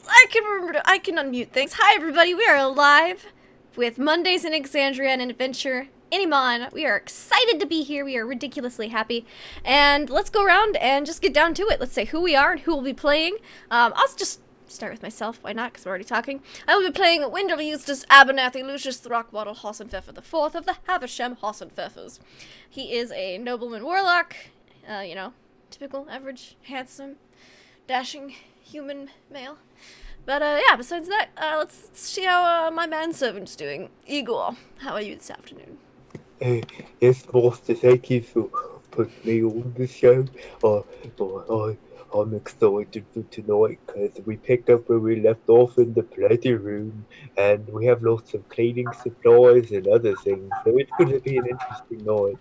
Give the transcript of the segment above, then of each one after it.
I can unmute things. Hi, everybody. We are live with Mondays in Exandria and an adventure in Iman. We are excited to be here. We are ridiculously happy. And let's go around and just get down to it. Let's say who we are and who we'll be playing. I'll just start with myself. Why not? Because we're already talking. I will be playing Wendell Eustace Abernathy Lucius Throckwaddle Hossenpfeffer the Fourth of the Havisham Hossenpfeffers. He is a nobleman warlock. Typical, average, handsome, dashing human male. But besides that, let's see how my manservant's doing. Igor, how are you this afternoon? Yes, Master, thank you for putting me on the show. I'm excited for tonight because we picked up where we left off in the pleasure room and we have lots of cleaning supplies and other things, so it's going to be an interesting night.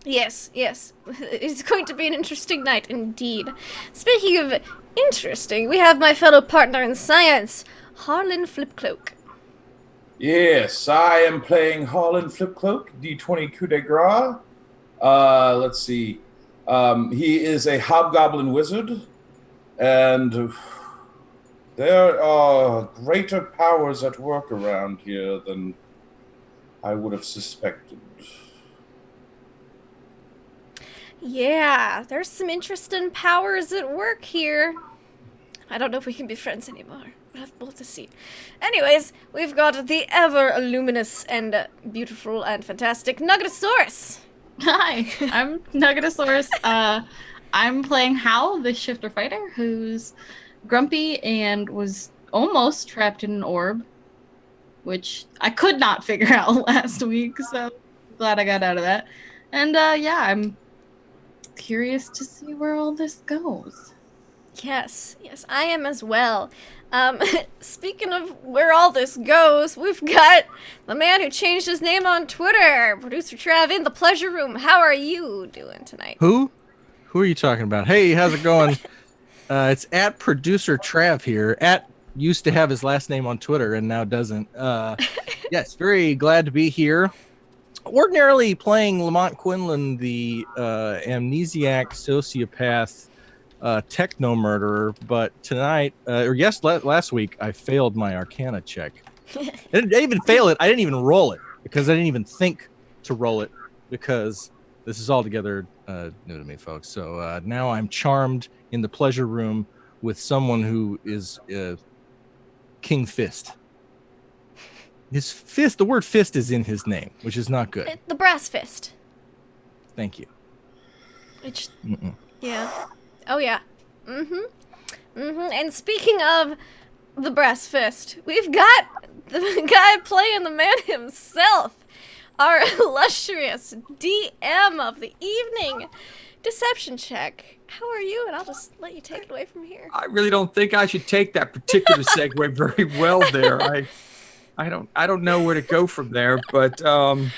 Yes. It's going to be an interesting night indeed. Speaking of interesting, we have my fellow partner in science, Harlan Flipcloak. Yes, I am playing Harlan Flipcloak, D20 coup de grace. Let's see. He is a hobgoblin wizard, and there are greater powers at work around here than I would have suspected. Yeah, there's some interesting powers at work here. I don't know if we can be friends anymore. We'll have to see. Anyways, we've got the ever-luminous and beautiful and fantastic Nuggetosaurus. Hi, I'm Nuggetosaurus. I'm playing Hal, the shifter fighter, who's grumpy and was almost trapped in an orb, which I could not figure out last week, so glad I got out of that. And I'm curious to see where all this goes. Yes, I am as well. Speaking of where all this goes, we've got the man who changed his name on Twitter, Producer Trav, in the pleasure room. How are you doing tonight? Who? Who are you talking about? Hey, how's it going? It's at Producer Trav here. At used to have his last name on Twitter and now doesn't. Yes, very glad to be here. Ordinarily playing Lamont Quinlan, the amnesiac sociopath techno murderer, but tonight, last week, I failed my Arcana check. I didn't even fail it. I didn't even roll it because I didn't even think to roll it because this is altogether new to me, folks. So now I'm charmed in the pleasure room with someone who is King Fist. His fist, the word fist is in his name, which is not good. The brass fist. Thank you. Yeah. Oh, yeah. And speaking of the brass fist, we've got the guy playing the man himself, our illustrious DM of the evening, Deception Check. How are you? And I'll just let you take it away from here. I really don't think I should take that particular segue very well there. I don't know where to go from there, but neither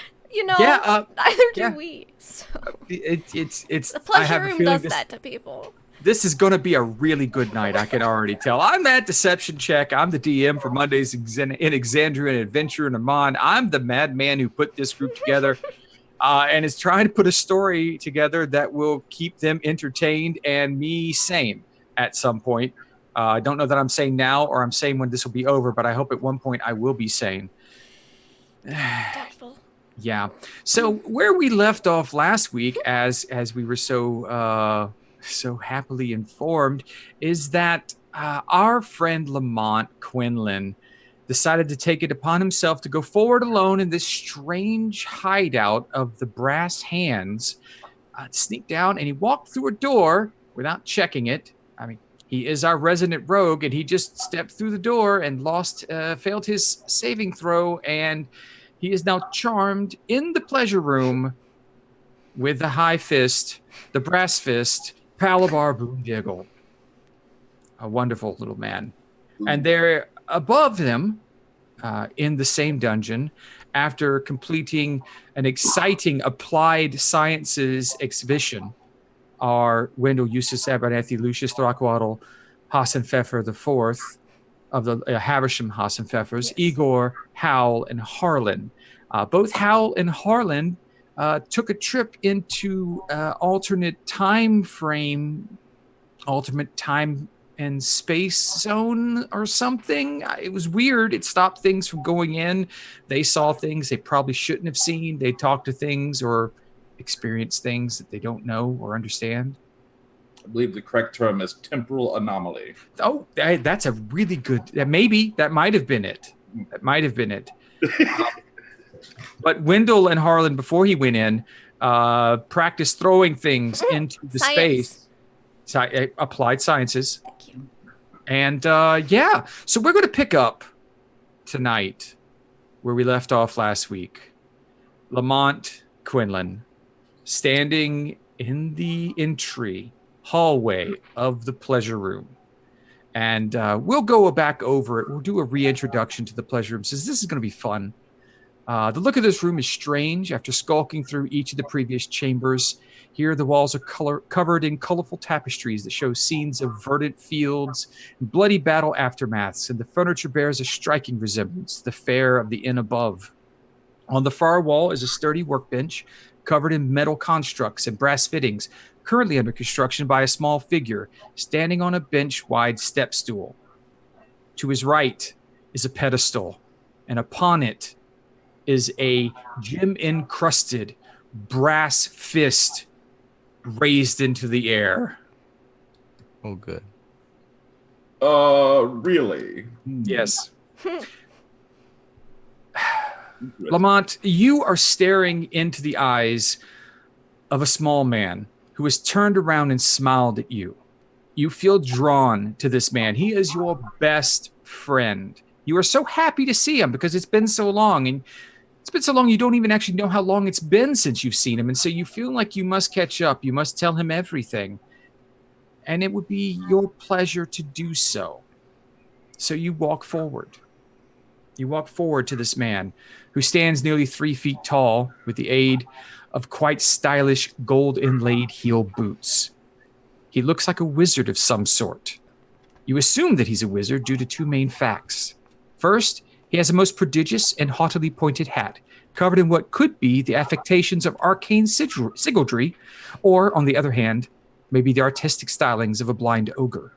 do we. So it's the pleasure room does that to people. This is going to be a really good night. I can already tell. I'm at Deception Check. I'm the DM for Mondays in Exandria and Adventure in Amman. I'm the madman who put this group together and is trying to put a story together that will keep them entertained and me sane at some point. I don't know that I'm sane now or I'm sane when this will be over, but I hope at one point I will be sane. Doubtful. Yeah. So where we left off last week, as we were so happily informed, is that our friend Lamont Quinlan decided to take it upon himself to go forward alone in this strange hideout of the Brass Hands, sneak down, and he walked through a door without checking it. I mean, he is our resident rogue, and he just stepped through the door and failed his saving throw, and he is now charmed in the pleasure room with the high fist, the brass fist, Palabar Boondiggle. A wonderful little man. And there above them, in the same dungeon, after completing an exciting applied sciences exhibition, are Wendell Eustace Abernathy Lucius Throckwaddle Hossenpfeffer the Fourth of the Havisham Hossenpfeffers, Igor, Hal, and Harlan. Both Hal and Harlan took a trip into alternate time and space zone or something. It was weird. It stopped things from going in. They saw things they probably shouldn't have seen. They talked to things or experienced things that they don't know or understand. I believe the correct term is temporal anomaly. Oh, that's a really good. That might have been it. That might have been it. But Wendell and Harlan, before he went in, practiced throwing things into the space. Applied sciences. Thank you. And so we're going to pick up tonight where we left off last week. Lamont Quinlan standing in the entry hallway of the pleasure room. And we'll go back over it. We'll do a reintroduction to the pleasure room since this is going to be fun. The look of this room is strange after skulking through each of the previous chambers. Here, the walls are covered in colorful tapestries that show scenes of verdant fields and bloody battle aftermaths, and the furniture bears a striking resemblance to the fare of the inn above. On the far wall is a sturdy workbench covered in metal constructs and brass fittings, currently under construction by a small figure standing on a bench-wide step stool. To his right is a pedestal, and upon it is a gem-encrusted brass fist raised into the air. Oh, good. Really? Yes. Lamont, you are staring into the eyes of a small man who has turned around and smiled at you. You feel drawn to this man. He is your best friend. You are so happy to see him because it's been so long, and it's been so long you don't even actually know how long it's been since you've seen him, and so you feel like you must catch up. You must tell him everything, and it would be your pleasure to do so. So you walk forward. You walk forward to this man who stands nearly 3 feet tall with the aid of quite stylish gold-inlaid heel boots. He looks like a wizard of some sort. You assume that he's a wizard due to two main facts. First, he has a most prodigious and haughtily pointed hat, covered in what could be the affectations of arcane sigildry, or, on the other hand, maybe the artistic stylings of a blind ogre.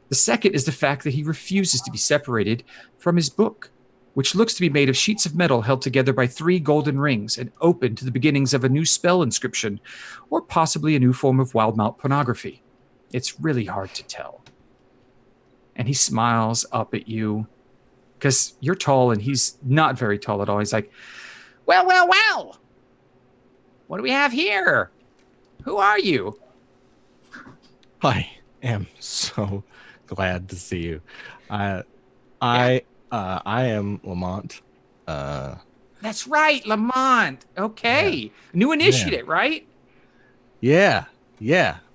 The second is the fact that he refuses to be separated from his book, which looks to be made of sheets of metal held together by 3 golden rings and open to the beginnings of a new spell inscription, or possibly a new form of wild-mount pornography. It's really hard to tell. And he smiles up at you, because you're tall and he's not very tall at all. He's like, well, well, well. What do we have here? Who are you? I am so glad to see you. I am Lamont. That's right, Lamont. Okay. Yeah. New initiative, right? Yeah.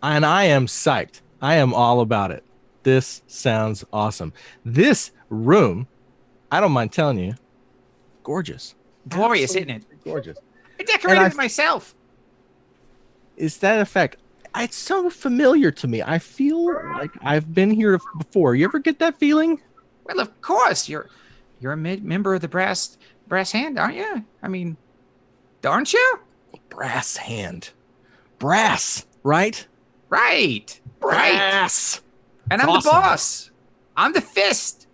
And I am psyched. I am all about it. This sounds awesome. This room, I don't mind telling you, gorgeous. Glorious, isn't it? Gorgeous. I decorated it myself. Is that effect? It's so familiar to me. I feel like I've been here before. You ever get that feeling? Well, of course. You're a member of the brass hand, aren't you? I mean, aren't you? Brass hand. Brass, right? Right. Brass. And I'm awesome. the boss. I'm the fist.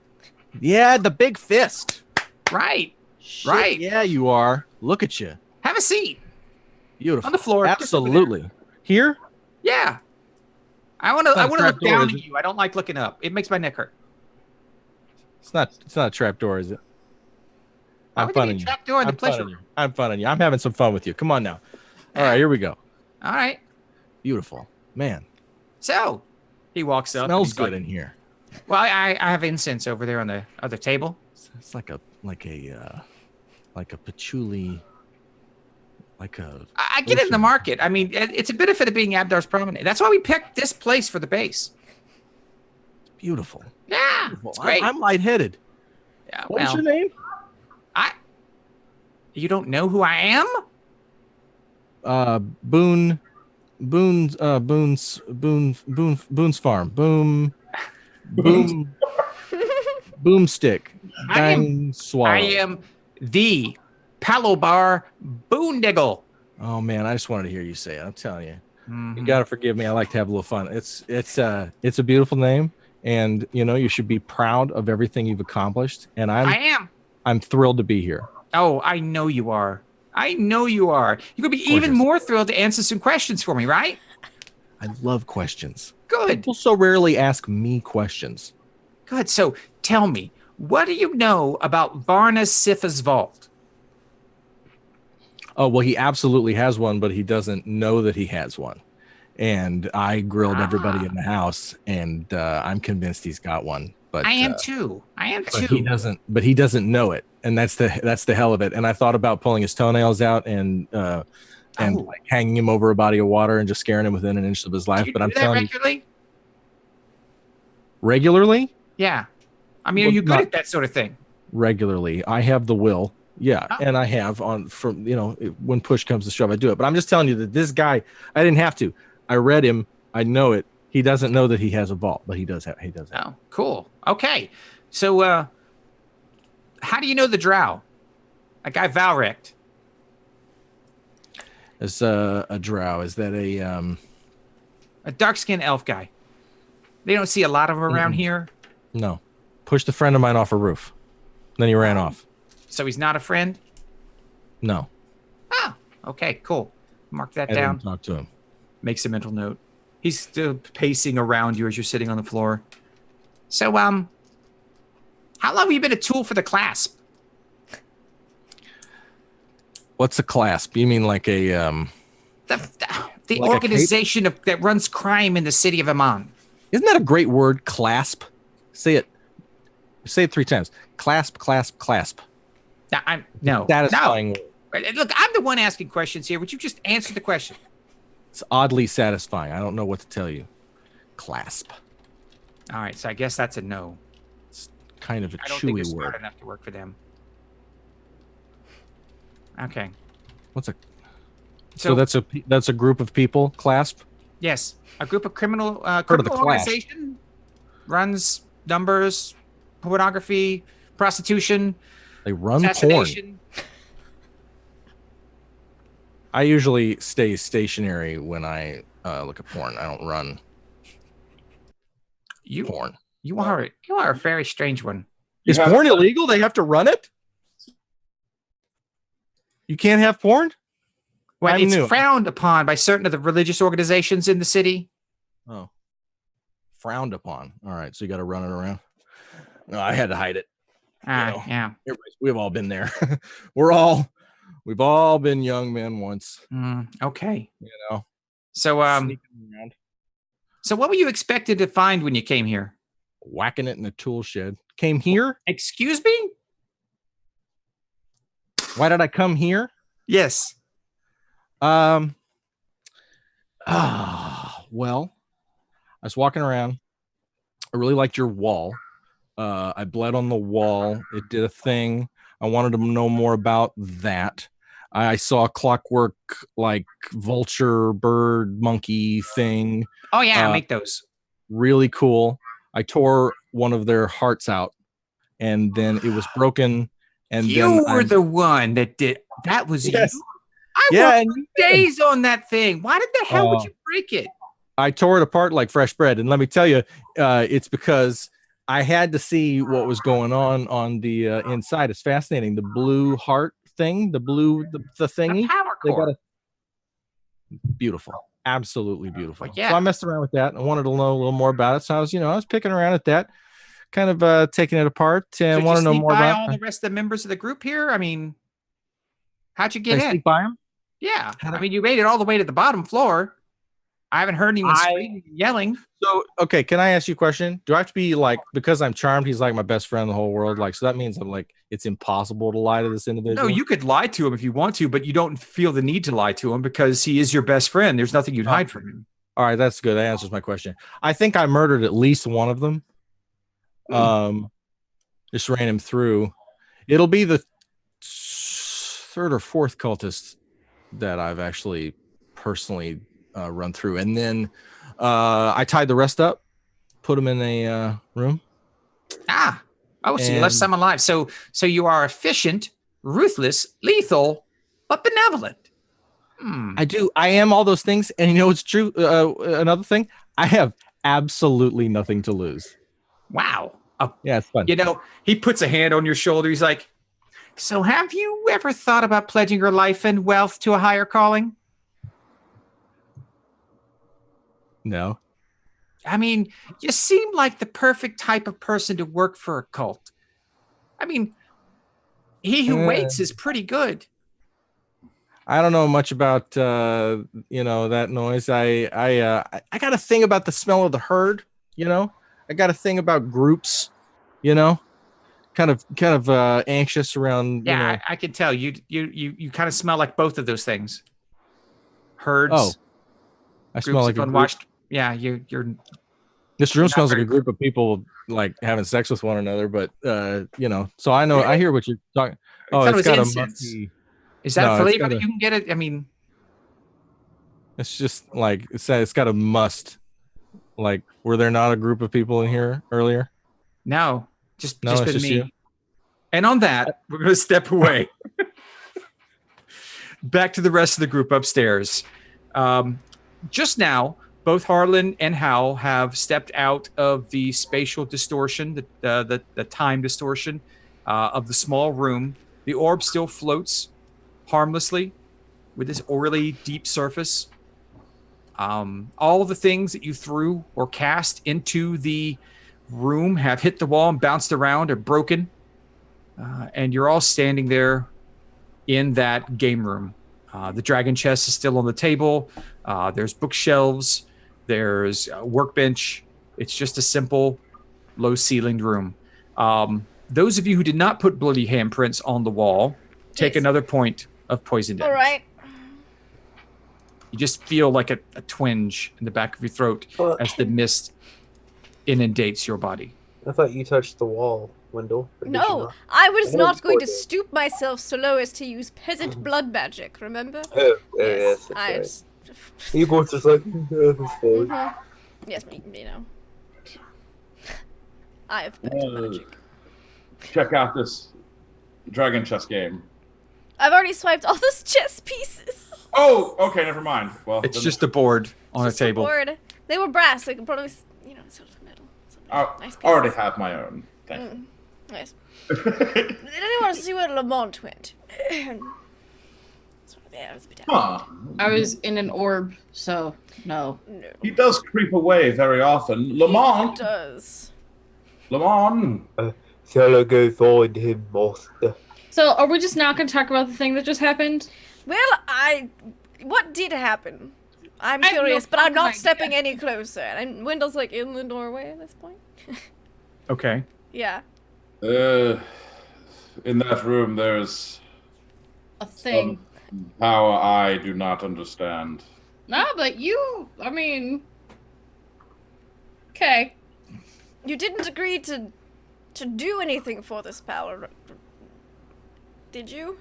Yeah, the big fist. Right. Shit, Right. Yeah, you are. Look at you. Have a seat. Beautiful. On the floor. Absolutely. Here? Yeah. I want to Not a look trap door, down is at it? you. I don't like looking up. It makes my neck hurt. It's not a trapdoor, is it? Why I'm would there funning be a you. trapdoor in the I'm pleasure funning you. room? I'm funning you. I'm having some fun with you. Come on now. All right, here we go. All right. Beautiful. Man, So, he walks up. smells and he's good like, in here. Well, I have incense over there on the other table. It's like a patchouli, like a I get it in the Ocean. market. I mean, it's a benefit of being Abdar's promenade. That's why we picked this place for the base. beautiful. Yeah, Beautiful. it's great. I'm lightheaded. Yeah, What's well, your name? you don't know who I am? Boone Boone's Farm. Boomstick. I am- Bang swallow. I am the Palobar Boondiggle. Oh man, I just wanted to hear you say it. I'm telling you. Mhm. You gotta forgive me. I like to have a little fun. It's a beautiful name. and you should be proud of everything you've accomplished. And I am. I'm thrilled to be here. Oh, I know you are. I know you are. You're gonna be even more thrilled to answer some questions for me, right? I love questions. Good. People so rarely ask me questions. Good. So tell me, what do you know about Varna Siffa's vault? Oh, well, he absolutely has one, but he doesn't know that he has one. And I grilled everybody in the house, and I'm convinced he's got one. But I am too. But he doesn't know it, and that's the hell of it. And I thought about pulling his toenails out and like hanging him over a body of water and just scaring him within an inch of his life. Do you but do I'm that telling regularly? you, regularly. Yeah, I mean, are you good at that sort of thing? Regularly, I have the will. Yeah, and I have when push comes to shove, I do it. But I'm just telling you that this guy, I didn't have to. I read him. I know it. He doesn't know that he has a vault, but he does have. Oh, cool. Okay, so how do you know the drow? That guy Valrect. As a drow, is that a dark-skinned elf guy? They don't see a lot of them around here. No, pushed a friend of mine off a roof, then he ran off. So he's not a friend? No. Oh, okay, cool. Mark that I down. didn't talk to him. Makes a mental note. He's still pacing around you as you're sitting on the floor. So, how long have you been a tool for the clasp? What's a clasp? You mean like a the like organization that runs crime in the city of Amman? Isn't that a great word? Clasp. Say it 3 times. Clasp, clasp, clasp. No. Satisfying. No. Look, I'm the one asking questions here. Would you just answer the question? It's oddly satisfying. I don't know what to tell you. Clasp. All right, so I guess that's a no. It's kind of a I don't think chewy you're smart word. enough to work for them. Okay. So that's a group of people. Clasp. Yes, a group of criminal of the Clash. organization runs numbers, pornography, prostitution, They run porn. assassination. I usually stay stationary when I look at porn. I don't run porn. You are a very strange one. Is porn illegal? They have to run it? You can't have porn? Well, it's frowned upon by certain of the religious organizations in the city. Oh. Frowned upon. All right, so you got to run it around. No, I had to hide it. Yeah. We've all been there. We've all been young men once. Okay. So So what were you expected to find when you came here? Whacking it in a tool shed. Came here? Excuse me? Why did I come here? Yes. Well, I was walking around. I really liked your wall. I bled on the wall. It did a thing. I wanted to know more about that. I saw a clockwork, like vulture, bird, monkey thing. Oh, yeah, I make those. Really cool. I tore one of their hearts out, and then it was broken. And you were the one that did. That was yes. you. I worked days on that thing. Why did the hell would you break it? I tore it apart like fresh bread. And let me tell you, it's because I had to see what was going on the inside. It's fascinating. The blue heart thing, the thingy. The power core. Beautiful. Absolutely beautiful. Yeah. So I messed around with that. I wanted to know a little more about it. So I was picking around at that, kind of taking it apart and want to know more about all the rest of the members of the group here. I mean, how'd you get in? Sneak by them? Yeah. I mean, you made it all the way to the bottom floor. I haven't heard anyone screaming and yelling. So, okay, can I ask you a question? Do I have to be like, because I'm charmed, he's like my best friend in the whole world? Like, so that means I'm like, it's impossible to lie to this individual? No, you could lie to him if you want to, but you don't feel the need to lie to him because he is your best friend. There's nothing you'd hide from him. All right, that's good. That answers my question. I think I murdered at least one of them. Just ran him through. It'll be the third or fourth cultist that I've actually personally run through. And then I tied the rest up, put them in a room. So you left some alive. So you are efficient, ruthless, lethal, but benevolent. I do. I am all those things. And you know what's true? Another thing, I have absolutely nothing to lose. Wow. Yeah, it's fun. You know, he puts a hand on your shoulder. He's like, so have you ever thought about pledging your life and wealth to a higher calling? No. I mean, you seem like the perfect type of person to work for a cult. I mean, he who waits is pretty good. I don't know much about that noise. I got a thing about the smell of the herd. I got a thing about groups. Kind of anxious around. Yeah, I can tell you kind of smell like both of those things. Herds. Oh, I smell like unwashed. Group. Yeah, you're. This room smells like a group of people like having sex with one another, but so I know. Really? I hear what you're talking. Oh, it's got incense. A musky. Is that a flavor that you can get it? I mean, it's just like it's got a must. Like, were there not a group of people in here earlier? No, just been me. You? And on that, we're going to step away. Back to the rest of the group upstairs. Just now, both Harlan and Hal have stepped out of the spatial distortion, the time distortion of the small room. The orb still floats harmlessly with this oily deep surface. All the things that you threw or cast into the room have hit the wall and bounced around or broken. And you're all standing there in that game room. The dragon chest is still on the table. There's bookshelves. There's a workbench. It's just a simple, low-ceilinged room. Those of you who did not put bloody handprints on the wall, take another point of poison damage. All right. You just feel like a twinge in the back of your throat as the mist inundates your body. I thought you touched the wall, Wendell. No, I was not going to stoop myself so low as to use peasant blood magic, remember? Oh, yes, that's right. He was just like, Yes, I have peasant magic. Check out this dragon chess game. I've already swiped all those chess pieces. Oh, okay, never mind. Well, it's just a board on a table. They were brass. They could probably, sort of metal. Nice I already have my own. Thank you. Nice. Did anyone want to see where Lamont went? I was in an orb, so no. He does creep away very often. Lamont! He does. Lamont! Shall I go find him, master? So, are we just not going to talk about the thing that just happened? Well, what did happen? I'm curious, but I'm not stepping any closer. And Wendell's like in the doorway at this point. Okay. Yeah. In that room, there's a thing. Power I do not understand. No, but okay. You didn't agree to do anything for this power, did you?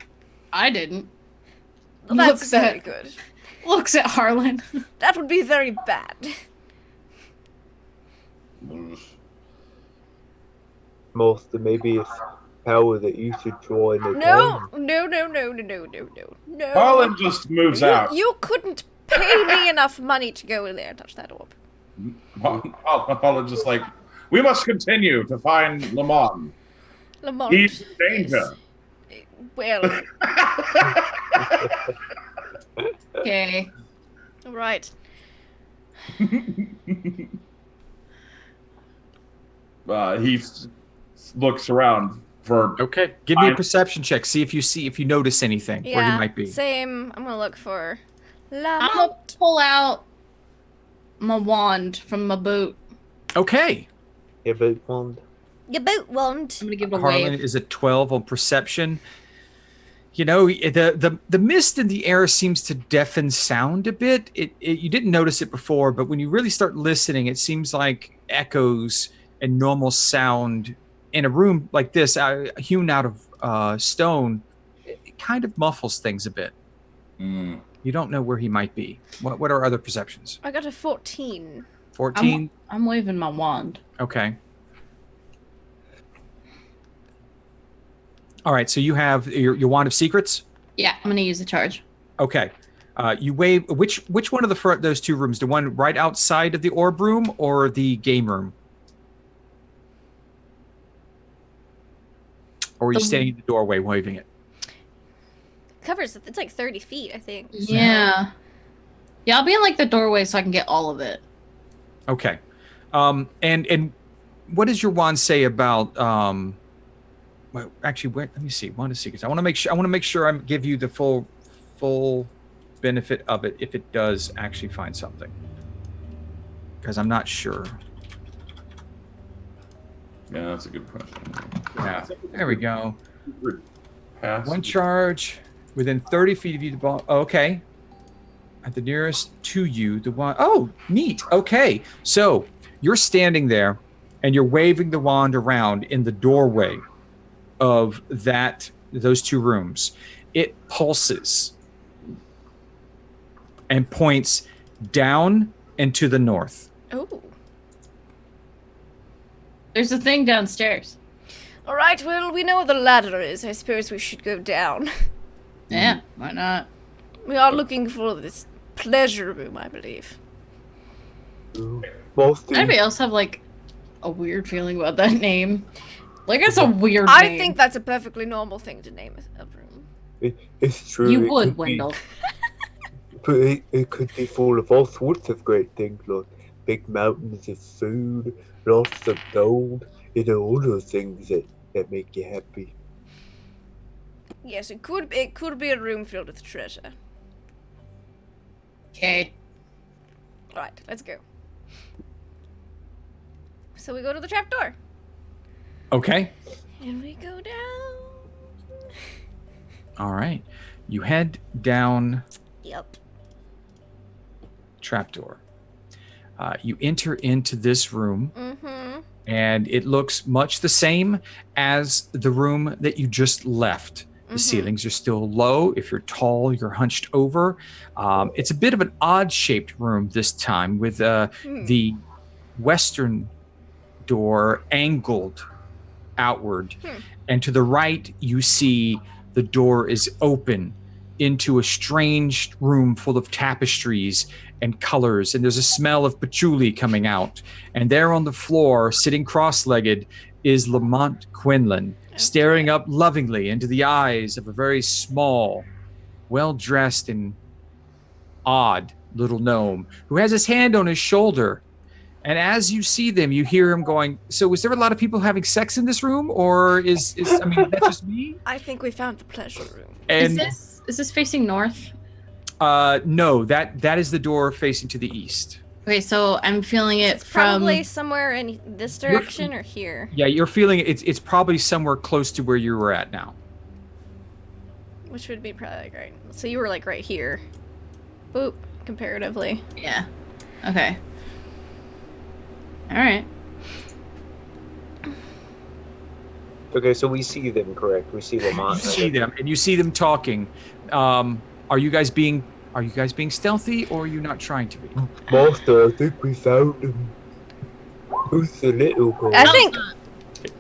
I didn't. Well, that's very good. Looks at Harlan. That would be very bad. Master, maybe it's power that you should join. No. Harlan just moves out. You couldn't pay me enough money to go in there and touch that orb. Harlan just like, we must continue to find Lamont. Lamont. He's in danger. Well. Okay. All right. He looks around for. Okay, give me a perception check. See if you notice anything where he might be. Same. I'm gonna look for Lamont. I'm gonna pull out my wand from my boot. Okay. Your boot wand. Your boot wand. I'm gonna give it a Harlan wave. is a 12 on perception. The mist in the air seems to deafen sound a bit. You didn't notice it before, but when you really start listening, it seems like echoes and normal sound in a room like this, hewn out of stone, it kind of muffles things a bit. Mm. You don't know where he might be. What are other perceptions? I got a 14. 14? I'm waving my wand. Okay. All right, so you have your wand of secrets? Yeah, I'm gonna use the charge. Okay. You wave which one of those two rooms? The one right outside of the orb room or the game room? Or are you standing in the doorway waving it? Covers, it's like 30 feet, I think. so- Yeah. Yeah, I'll be in like the doorway so I can get all of it. Okay. And what does your wand say about well, actually, wait, let me see. Wand of Secrets. I want to make sure I give you the full benefit of it if it does actually find something. Because I'm not sure. Yeah, that's a good question. Yeah. There we go. Pass. One charge within 30 feet of you. The ball. Okay. At the nearest to you, the wand. Oh, neat. Okay. So you're standing there and you're waving the wand around in the doorway of those two rooms. It pulses and points down and to the north. Oh. There's a thing downstairs. All right, well, we know where the ladder is. I suppose we should go down. Yeah, why not? We are looking for this pleasure room, I believe. Mostly, Anybody else have like a weird feeling about that name? Like it's a weird I name. think that's a perfectly normal thing to name a room. it's true. you it would, could be- Wendell. But it could be full of all sorts of great things, like big mountains of food, lots of gold, all those things that make you happy. Yes, it could be a room filled with treasure. Okay. Right, let's go. So we go to the trapdoor. Okay. And we go down. All right. You head down Yep. trapdoor. You enter into this room, Mm-hmm. and it looks much the same as the room that you just left. The ceilings are still low. If you're tall, you're hunched over. It's a bit of an odd-shaped room this time, with the western door angled outward. And to the right, you see the door is open into a strange room full of tapestries and colors, and there's a smell of patchouli coming out. And there on the floor, sitting cross-legged, is Lamont Quinlan, staring up lovingly into the eyes of a very small, well-dressed and odd little gnome who has his hand on his shoulder. And as you see them, you hear him going, "So is there a lot of people having sex in this room, or is I mean, that's just me?" I think we found the pleasure room. And Is this facing north? no, that is the door facing to the east. Okay, so I'm feeling it It's from. probably somewhere in this direction or here. Yeah, you're feeling it's probably somewhere close to where you were at now. Which would be probably like right. So you were like right here. Boop, comparatively. Yeah. Okay. All right. Okay, so we see them, correct? We see You Lamont. see them, and you see them talking. Are you guys being stealthy, or are you not trying to be? Master, I think we found him. Who's the little girl? I think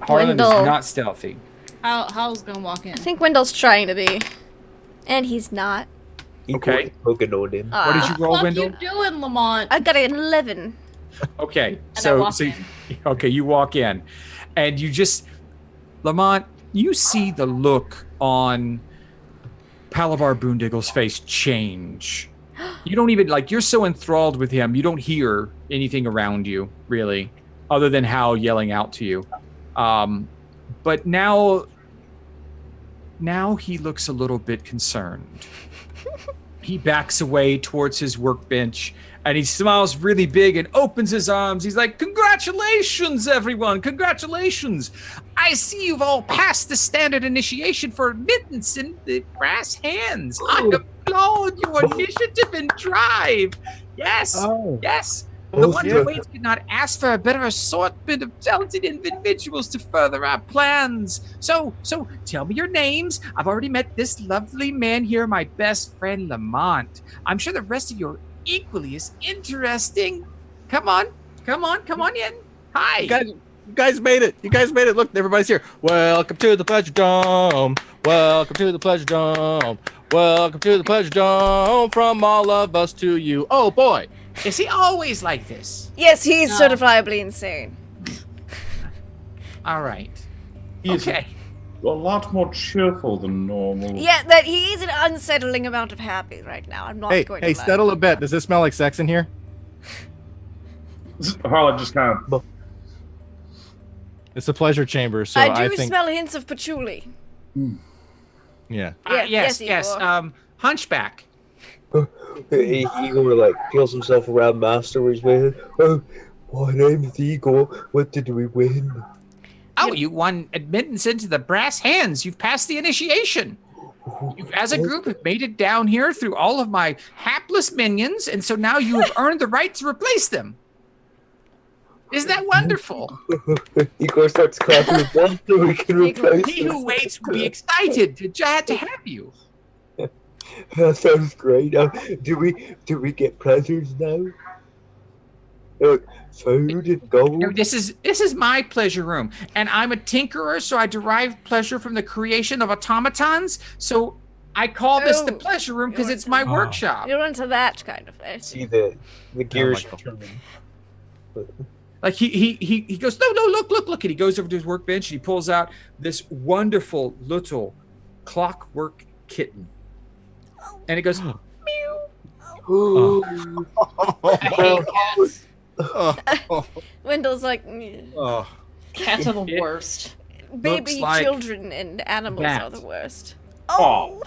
Harlan is Wendell. not stealthy. How's gonna walk in? I think Wendell's trying to be. And he's not. He Okay. was poking on him. What did you roll, What Wendell? you doing, Lamont? I got an 11. Okay, And I walk in. okay, you walk in, and you just, Lamont, you see the look on Palabar Boondiggle's face change. You don't even you're so enthralled with him, you don't hear anything around you really, other than Hal yelling out to you. But now he looks a little bit concerned. He backs away towards his workbench, and he smiles really big and opens his arms. He's like, "Congratulations, everyone! Congratulations! I see you've all passed the standard initiation for admittance in the brass hands. I applaud your initiative and drive. Yes, yes. The Wonder Waits could not ask for a better assortment of talented individuals to further our plans. So tell me your names. I've already met this lovely man here, my best friend Lamont. I'm sure the rest of you are equally as interesting. Come on in. Hi. You guys made it. You guys made it. Look, everybody's here. Welcome to the Pleasure Dome. Welcome to the Pleasure Dome. Welcome to the Pleasure Dome. From all of us to you. Oh boy. Is he always like this? Yes, he's certifiably insane. All right. He is- Okay. a lot more cheerful than normal. Yeah, that he's an unsettling amount of happy right now. I'm not Hey, going hey, to lie. settle a bet. Does this smell like sex in here? Harlan just kind of. It's a pleasure chamber, so I do think. smell hints of patchouli. Yeah. Yes. Igor. Hunchback. Igor like feels himself around Master his way. Oh, my name is Igor. What did we win? Oh, you won admittance into the brass hands. You've passed the initiation. You, as a group, have made it down here through all of my hapless minions, and so now you have earned the right to replace them. Isn't that wonderful? Igor starts clapping his hands so we can replace He who waits will be excited to have you. That sounds great. Do we get presents now? Food and gold. No, this is my pleasure room, and I'm a tinkerer, so I derive pleasure from the creation of automatons. So I call this the Oh, pleasure room because you're it's my into- workshop. You're into that kind of thing. See the gears Michael. turning. Like he goes, no, look, and he goes over to his workbench and he pulls out this wonderful little clockwork kitten, and it goes, meow. I hate cats. Wendell's like, "Mm, Oh. Cats are the worst. baby like children and animals are that. the worst. Oh.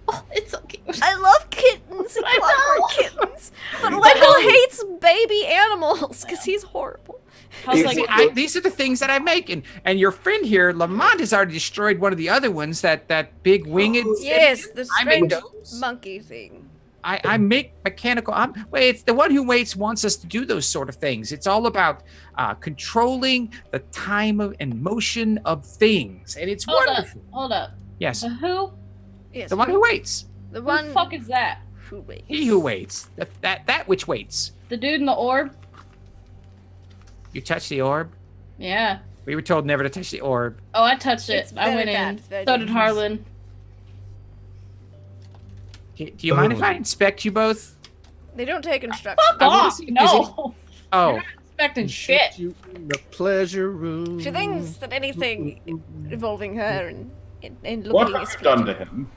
Oh, it's so cute. I love kittens and clockwork kittens, but Wendell hates baby animals because he's horrible. I was like, These are the things that I make, and your friend here, Lamont, has already destroyed one of the other ones. That big winged. Yes, the I made strange those. monkey thing. I make mechanical. It's the one who waits wants us to do those sort of things. It's all about controlling the time and motion of things, and it's wonderful. hold up. Yes, Who? Yes, the one who waits. the Who one the fuck is that? who waits. He who waits. That which waits. The dude in the orb? You touch the orb. Yeah. We were told never to touch the orb. Oh, I touched it. It's I very went in. bad, very So did dangerous. Harlan. Do you mind if I inspect you both? They don't take instructions. Fuck I wanna off! see if there's No! Oh, Expecting shit. You in the pleasure room. She thinks that anything involving her and What looking have is you done to fleeting. him?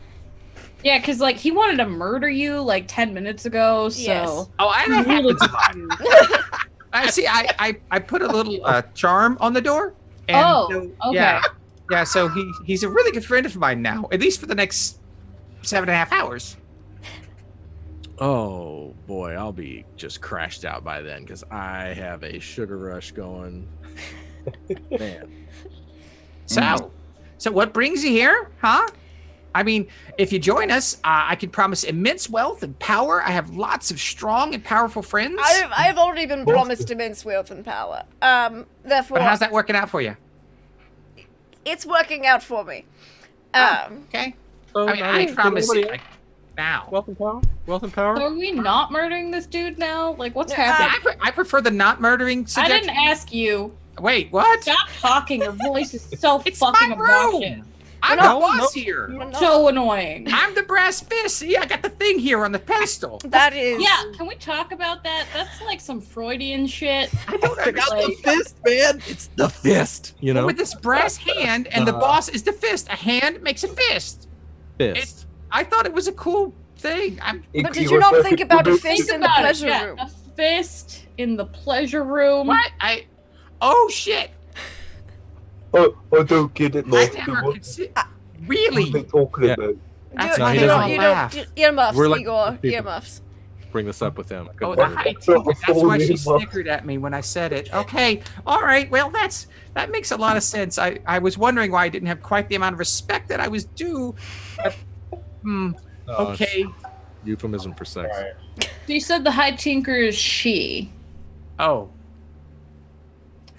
Yeah, because like he wanted to murder you like 10 minutes ago, so Yes. oh, I I'm really I see. I put a little charm on the door. And Oh, so- okay. Yeah. So he's a really good friend of mine now, at least for the next 7.5 hours. Oh boy, I'll be just crashed out by then because I have a sugar rush going. Man. So what brings you here, huh? I mean, if you join us, I can promise immense wealth and power. I have lots of strong and powerful friends. I've already been promised immense wealth and power. Therefore, But how's that working out for you? it's working out for me. Okay. I mean, I promise you, like, now. Wealth and power. Wealth and power. So are we not murdering this dude now? Like, what's Yeah, happening? I prefer the not murdering I suggestion. didn't ask you. Wait, what? Stop talking. Your voice is so It's fucking my room. obnoxious. I'm No, the boss here. No, no. So annoying. I'm the brass fist. See, I got the thing here on the pedestal. That is. Yeah, can we talk about that? That's like some Freudian shit. I don't Check out the understand. fist, man. It's the fist. You know, With this brass hand, and the boss is the fist. A hand makes a fist. fist. I thought it was a cool thing. But did you not think about a fist Think in the about it. pleasure Yeah, room? a fist in the pleasure room. What? Oh shit! Oh, I don't get it, I Master. never What considered. are Really? they talking Yeah. about? That's Do- why you they don't. all You laugh. don't. Earmuffs, We're like Igor. people. Earmuffs. Bring this up with him. Oh, Good the luck. high tinker. That's why she snickered at me when I said it. Okay. All right. Well, that makes a lot of sense. I was wondering why I didn't have quite the amount of respect that I was due. But, No, it's okay. Euphemism for sex. Alright. So you said the high tinker is she. Oh,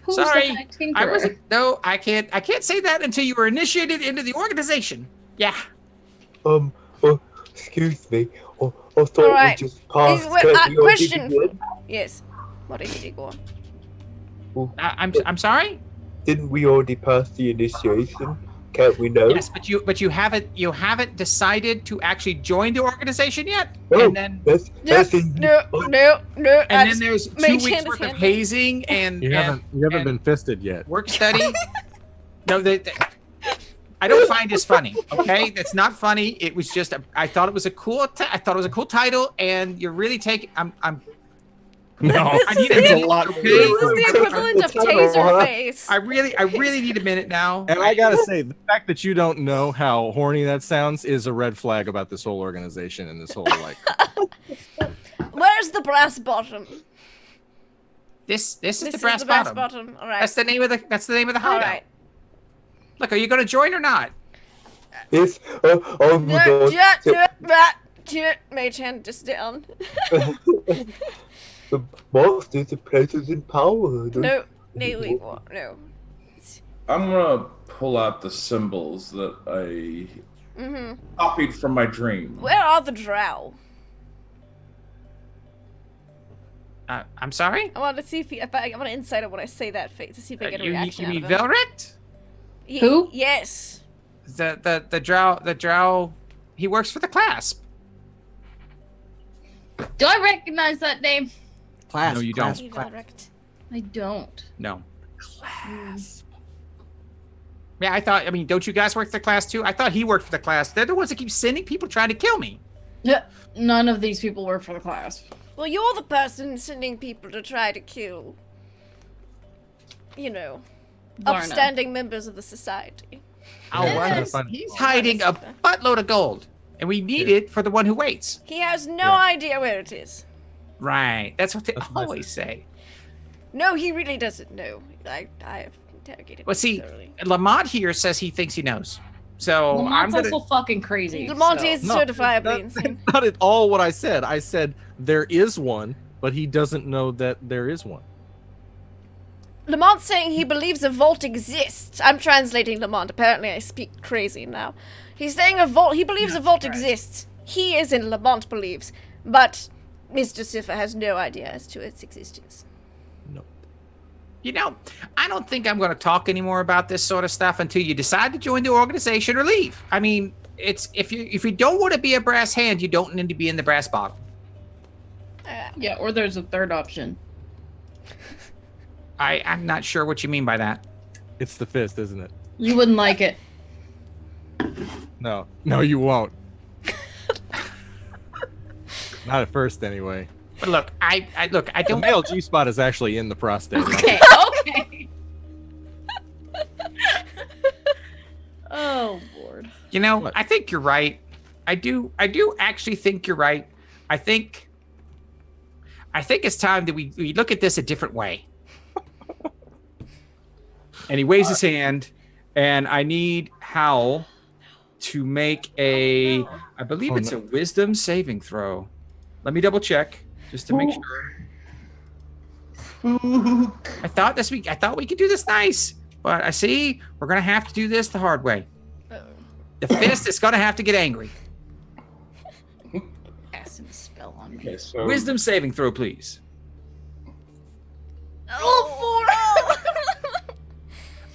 Who's sorry. the high tinker? I wasn't. No, I can't say that until you were initiated into the organization. Yeah. Excuse me. I thought Alright. we just passed. Is- wait, Can't we all question. dig in? Yes. What is it, Igor? I'm sorry. Didn't we already pass the initiation? Can't we know? Yes, but you haven't decided to actually join the organization yet. Oh, And then That's in No. I and then just there's 2 maintain weeks his worth of hand. hazing and You haven't and been fisted yet. work study. No, I don't find this funny. Okay, that's not funny. It was just I thought it was a cool. I thought it was a cool title, and you're really taking. I'm. No, I need This is a lot. This is the equivalent of taser face. I really need a minute now. And I gotta say, the fact that you don't know how horny that sounds is a red flag about this whole organization and this whole like. Where's the brass bottom? This is This the is brass the brass bottom. bottom. All right. That's the name of the All hideout. right. Look, are you gonna join or not? Yes. Oh my God. Mage hand just down. The master, the presence and power. No, no. I'm gonna pull out the symbols that I Mm-hmm. copied from my dream. Where are the drow? I'm sorry. I want to see if I want to insight on when I say that face to see if I get a reaction You out mean of him. Velrit? Who? Yes. The drow. He works for the clasp. Do I recognize that name? Class. No, you don't. class, You class. direct. I don't. No. Class. Yeah, I mean, don't you guys work for the class too? I thought he worked for the class. They're the ones that keep sending people trying to kill me. Yeah, none of these people work for the class. Well, you're the person sending people to try to kill, Varna. upstanding members of the society. Oh, Yeah, well, that's fun. he's hiding a buttload of gold, and we need it for the one who waits. He has no Yeah. idea where it is. Right. That's what they That's what I always say. No, he really doesn't know. I have interrogated Well, him see, thoroughly. Lamont here says he thinks he knows. So Lamont's I'm gonna. also fucking crazy. Lamont so- is No, certifiably that- insane. Not at all what I said. I said there is one, but he doesn't know that there is one. Lamont's saying he believes a vault exists. I'm translating Lamont. Apparently, I speak crazy now. He's saying he believes a vault exists. He is in Lamont believes, but Mr. Siffer has no idea as to its existence. No. You know, I don't think I'm going to talk anymore about this sort of stuff until you decide to join the organization or leave. I mean, it's if you don't want to be a brass hand, you don't need to be in the brass bottom. Yeah, or there's a third option. I'm not sure what you mean by that. It's the fist, isn't it? You wouldn't like it. No, you won't. Not at first, anyway. But look, I The don't. male G spot is actually in the prostate. Okay, okay. Oh, Lord. You know, What? I think you're right. I do actually think you're right. I think it's time that we look at this a different way. And he waves his hand, and I need Hal to make I believe it's a wisdom saving throw. Let me double check just to make sure. I thought we could do this nice, but I see we're gonna have to do this the hard way. The fist is gonna have to get angry. Cast a spell on me. Okay, so Wisdom saving throw, please.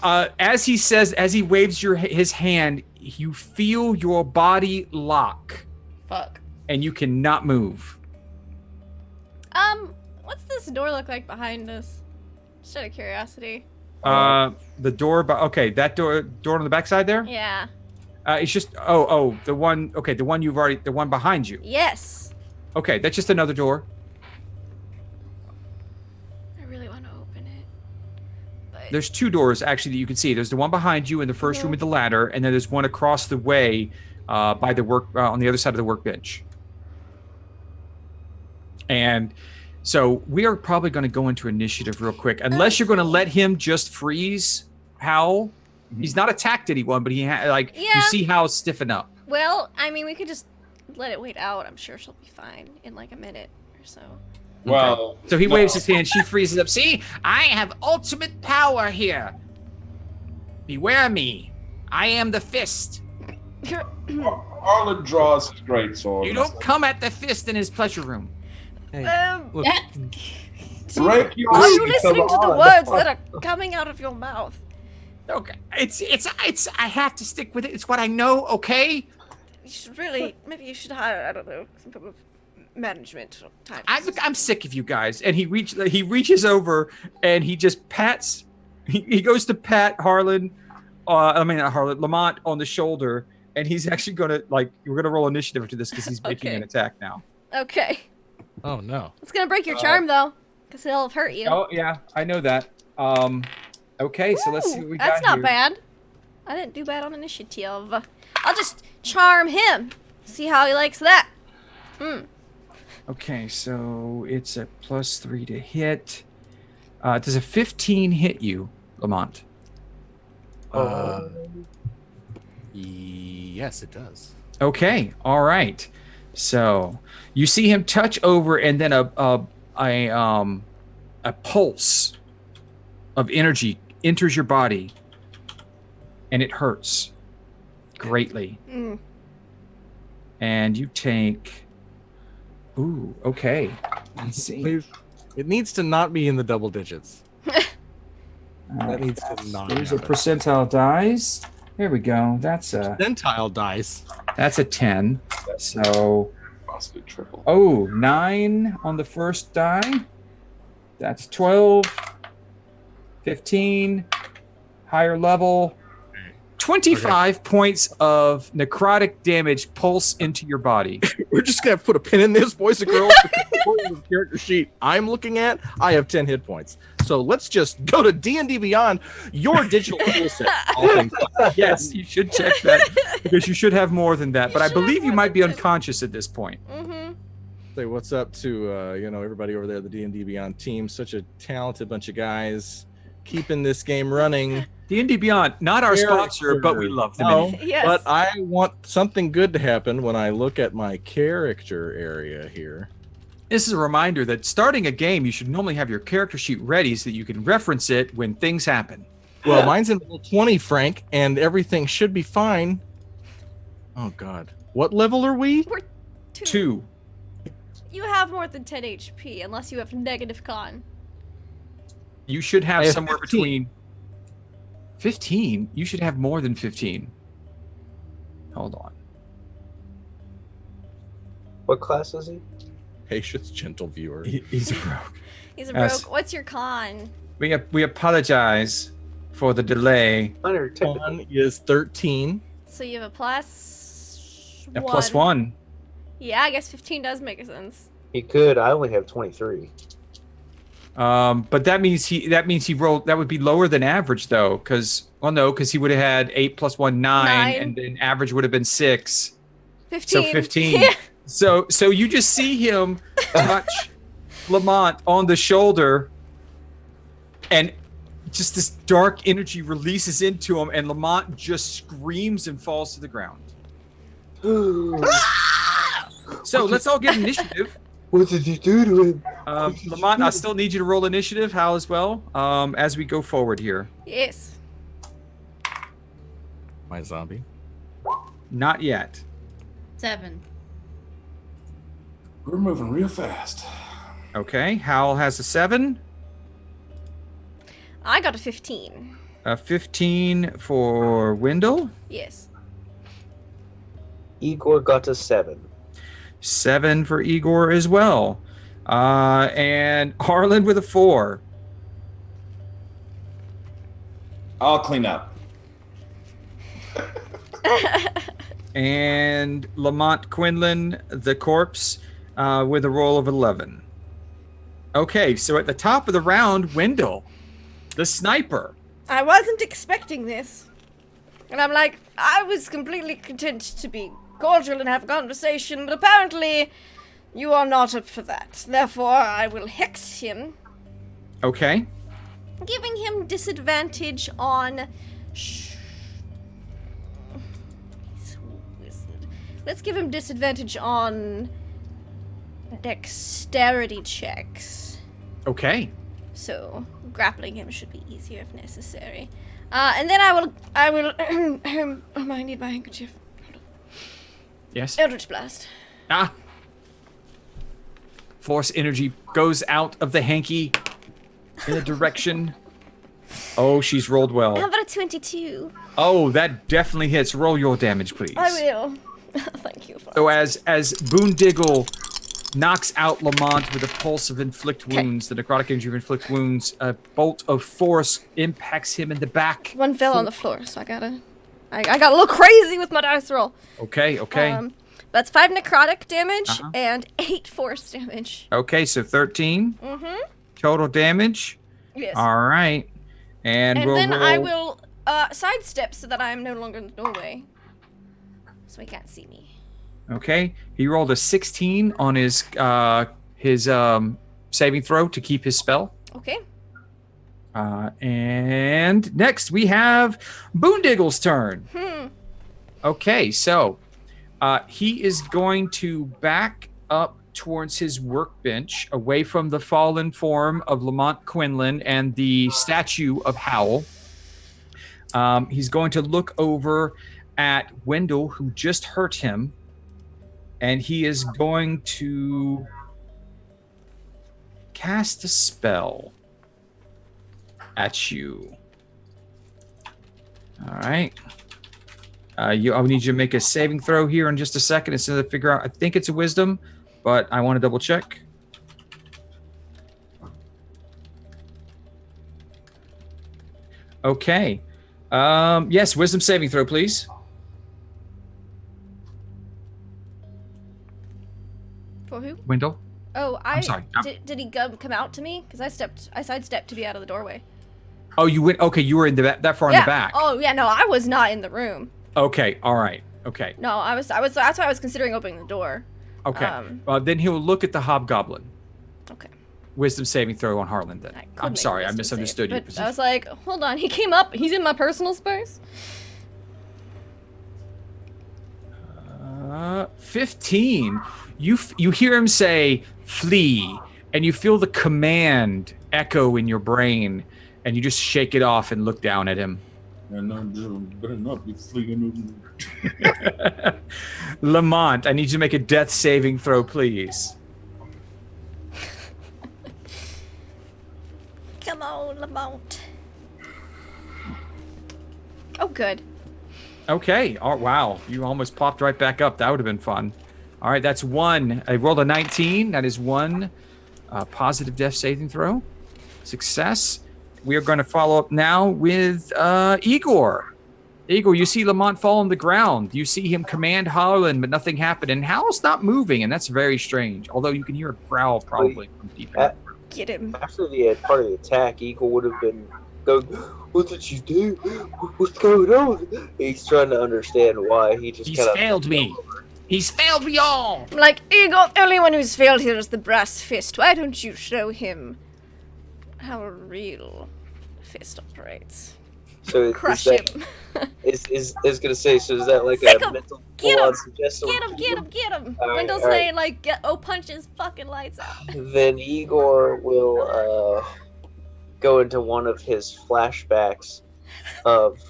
As he waves his hand, you feel your body lock, Fuck. and you cannot move. What's this door look like behind us? Just out of curiosity. The door, that door on the backside there. Yeah. It's just the one. Okay, the one behind you. Yes. Okay, that's just another door. I really want to open it. But There's two doors actually that you can see. There's the one behind you in the first room with the ladder, and then there's one across the way by the on the other side of the workbench. And so we are probably going to go into initiative real quick, unless you're going to let him just freeze Hal. He's not attacked anyone, but you Yeah. see Hal stiffen up. well, I mean, we could just let it wait out. I'm sure she'll be fine in like a minute or so. well, So he no. waves his hand. She freezes up. See, I have ultimate power here. Beware me. I am the fist. Arlen draws his great sword. You don't come at the fist in his pleasure room. Hey, Look, Break your are you legs, listening to the on. words that are coming out of your mouth? Okay, it's. I have to stick with it. It's what I know. Okay. You should really, maybe you should hire, I don't know, some type of management type. I'm sick of you guys. And he reaches over and he just pats. He goes to pat Harlan not Harlan, Lamont on the shoulder, and he's actually gonna we're gonna roll initiative to this because he's making Okay. an attack now. Okay. Oh no. It's gonna break your charm though, because it'll have hurt you. Oh yeah, I know that. Okay, so let's see what we got That's not here. bad. I didn't do bad on initiative. I'll just charm him. See how he likes that. Okay, so it's a +3 to hit. Does a 15 hit you, Lamont? Yes, it does. Okay, all right. So you see him touch over, and then a pulse of energy enters your body, and it hurts greatly. And you take. Ooh, okay. Let's see. Please. It needs to not be in the double digits. That needs to not. There's a happen. percentile dice. There we go. That's a Percentile dice. 10. So Possibly triple. 9 on the first die. That's 12. 15. Higher level. 25 points of necrotic damage pulse into your body. We're just gonna put a pin in this, boys and girls. According to the character sheet I'm looking at, I have 10 hit points. So let's just go to D&D Beyond, your digital tool set. All things. Yes, you should check that because you should have more than that. But I believe you might be unconscious at this point. Say what's up to everybody over there, the D&D Beyond team. Such a talented bunch of guys, keeping this game running. D&D Beyond, not our sponsor, but we love them. No, anyway. Yes. but I want something good to happen when I look at my character area here. This is a reminder that starting a game, you should normally have your character sheet ready so that you can reference it when things happen. Well, mine's in level 20, Frank, and everything should be fine. Oh, God. What level are we? We're 2. You have more than 10 HP unless you have negative con. You should have I have somewhere 15. between 15. You should have more than 15. Hold on. What class is he? Patience, gentle viewer. He's a rogue. He's a Yes. broke. What's your con? We apologize for the delay. Minor technical. Con is 13. So you have a plus A one. +1. Yeah, I guess 15 does make sense. He could. I only have 23. But that means he rolled. That would be lower than average though, because he would have had 8 + 1, 9, Nine. and then average would have been 6. 15. So 15. So you just see him touch Lamont on the shoulder, and just this dark energy releases into him, and Lamont just screams and falls to the ground. So let's all get initiative. What did you do to him? Lamont, I still need you to roll initiative, Hal, as well, as we go forward here. Yes. My zombie. Not yet. 7. We're moving real fast. Okay, Hal has a 7. I got a 15. A 15 for Wendell. Yes. Igor got a 7. 7 for Igor as well. And Harlan with a 4. I'll clean up. And Lamont Quinlan, the corpse, with a roll of 11. Okay, so at the top of the round, Wendell, the sniper. I wasn't expecting this. And I'm like, I was completely content to be cordial and have a conversation, but apparently you are not up for that. Therefore, I will hex him, Okay. giving him disadvantage on... He's a wizard. Let's give him disadvantage on dexterity checks. Okay. So, grappling him should be easier if necessary. And then I will, I need my handkerchief. Yes. Eldritch Blast. Ah. Force energy goes out of the hanky in a direction. Oh, she's rolled well. How about a 22? Oh, that definitely hits. Roll your damage, please. I will. Thank you. So as Boondiggle knocks out Lamont with a pulse of inflict wounds. The necrotic injury of inflict wounds. A bolt of force impacts him in the back. One fell on the floor, so I got a little crazy with my dice roll. Okay. That's 5 necrotic damage and 8 force damage. Okay, so 13 total damage. Yes. All right. And we'll then roll. I will sidestep so that I am no longer in the doorway. So he can't see me. Okay. He rolled a 16 on his saving throw to keep his spell. Okay. And next we have Boondiggle's turn. Okay, so he is going to back up towards his workbench, away from the fallen form of Lamont Quinlan and the statue of Howl. He's going to look over at Wendell, who just hurt him, and he is going to cast a spell at you. All right. I'll need you to make a saving throw here in just a second instead of figure out. I think it's a wisdom, but I want to double check. Okay. Yes, wisdom saving throw, please. For who? Wendell. Oh, I'm sorry. Did he come out to me? Because I sidestepped to be out of the doorway. Oh, you went. Okay, you were in that far in the back. Oh yeah, no, I was not in the room. Okay. All right. Okay. No, I was. That's why I was considering opening the door. Okay. Then he'll look at the hobgoblin. Okay. Wisdom saving throw on Harlan then. I'm sorry, I misunderstood you. But I was like, hold on, he came up. He's in my personal space. 15. You hear him say, "Flee," and you feel the command echo in your brain, and you just shake it off and look down at him. And I better not be fleeing. Lamont, I need you to make a death saving throw, please. Come on, Lamont. Oh, good. Okay. Oh, wow. You almost popped right back up. That would have been fun. All right, that's one. I rolled a 19. That is one positive death saving throw. Success. We are going to follow up now with Igor. Igor, you see Lamont fall on the ground. You see him command Harlan, but nothing happened. And Howl's not moving, and that's very strange. Although you can hear a growl probably from deep in. Get him. After the part of the attack, Eagle would have been going, "What did you do? What's going on?" He's trying to understand why. He's failed me. He's failed me all. I'm like, Eagle, the only one who's failed here is the brass fist. Why don't you show him how a real fist operates? So Crush is that, him. is gonna say, so is that like Sick a him. mental Get full-on him. suggestion? Get him. All right, Wendell's all right. saying, like, punch his fucking lights out. Then Igor will go into one of his flashbacks of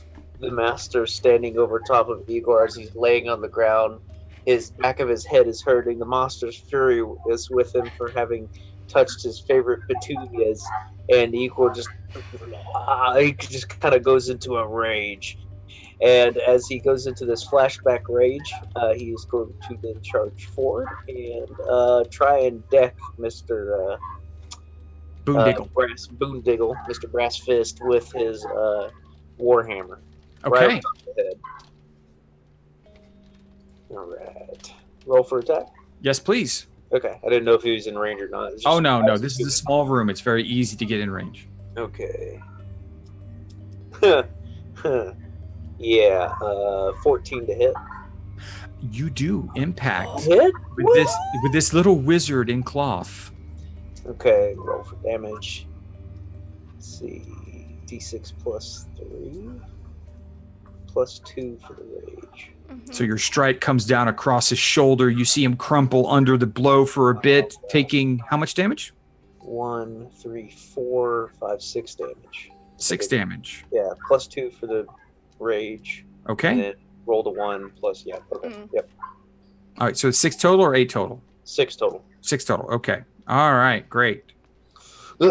the master standing over top of Igor as he's laying on the ground. His back of his head is hurting. The master's fury is with him for having touched his favorite petunias, and Igor just kind of goes into a rage. And as he goes into this flashback rage, he is going to then charge forward and try and deck Mr. Boondiggle. Boondiggle, Mr. Brass Fist, with his warhammer. Okay. Right on top of the head. All right. Roll for attack. Yes, please. Okay. I didn't know if he was in range or not. Oh, no. This is a small room. It's very easy to get in range. Okay. Yeah. 14 to hit. You do impact Hit? with this little wizard in cloth. Okay. Roll for damage. Let's see. D6 plus 3. Plus 2 for the rage. So your strike comes down across his shoulder. You see him crumple under the blow for a bit, taking how much damage? 1, 3, 4, 5, 6 damage. 6 damage. Yeah, plus 2 for the rage. And Okay. then roll the 1 plus, yeah, okay. Yep. All right. So it's 6 total or 8 total? 6 total. 6 total. Okay. All right. Great. You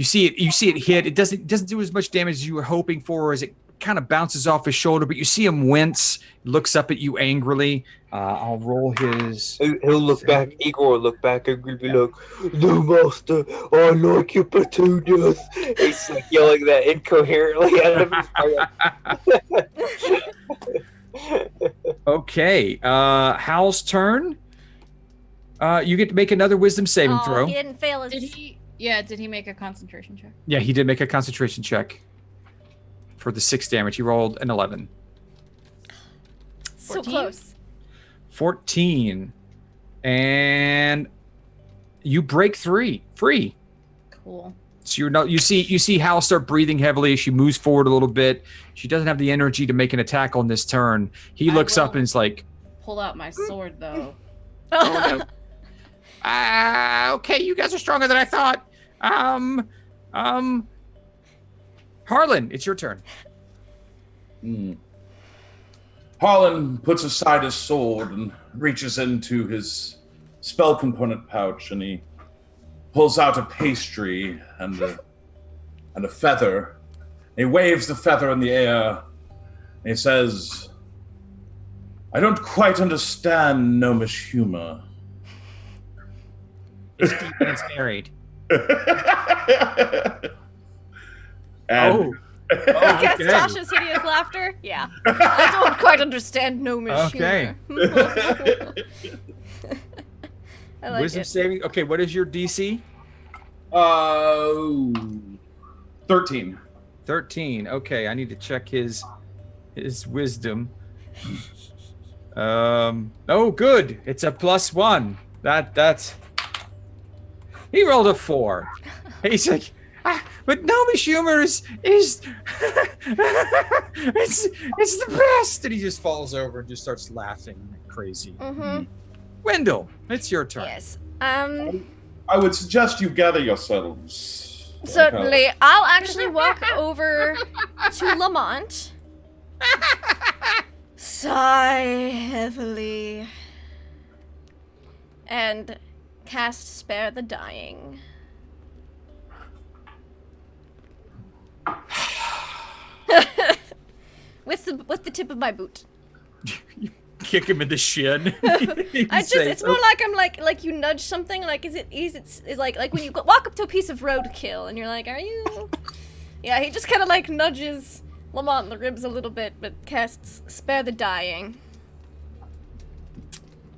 see it hit. It doesn't do as much damage as you were hoping for as it kind of bounces off his shoulder, but you see him wince, looks up at you angrily. I'll roll his... He'll look back, Igor will look back and be like, "No, master, I like your petunias." He's like yelling that incoherently at him. Okay, Hal's turn. You get to make another wisdom saving Oh, throw. he didn't fail his... Did he make a concentration check? Yeah, he did make a concentration check for the 6 damage. He rolled an 11. So 14? close. 14. And you break free. Cool. So you see Hal start breathing heavily. She moves forward a little bit. She doesn't have the energy to make an attack on this turn. He looks up and is like, Pull out my sword though. "Oh no." Okay, you guys are stronger than I thought. Harlan, it's your turn. Harlan puts aside his sword and reaches into his spell component pouch, and he pulls out a pastry and a feather. He waves the feather in the air, and he says, "I don't quite understand gnomish humor." It's married. And I guess okay. Tasha's hideous laughter? Yeah. I don't quite understand gnomish Okay. humor. I like Wisdom it. saving. Okay, what is your DC? 13. 13. Okay, I need to check his wisdom. Oh, good. It's a +1. That's. He rolled a 4. He's like, but gnomish humor is it's the best. And he just falls over and just starts laughing like crazy. Mm-hmm. Wendell, it's your turn. Yes. I would suggest you gather yourselves. Certainly. I'll actually walk over to Lamont. Sigh heavily. And cast Spare the Dying. with the tip of my boot. Kick him in the shin. It's more like I'm like you nudge something, like is like when you walk up to a piece of roadkill and you're like, are you? Yeah, he just kind of like nudges Lamont in the ribs a little bit, but casts Spare the Dying.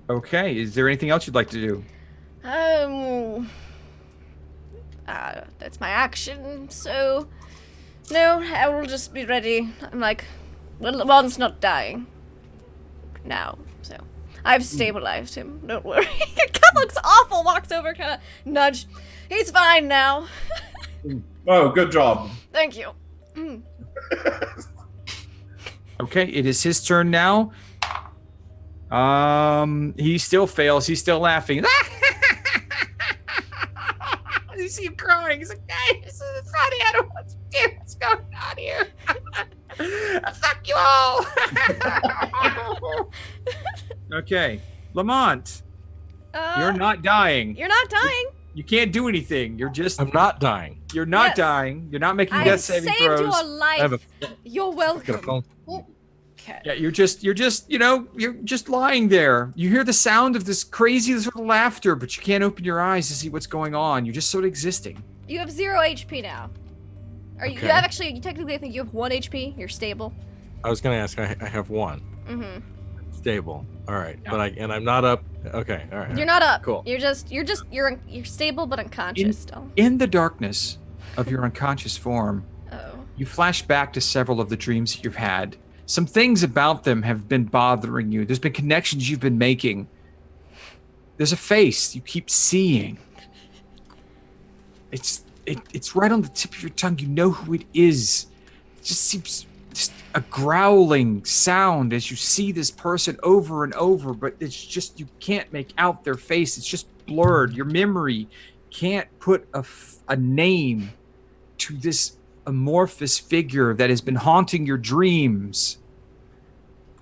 Okay, is there anything else you'd like to do? That's my action, so no, I will just be ready. I'm like, well, Lamont's not dying now, so I've stabilized him. Don't worry. Kat looks awful, walks over, kind of nudge. He's fine now. Oh, good job. Thank you. Okay, it is his turn now. He still fails. He's still laughing. You see him crying. He's like, "Guys, this is funny. I don't want to do what's going on here. Fuck you all." Okay, Lamont, you're not dying. You're not dying. You can't do anything. You're just. I'm not dying. You're not Yes. dying. You're not making I death saving saved throws. your I have life. a, You're got a welcome. phone. Okay. Yeah, you're just, you're just lying there. You hear the sound of this crazy sort of laughter, but you can't open your eyes to see what's going on. You're just sort of existing. You have 0 HP now. Or you Okay. have actually, you technically, I think you have 1 HP. You're stable. I was gonna ask. I have 1 Mm-hmm. stable. All right, Yeah. but I'm not up. Okay, all right. You're not up. Cool. You're stable but unconscious still. In the darkness of your unconscious form, Oh. you flash back to several of the dreams that you've had. Some things about them have been bothering you. There's been connections you've been making. There's a face you keep seeing. It's right on the tip of your tongue. You know who it is. It just seems just a growling sound as you see this person over and over, but it's just, you can't make out their face. It's just blurred. Your memory can't put a name to this amorphous figure that has been haunting your dreams.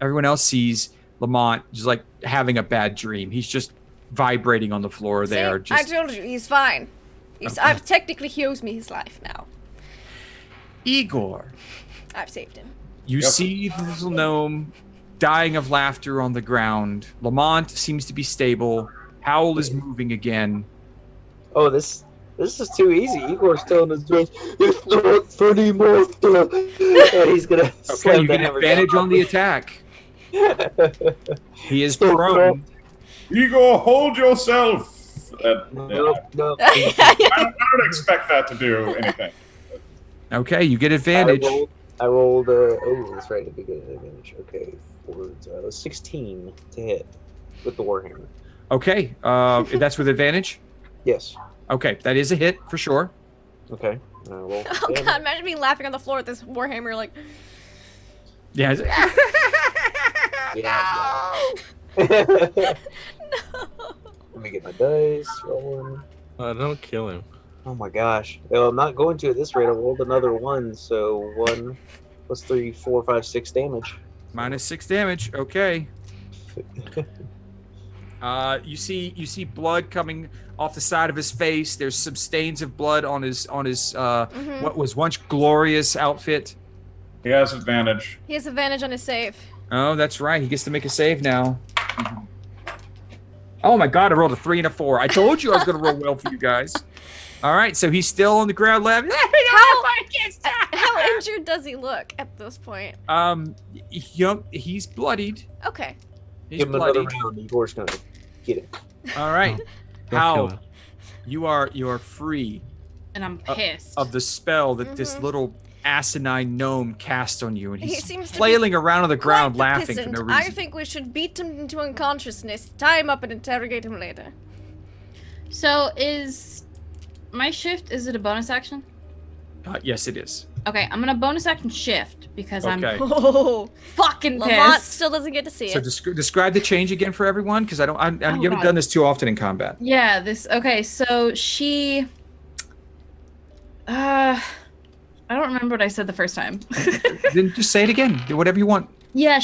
Everyone else sees Lamont just like having a bad dream. He's just vibrating on the floor there. See? I Just told you, he's fine. Okay. Technically, he owes me his life now. Igor. I've saved him. You see the little gnome dying of laughter on the ground. Lamont seems to be stable. Howl is moving again. Oh, this is too easy. Igor's telling his voice, it's not funny, Martha. And he's gonna Okay, slam you the get hammer advantage down. on the attack. He is So prone. Igor, hold yourself. Nope. I don't expect that to do anything. Okay, you get advantage. I rolled. Oh, that's right. I did get an advantage. Okay, 16 to hit with the warhammer. Okay, that's with advantage? Yes. Okay, that is a hit for sure. Okay. Roll. Oh god, imagine me laughing on the floor with this warhammer, like. Yeah. Yeah. Let me get my dice rolling. Don't kill him. Oh my gosh. Well, I'm not going to at this rate. I rolled another 1, so 1 plus 3, 4, 5, 6 damage. Minus 6 damage. Okay. You see blood coming off the side of his face. There's some stains of blood on his what was once glorious outfit. He has advantage. He has advantage on his save. Oh, that's right. He gets to make a save now. Oh my god, I rolled a 3 and a 4. I told you I was going to roll well for you guys. All right, so he's still on the ground laughing. How injured does he look at this point? He's bloodied. Okay. He's Give him another bloodied. round. Igor's gonna get it. All right. Don't kill How him. you are free And I'm pissed. of the spell that this little asinine gnome cast on you, and He he's seems to be flailing around on the ground Quite the laughing for pissant. no I reason. think we should beat him into unconsciousness, tie him up, and interrogate him later. So is my shift, is it a bonus action? Yes, it is. Okay, I'm gonna bonus action shift because Okay. I'm Oh, fucking Lamont pissed. still doesn't get to see So it. describe the change again for everyone, because you haven't God. done this too often in combat. Yeah, okay, so she I don't remember what I said the first time. Then just say it again. Do whatever you want. Yeah,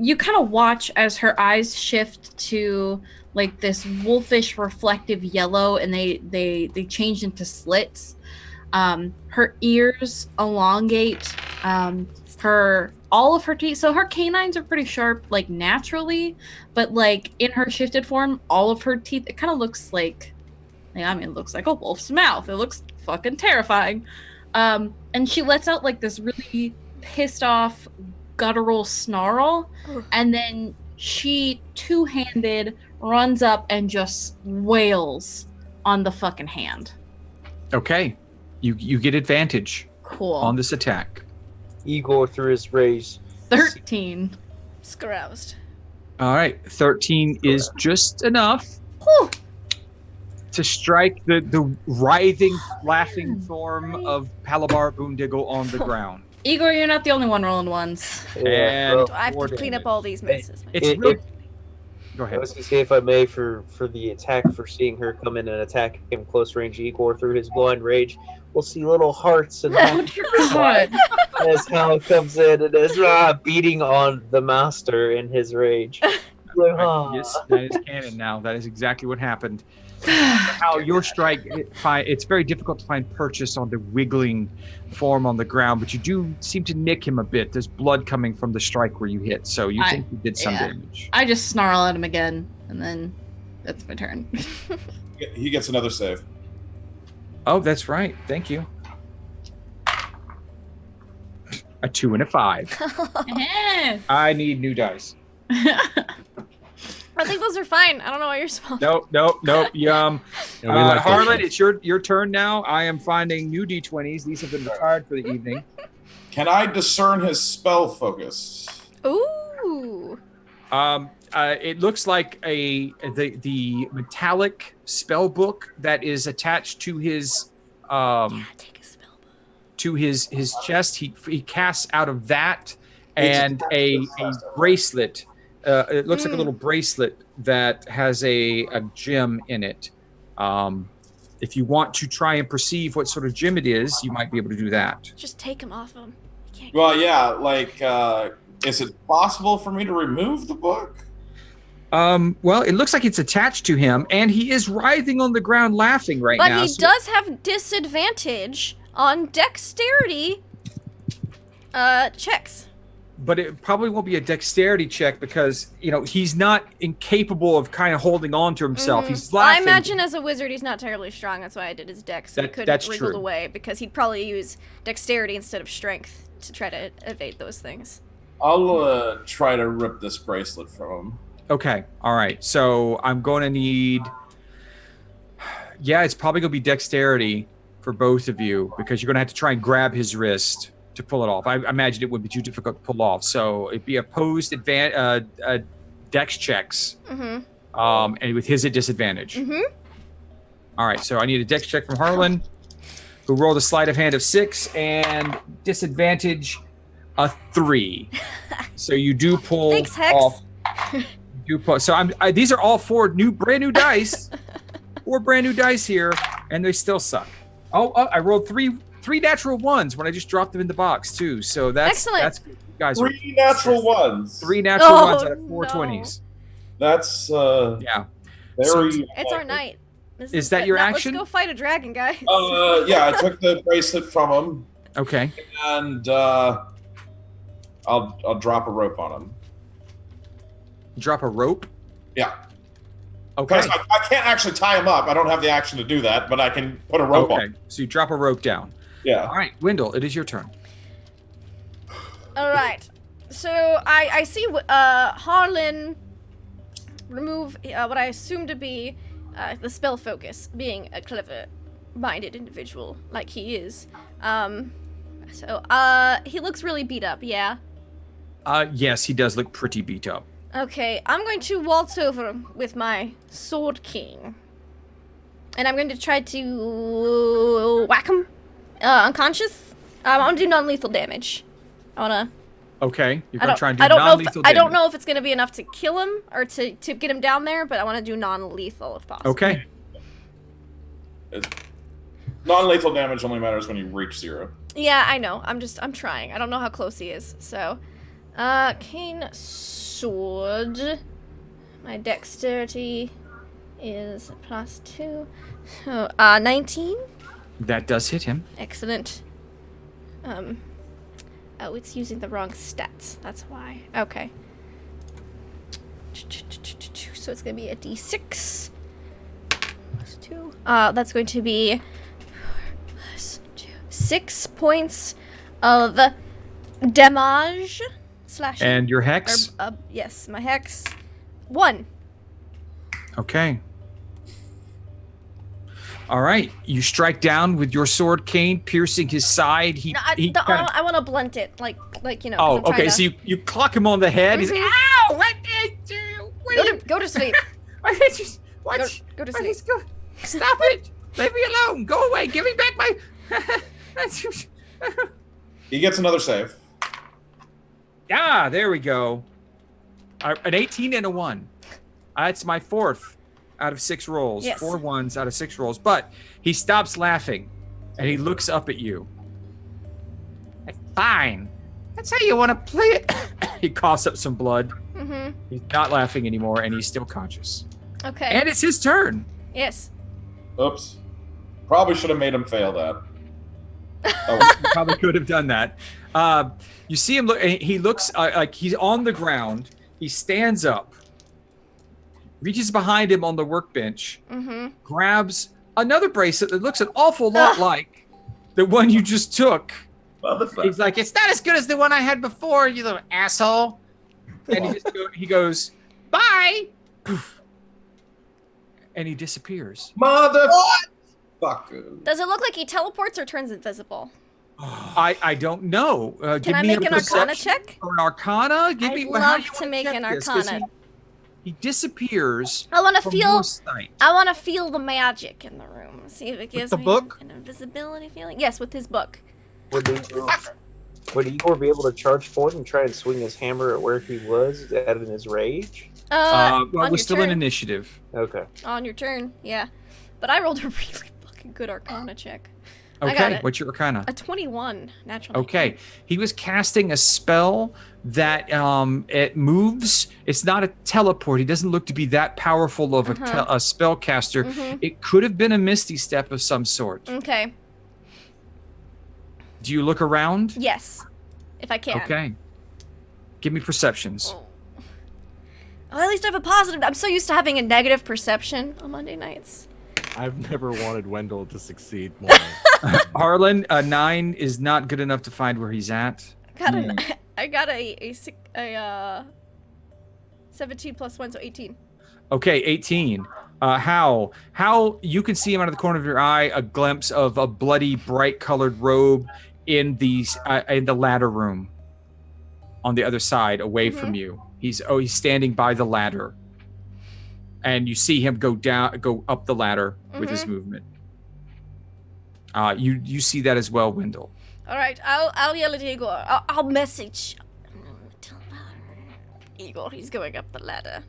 you kind of watch as her eyes shift to like this wolfish reflective yellow, and they change into slits. Her ears elongate. All of her teeth. So her canines are pretty sharp, like naturally, but like in her shifted form, all of her teeth. It kind of looks like, it looks like a wolf's mouth. It looks fucking terrifying. And she lets out like this really pissed off guttural snarl, and then she two-handed runs up and just wails on the fucking hand. Okay. You get advantage Cool. on this attack. Igor through his raise. 13. Scaroused. All right. 13 is just enough Whew. to strike the writhing, laughing form of Palabar Boondiggle on the ground. Igor, you're not the only one rolling ones. And- well, Do I have Four to clean up damage. all these messes? It's It- real. it- Go I ahead. was gonna say, if I may, for the attack, for seeing her come in and attack him close range Igor through his blind rage, we'll see little hearts and God. as Hal comes in and is beating on the master in his rage. Like, "Ah." Yes, that is canon now. That is exactly what happened. How your strike, it's very difficult to find purchase on the wiggling form on the ground, but you do seem to nick him a bit. There's blood coming from the strike where you hit, so you think you did some damage. I just snarl at him again, and then that's my turn. He gets another save. Oh, that's right. Thank you. A 2 and a 5. I need new dice. I think those are fine. I don't know why you're small. Nope. Yeah, we like those Harlan, ones. it's your turn now. I am finding new D20s. These have been retired for the evening. Can I discern his spell focus? Ooh. It looks like the metallic spell book that is attached to his Yeah, take a spell book. to his chest. He casts out of that and a bracelet. It looks like a little bracelet that has a gem in it. If you want to try and perceive what sort of gem it is, you might be able to do that. Just take him off him. You can't Well, yeah, like, is it possible for me to remove the book? Well, it looks like it's attached to him, and he is writhing on the ground laughing right But now. he does have disadvantage on dexterity Checks. But it probably won't be a dexterity check because, he's not incapable of kind of holding on to himself. He's Well, I laughing. imagine as a wizard he's not terribly strong. That's why I did his dex. So he couldn't that's wriggle true. away because he'd probably use dexterity instead of strength to try to evade those things. I'll try to rip this bracelet from him. Okay. All right. So I'm going to need... Yeah, it's probably going to be dexterity for both of you because you're going to have to try and grab his wrist to pull it off. I imagine it would be too difficult to pull off. So it'd be opposed dex checks. And with his at disadvantage. All right. So I need a dex check from Harlan, who rolled a sleight of hand of 6 and disadvantage a 3. So you do pull Thanks, Hex. off. So these are all 4 brand new dice. 4 brand new dice here, and they still suck. Oh, I rolled three natural ones when I just dropped them in the box too. So that's excellent. That's good. You guys 3 natural ones. 3 natural ones out of 4 no. 20s. That's Yeah. very. It's our night. Is that your now action? Let's go fight a dragon, guys. Yeah, I took the bracelet from him, Okay. and I'll drop a rope on him. Drop a rope. Yeah. Okay. Because I can't actually tie him up. I don't have the action to do that, but I can put a rope on. Okay. So you drop a rope down. Yeah. All right, Wendell, it is your turn. All right. So I see Harlan remove what I assume to be the spell focus, being a clever-minded individual like he is. So he looks really beat up. Yeah. Yes, he does look pretty beat up. Okay, I'm going to waltz over with my sword king, and I'm going to try to whack him unconscious. I want to do non-lethal damage. I want to. Okay, you're going to try and do I don't non-lethal know. I don't damage. know if it's going to be enough to kill him or to get him down there, but I want to do non-lethal if possible. Okay. Non-lethal damage only matters when you reach 0. Yeah, I know. I'm trying. I don't know how close he is. So, cane sword. My dexterity is +2. So, 19. That does hit him. Excellent. Oh, it's using the wrong stats. That's why. Okay. So it's gonna be a d6 +2. That's going to be 6 points of damage. Slashing. And your hex? Yes, my hex. 1. Okay. All right. You strike down with your sword cane, piercing his side. No, I want to blunt it, like you know. 'cause Oh, I'm trying okay. to- So you clock him on the head. He's like, ow! What did you? Go to sleep. What? Go to What sleep. is go- Stop it! Leave me alone. Go away. Give me back my. He gets another save. There we go. An 18 and a 1. That's my 4th out of 6 rolls. Yes. 4 ones out of 6 rolls. But he stops laughing, and he looks up at you. Fine. That's how you want to play it. He coughs up some blood. Mm-hmm. He's not laughing anymore, and he's still conscious. Okay. And it's his turn. Yes. Oops. Probably should have made him fail that. Oh, you probably could have done that. You see him look. He looks like he's on the ground. He stands up, reaches behind him on the workbench, grabs another bracelet that looks an awful lot like the one you just took. He's like, "It's not as good as the one I had before, you little asshole." And he goes, "Bye," poof, and he disappears. Fucker. Does it look like he teleports or turns invisible? I don't know. Can I make an Arcana check? Or an Arcana? Give I'd me. love to make an Arcana. He disappears. I want to from feel. your sight. I want to feel the magic in the room. See if it gives the me book? an invisibility feeling. Yes, with his book. Would Igor be able to charge forward and try and swing his hammer at where he was out in his rage? Well, on we're your still turn. in initiative. Okay. On your turn, yeah. But I rolled a really fucking good Arcana check. I got Okay, it. what's your Arcana? A 21 natural. Okay, he was casting a spell that it moves. It's not a teleport. He doesn't look to be that powerful of a spellcaster. It could have been a Misty Step of some sort. Okay. Do you look around? Yes. if I can. Okay. Give me perceptions. Oh, at least I have a positive. I'm so used to having a negative perception on Monday nights. I've never wanted Wendell to succeed more. Harlan, a 9 is not good enough to find where he's at. I got a 17 plus 1, so 18. Okay, 18. How you can see him out of the corner of your eye, a glimpse of a bloody, bright-colored robe in the ladder room on the other side, away from you. He's standing by the ladder, and you see him go up the ladder with his movement. You see that as well, Wendell. All right, I'll yell at Igor. I'll message Igor. He's going up the ladder.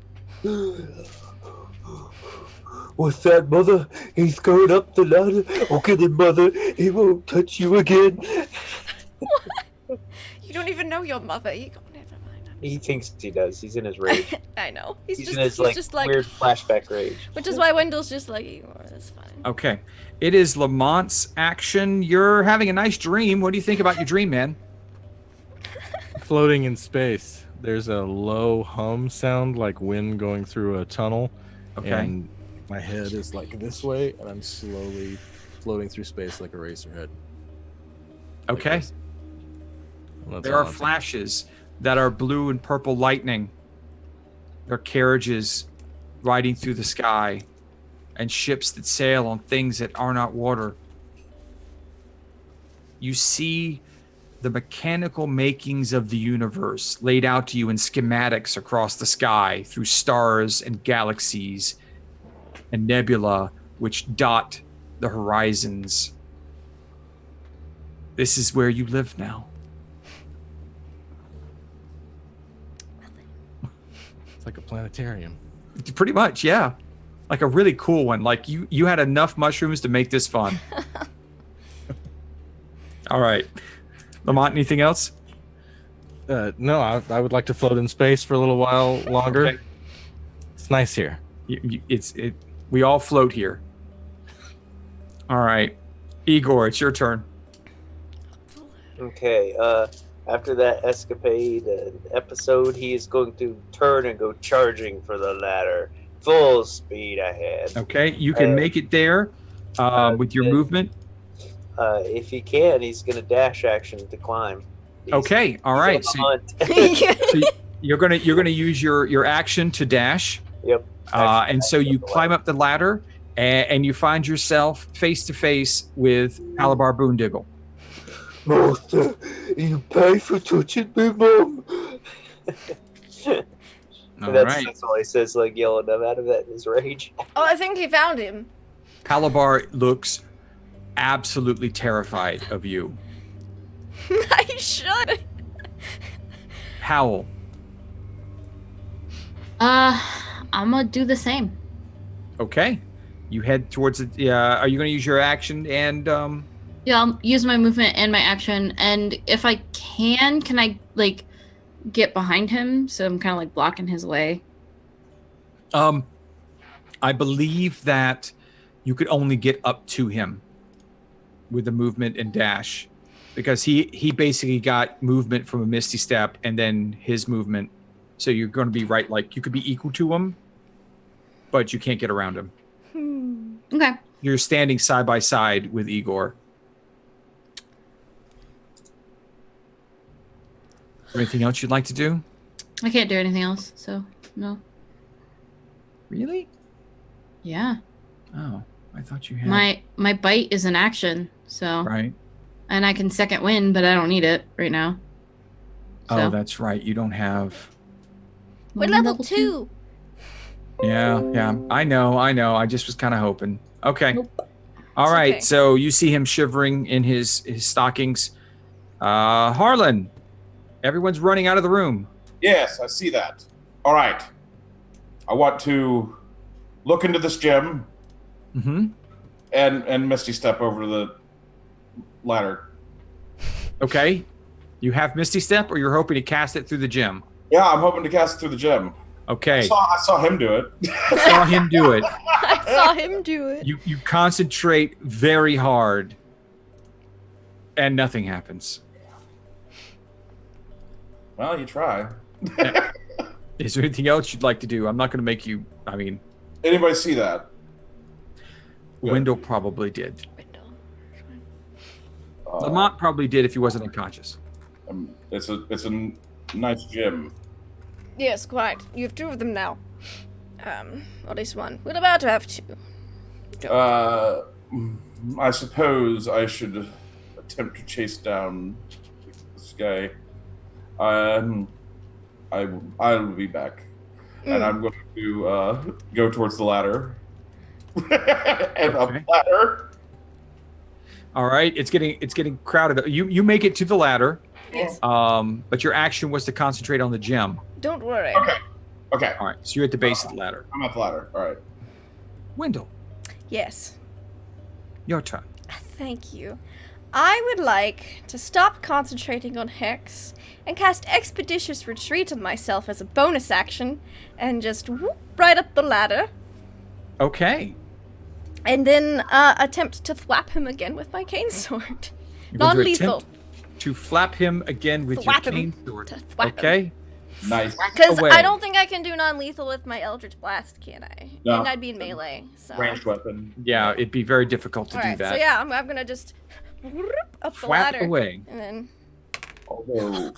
What's that, Mother? He's going up the ladder. Okay then, Mother. He won't touch you again. You don't even know your mother. Igor, never mind. He thinks he does. He's in his rage. I know. He's in his just like weird flashback rage. Which is why Wendell's just like Igor. That's fine. Okay. It is Lamont's action. You're having a nice dream. What do you think about your dream, man? Floating in space. There's a low hum sound like wind going through a tunnel. Okay. And my head is like this way, and I'm slowly floating through space like a racerhead. Okay. There are flashes that are blue and purple lightning. There are carriages riding through the sky and ships that sail on things that are not water. You see the mechanical makings of the universe laid out to you in schematics across the sky through stars and galaxies and nebula which dot the horizons. This is where you live now. It's like a planetarium. Pretty much, yeah. Like a really cool one. Like you had enough mushrooms to make this fun. All right. Lamont, anything else? No, I would like to float in space for a little while longer. Okay. It's nice here. We all float here. All right. Igor, it's your turn. Okay, after that escapade episode, he is going to turn and go charging for the ladder. Full speed ahead. Okay, you can make it there with your movement. If he can, he's going to dash action to climb. Okay, all right. So you're gonna use your action to dash. Yep. And so you climb up the ladder, and you find yourself face to face with Calabar Boondiggle. Master, you pay for touching me, Mom. That's all he says, like yelling out of that in his rage. Oh, I think he found him. Calabar looks absolutely terrified of you. I should. Howl. I'm gonna do the same. Okay. You head towards the. Are you going to use your action and? Yeah, I'll use my movement and my action, and if I can I like get behind him so I'm kind of like blocking his way? I believe that you could only get up to him with the movement and dash, because he basically got movement from a Misty Step and then his movement. So you're going to be right, like you could be equal to him, but you can't get around him. Okay. You're standing side by side with Igor. Anything else you'd like to do? I can't do anything else, so no. Really? Yeah. Oh, I thought you had. My bite is an action, so. Right. And I can second wind, but I don't need it right now. So. Oh, that's right. You don't have. We're level 2. Yeah. I know. I just was kind of hoping. Okay. Nope. All right. Okay. So you see him shivering in his stockings. Harlan, everyone's running out of the room. Yes, I see that. All right. I want to look into this gem Mm-hmm. and Misty Step over the ladder. Okay. You have Misty Step, or you're hoping to cast it through the gem? Yeah, I'm hoping to cast it through the gem. Okay. I saw him do it. Saw him do it. I saw him do it. You concentrate very hard, and nothing happens. Well, you try. Is there anything else you'd like to do? I'm not going to make you. I mean, Anybody see that? Good. Wendell probably did. Window. Lamont probably did if he wasn't unconscious. It's a nice gym. Yes, quite. You have 2 of them now. At least 1. We're about to have 2. I suppose I should attempt to chase down this guy. I'll be back, and I'm going to go towards the ladder. And Okay. a ladder. All right, it's getting crowded. You make it to the ladder. Yes. But your action was to concentrate on the gem. Don't worry. Okay. All right, so you're at the base of the ladder. I'm at the ladder. All right. Wendell, Yes. your turn. Thank you. I would like to stop concentrating on Hex and cast Expeditious Retreat on myself as a bonus action and just whoop right up the ladder Okay. and then attempt to thwap him again with my cane sword. You're going to Non-lethal. attempt to flap him again with Thwap your him. cane sword. To thwap him. Okay. Nice. Because away. I don't think I can do non-lethal with my Eldritch Blast, can I? No. And I'd be in melee, so... Ranged weapon. Yeah, it'd be very difficult to do Alright, that. so yeah, I'm gonna just whoop up the Thwap ladder. away. And then... Although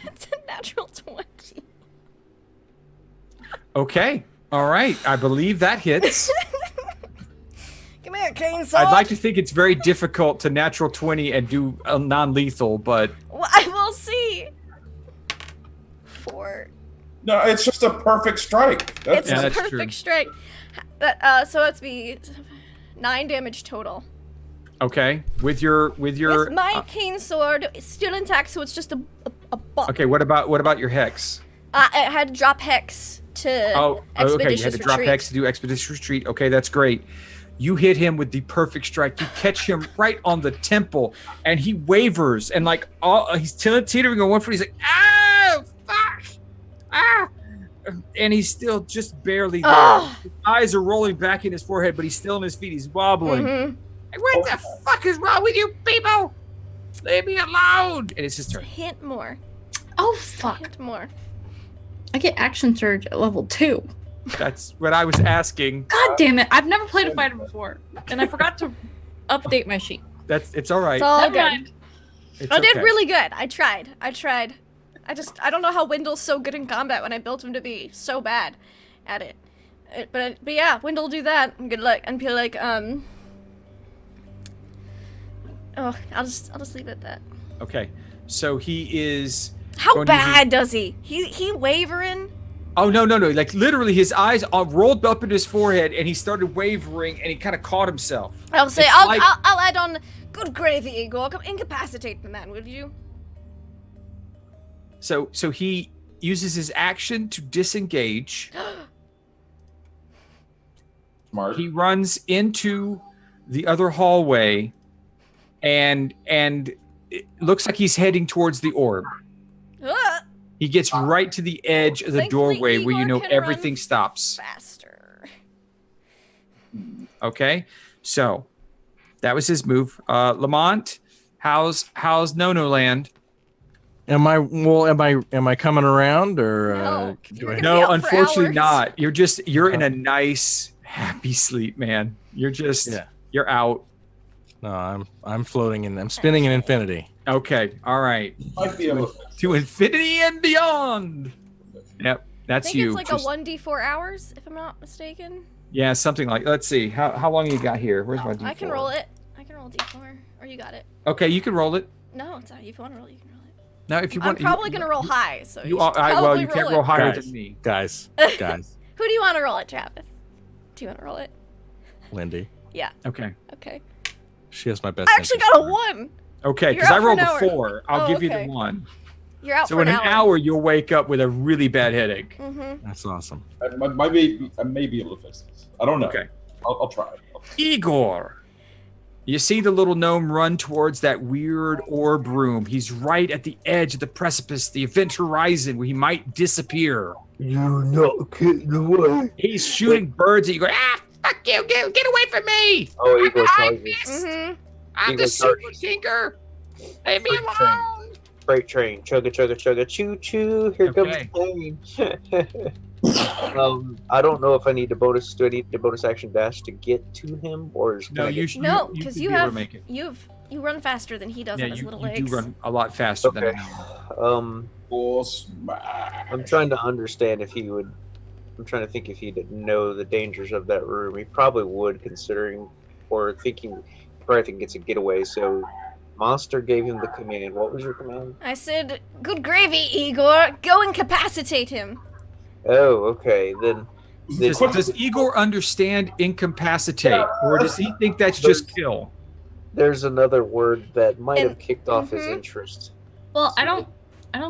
It's a natural 20. Okay. All right. I believe that hits. Give me a cane sword! I'd like to think it's very difficult to natural 20 and do a non-lethal, but Well, I will see! 4. no, it's just a perfect strike. That's It's Yeah, a that's perfect true. strike. So it's be 9 damage total. okay. With your With my cane sword, it's still intact, so it's just a buck. okay. What about your hex? I had to drop Hex to Okay. You Expeditious had to drop Retreat. hex to do expeditious retreat. Okay, that's great. You hit him with the perfect strike. You catch him right on the temple, and he wavers and like he's teetering on one foot. He's like, ah, fuck, ah, and he's still just barely there. Ugh. His eyes are rolling back in his forehead, but he's still on his feet. He's wobbling. Mhm. Like, what the fuck is wrong with you people? Leave me alone. And it's his Just a turn. hint more. Oh, Just a fuck. hint more. I get action surge at level 2. That's what I was asking. God damn it. I've never played a fighter before. And I forgot to update my sheet. It's all right. It's all Never good. mind. It's I did okay. really good. I tried. I don't know how Wendell's so good in combat when I built him to be so bad at it. But yeah, Wendell will do that. And good luck. And be like, oh, I'll just leave it at that. Okay, so he is. How going to use his- bad does he? He wavering? Oh no! Like literally, his eyes rolled up in his forehead, and he started wavering, and he kind of caught himself. I'll say, It's I'll like- add on. Good gravy, Igor. Come incapacitate the man, will you? So he uses his action to disengage. smart. He runs into the other hallway, and it looks like he's heading towards the orb. Ah, He gets right to the edge of the Thankfully, doorway where you Igor know can everything run stops. faster. Okay, so that was his move. Lamont, how's No No Land? Am I coming around or No, do you're I? gonna be No, out for unfortunately hours. not. You're in a nice, happy sleep, man. You're out. No, I'm floating in. I'm spinning in infinity. Okay, all right. Might be able To infinity and beyond. Yep, I that's think you. it's like Just- a 1d4 hours, if I'm not mistaken. Yeah, something like. Let's see. How long you got here? Where's my D4? I can roll it. I can roll d4, or you got it. Okay, you can roll it. No, it's not. If you want to roll it, you can roll it. Now, if you I'm want, probably gonna roll high, so You you are. should probably Well, you can't roll it. higher Guys. than me. Guys, Who do you want to roll it, Travis? Do you want to roll it? Lindy. Okay. Okay. She has my best. I actually interest got a in mind. 1. Okay, You're because I out for rolled an a hour. 4. I'll Oh, give you okay. the 1. You're out So for in an hour, you'll wake up with a really bad headache. Mm-hmm. That's awesome. I may be able to fix this. I don't know. Okay. I'll try. Igor. You see the little gnome run towards that weird orb room. He's right at the edge of the precipice, the event horizon, where he might disappear. You're not getting away. He's shooting birds at you, going, ah, fuck you, get away from me! Oh, I'm Igor behind tells you. this. Mm-hmm. I'm the Igor super starts- tinker. Leave me First thing. alone. freight train, chugga chugga chugga, choo choo. Here comes Okay. the plane. I don't know if I need to bonus. Do I need to bonus action dash to get to him, or is No, you No, you because should you be able to have make it. you run faster than he does Yeah, on his you, little you legs. do run a lot faster than Okay. him. Full smash. I'm trying to understand if he would. I'm trying to think if he'd know the dangers of that room. He probably would, considering or thinking. Probably think it's a getaway. So, Monster gave him the command. What was your command? I said, "Good gravy, Igor. Go incapacitate him." Oh, okay. Then Does Igor understand incapacitate, or does he think that's just kill? there's another word that might have And- kicked off his mhm. interest. Well, I don't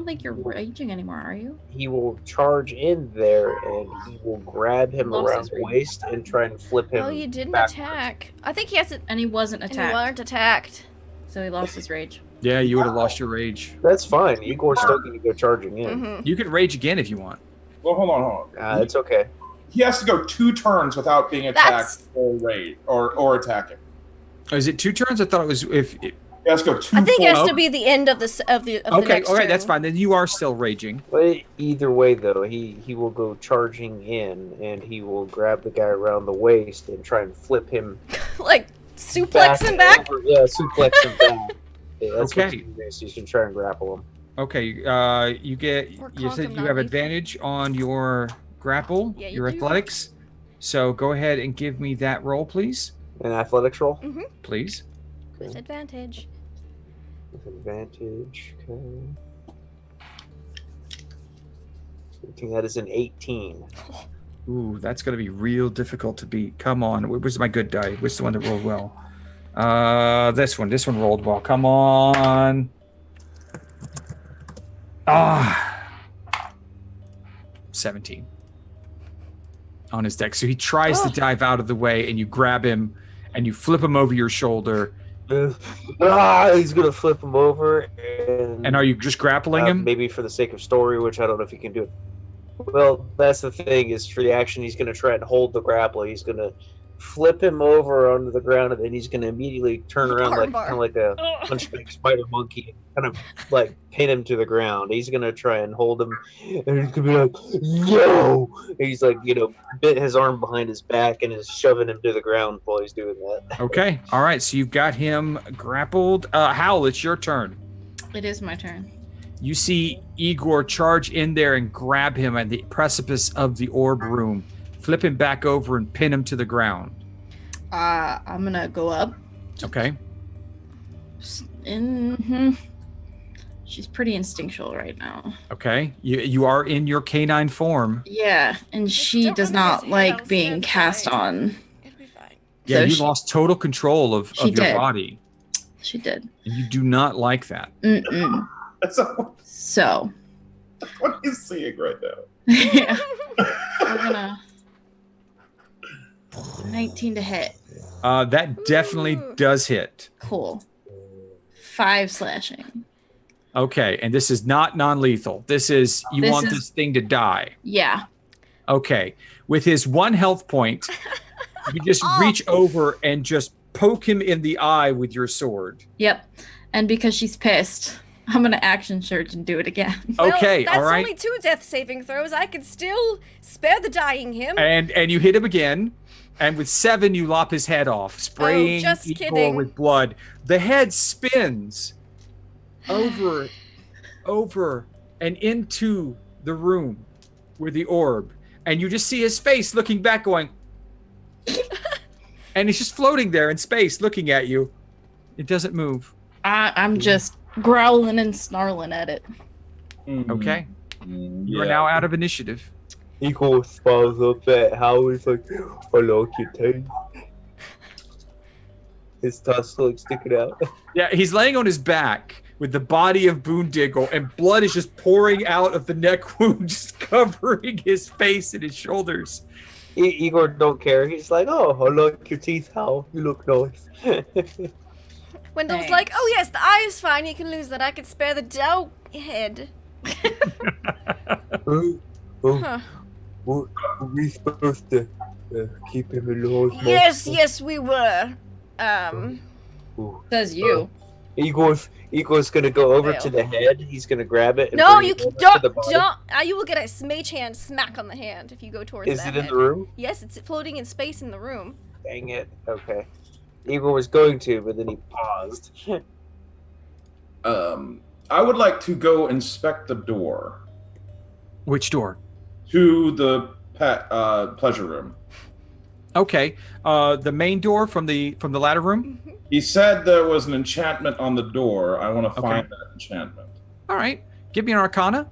think you're raging anymore, are you? He will charge in there and he will grab him Lost around his the rage. waist and try and flip him. Oh, you didn't backwards. attack. I think he has it. And he wasn't And attacked, you weren't attacked. so he lost his rage. Yeah, you would have lost your rage. That's fine. Igor's still going to go charging in. Mm-hmm. You can rage again if you want. Well, hold on. It's okay. He has to go 2 turns without being That's- attacked or raid or attacking. Oh, is it 2 turns? I thought it was if. He has to go 2. I think it has full- to be the end of the the Okay, next all right, that's turn. fine. Then you are still raging. But either way, though, he will go charging in and he will grab the guy around the waist and try and flip him Like suplex him back. over. Yeah, suplex him back. Yeah, that's what Okay. you can do, so you should try and grapple him. Okay, you get. Or You conk said him, you not have lethal. advantage on your grapple, Yeah, you your do. athletics. So go ahead and give me that roll, please. An athletics roll Please. With advantage. with advantage. Okay. I think that is an 18. Ooh, that's gonna be real difficult to beat. Come on, where's my good die? Where's the one that rolled well? This one. This one rolled well. Come on. Ah, 17 on his deck. So he tries to dive out of the way, and you grab him, and you flip him over your shoulder. He's gonna flip him over. And are you just grappling him? Maybe for the sake of story, which I don't know if he can do it. Well, that's the thing, is for the action, he's going to try and hold the grapple. He's going to flip him over onto the ground, and then he's going to immediately turn around Armbar. kind of like a hunchback spider monkey, and kind of like pin him to the ground. He's going to try and hold him, and he's going to be like, "Yo!" And he's like, bit his arm behind his back and is shoving him to the ground while he's doing that. Okay. All right. So you've got him grappled. Howl, it's your turn. It is my turn. You see Igor charge in there and grab him at the precipice of the orb room, flip him back over and pin him to the ground. I'm gonna go up. Okay. She's pretty instinctual right now. Okay. You are in your canine form. Yeah, and she don't does run not against like Hales, being that's cast fine. on. It'll be fine. Yeah, So you she- lost total control of She your did. body. She did. And you do not like that. Mm-mm. So, So, what are you seeing right now? yeah, we're gonna 19 to hit. That definitely Ooh. does hit. Cool. 5 slashing. Okay, and this is not non-lethal. This is you This want is- this thing to die. Yeah. Okay. With his 1 health point, you just Oh. reach over and just poke him in the eye with your sword. Yep. And because she's pissed, I'm gonna action surge and do it again. Well, Okay, that's all right. only 2 death saving throws. I can still spare the dying him. And you hit him again. And with 7, you lop his head off, spraying just Igor kidding. with blood. The head spins over and into the room with the orb. And you just see his face looking back going, and he's just floating there in space looking at you. It doesn't move. I'm just growling and snarling at it. Okay. You are Yeah. now out of initiative. Igor smiles up at Howard's like, "I like your teeth." His tusk like sticking out. Yeah, he's laying on his back with the body of Boondiggle, and blood is just pouring out of the neck wound, just covering his face and his shoulders. Igor don't care. He's like, "Oh, I like your teeth, Hal. You look nice." Wendell's Thanks. like, "Oh yes, the eye is fine. You can lose that. I can spare the dough head." Oh, Huh. what were we supposed to keep him alive? Yes, yes, we were. Ooh. Says you. Igor's Ego's gonna go over Fail. to the head. He's gonna grab it. And No, bring you it over don't. to the body. Don't. You will get a mage hand smack on the hand if you go towards Is that it in head. the room? Yes, it's floating in space in the room. Dang it. Okay. Igor was going to, but then he paused. I would like to go inspect the door Which door? to the pleasure room. Okay. The main door from the ladder room. He said there was an enchantment on the door. I want to find that enchantment. All right. Give me an Arcana.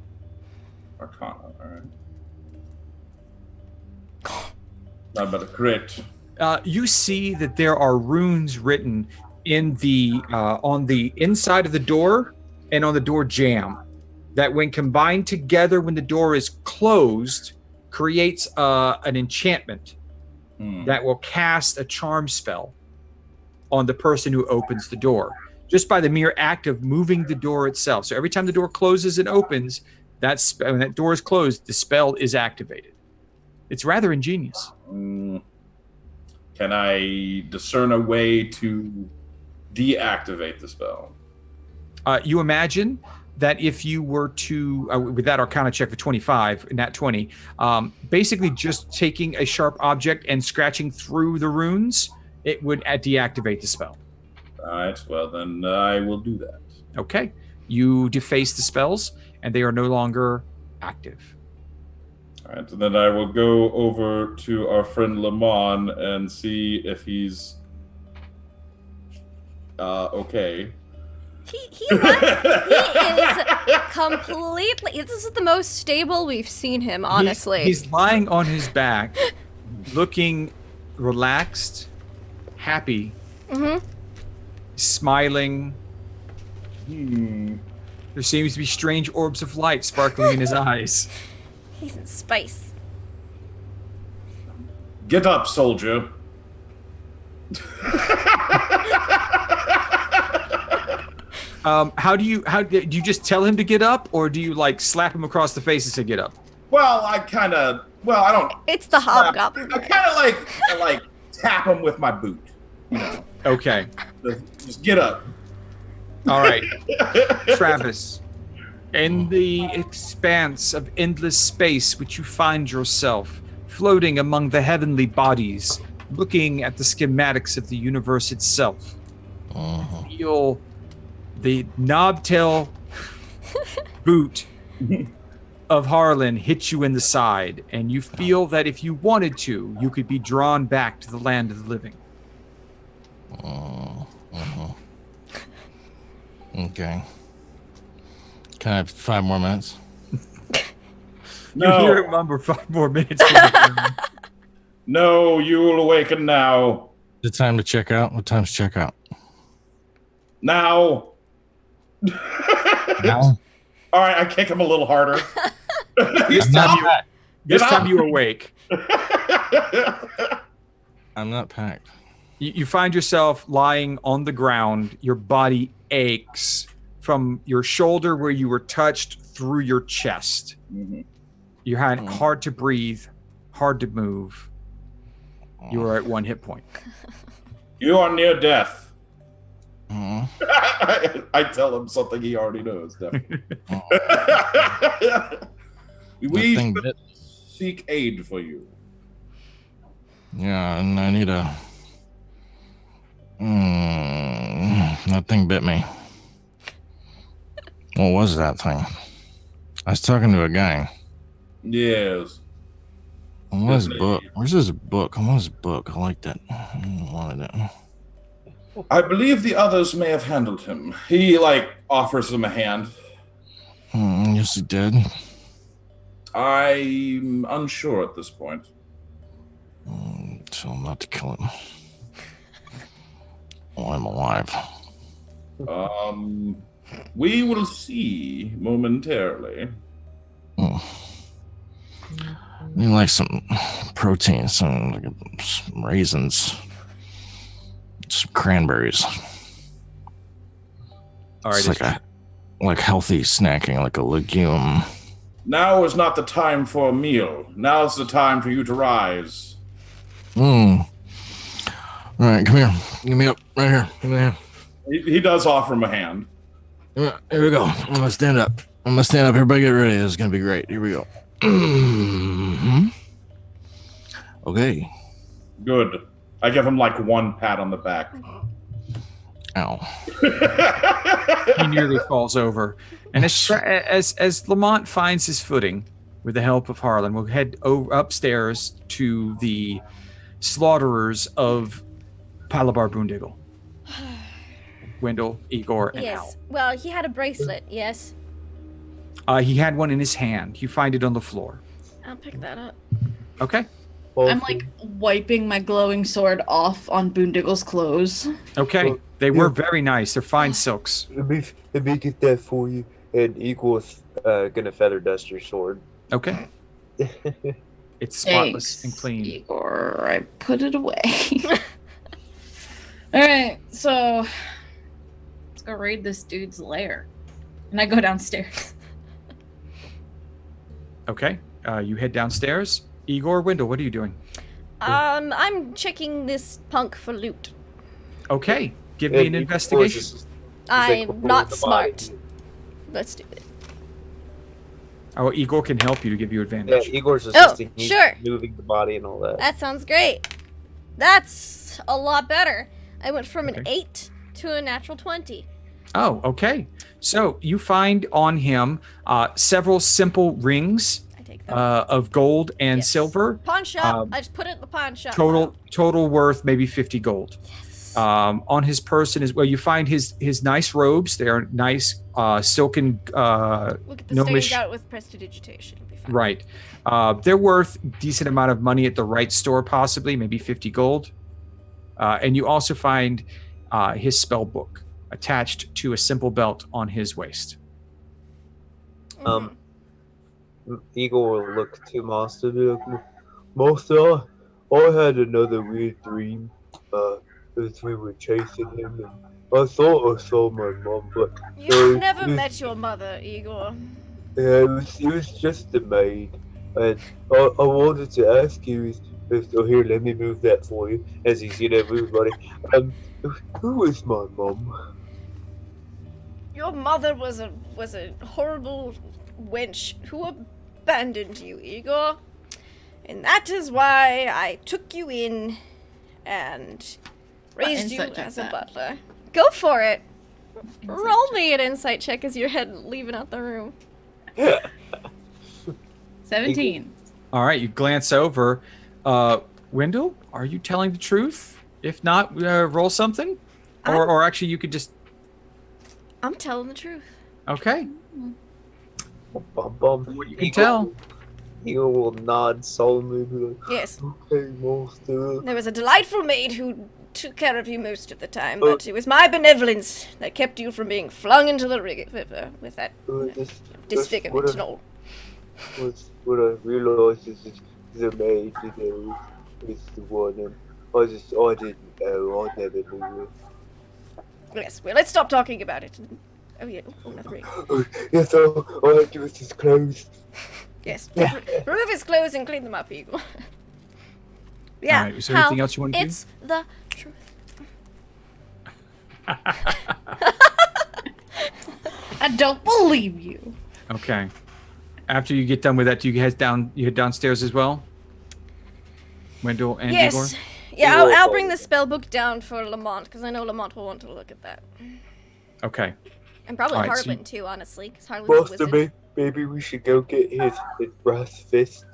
Arcana. All right. Not about a crit. You see that there are runes written in the on the inside of the door and on the door jamb that, when combined together, when the door is closed, creates an enchantment that will cast a charm spell on the person who opens the door, just by the mere act of moving the door itself. So every time the door closes and opens, when that door is closed, the spell is activated. It's rather ingenious. Can I discern a way to deactivate the spell? You imagine that if you were to, with that Arcana check for 25, nat 20, basically just taking a sharp object and scratching through the runes, it would deactivate the spell. All right, well, then I will do that. Okay. You deface the spells, and they are no longer active. All right, and then I will go over to our friend Lamont and see if he's okay. He is completely. This is the most stable we've seen him, honestly. He's lying on his back, looking relaxed, happy, smiling. There seems to be strange orbs of light sparkling in his eyes. He's in space. Get up, soldier. Do you just tell him to get up, or do you like slap him across the face and say get up? Well, I don't. It's the hobgoblin. I kind of like tap him with my boot. You know. Okay. Just get up. All right. Travis, in the expanse of endless space which you find yourself, floating among the heavenly bodies, looking at the schematics of the universe itself, feel the knobtail boot of Harlan hit you in the side, and you feel that if you wanted to, you could be drawn back to the land of the living. Okay. Can I have 5 more minutes? No. You hear it mumble 5 more minutes. No, you will awaken now. Is it time to check out? What time's check out? Now. Now? All right, I kick him a little harder. This time you awake. I'm not packed. You find yourself lying on the ground. Your body aches from your shoulder where you were touched through your chest. You're hard to breathe, hard to move. You are at 1 hit point. You are near death. I tell him something he already knows. We should seek aid for you. Yeah, and I need a... that thing bit me. What was that thing? I was talking to a guy. Yes. Where's his book? Where's his book? I want his book. I like that. I wanted it. I believe the others may have handled him. He, offers him a hand. Yes, he did. I'm unsure at this point. Tell him not to kill him. Oh, I'm alive. We will see momentarily. I need like some protein, some raisins, some cranberries. All right, it's like healthy snacking, like a legume. Now is not the time for a meal. Now is the time for you to rise. All right, come here. Give me up right here. Give me a hand. He does offer him a hand. Here we go. I'm gonna stand up. Everybody get ready. This is gonna be great. Here we go. Okay. Good. I give him like one pat on the back. Ow. He nearly falls over. And as Lamont finds his footing, with the help of Harlan, we'll head upstairs to the slaughterers of Palabar Boondiggle. Wendell, Igor, and Yes. Well, he had a bracelet, yes. Hal. He had one in his hand. You find it on the floor. I'll pick that up. Okay. I'm like wiping my glowing sword off on Boondiggle's clothes. Okay. They were very nice. They're fine silks. Let me get that for you. And Equal's gonna feather dust your sword. Okay. It's spotless Thanks, and clean. Igor. I put it away. Alright, so let's go raid this dude's lair. And I go downstairs. Okay. You head downstairs. Igor, Wendell, what are you doing? I'm checking this punk for loot. Okay. Give me an investigation. I'm not smart. Let's do it. Oh, Igor can help you to give you advantage. Yeah, Igor's assisting. He's sure. moving the body and all that. That sounds great. That's a lot better. I went from an Okay. 8 to a natural 20. Oh, okay. So you find on him several simple rings I take them. of gold and Yes. silver. Pawn shop. um, I just put it in the pawn shop. Total worth maybe 50 gold. Yes. On his person as well, you find his nice robes. They are nice silken. Look at the gnomish- stains out with prestidigitation. It'll be fine. Right. They're worth decent amount of money at the right store, possibly maybe 50 gold. And you also find his spell book attached to a simple belt on his waist. Mhm. Igor will look to Master and be like, Master, I had another weird dream. As we were chasing him, and I thought I saw my mom, but You've never you- met your mother, Igor. yeah, it was just a maid. And I wanted to ask you, oh, here, let me move that for you, as he's gonna move, buddy. Who is my mom? Your mother was a horrible wench who abandoned you, Igor. And that is why I took you in and raised you Insight check as a that. butler. Go for it. Insight Roll check. me an insight check as your head leaving out the room. 17. All right, you glance over. Wendell, are you telling the truth? If not, roll something. Or actually, you could just. I'm telling the truth. Okay. Bum, bum. You can tell. Igor will nod solemnly, be like, Yes. okay, Master. There was a delightful maid who took care of you most of the time, but it was my benevolence that kept you from being flung into the river with that disfigurement and all. What I realized is the maid, is the one, and I didn't know, I never knew it. Yes, well, let's stop talking about it. Oh, yeah. Oh, another ring. Yes, all I have to do is his clothes. Yes. Remove his clothes and clean them up, Eagle. Yeah. All right, is there anything else you want to do? It's the truth. I don't believe you. Okay. After you get done with that, do you head downstairs as well? Wendell and Yes. Igor? Yeah, Igor. I'll bring the spell book down for Lamont, because I know Lamont will want to look at that. Okay. And probably All right, so Harlan, too, honestly, because Harlan's a Master, wizard. maybe we should go get his brass fist.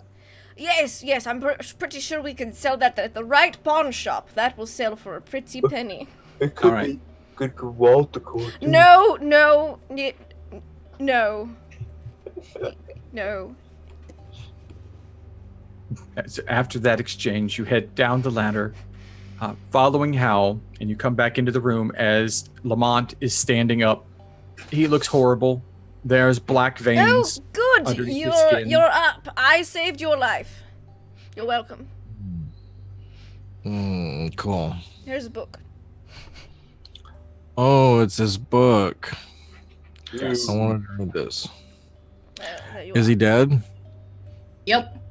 Yes, I'm pretty sure we can sell that at the right pawn shop. That will sell for a pretty penny. It could All right. be good for Walter Court. too. No. No. So after that exchange, you head down the ladder, following Hal, and you come back into the room as Lamont is standing up. He looks horrible. There's black Oh, veins. good. underneath his skin. You're up. I saved your life. You're welcome. Cool. Here's a book. Oh, it's his book. Yes. I want to read this. There you Is are. he dead? Yep.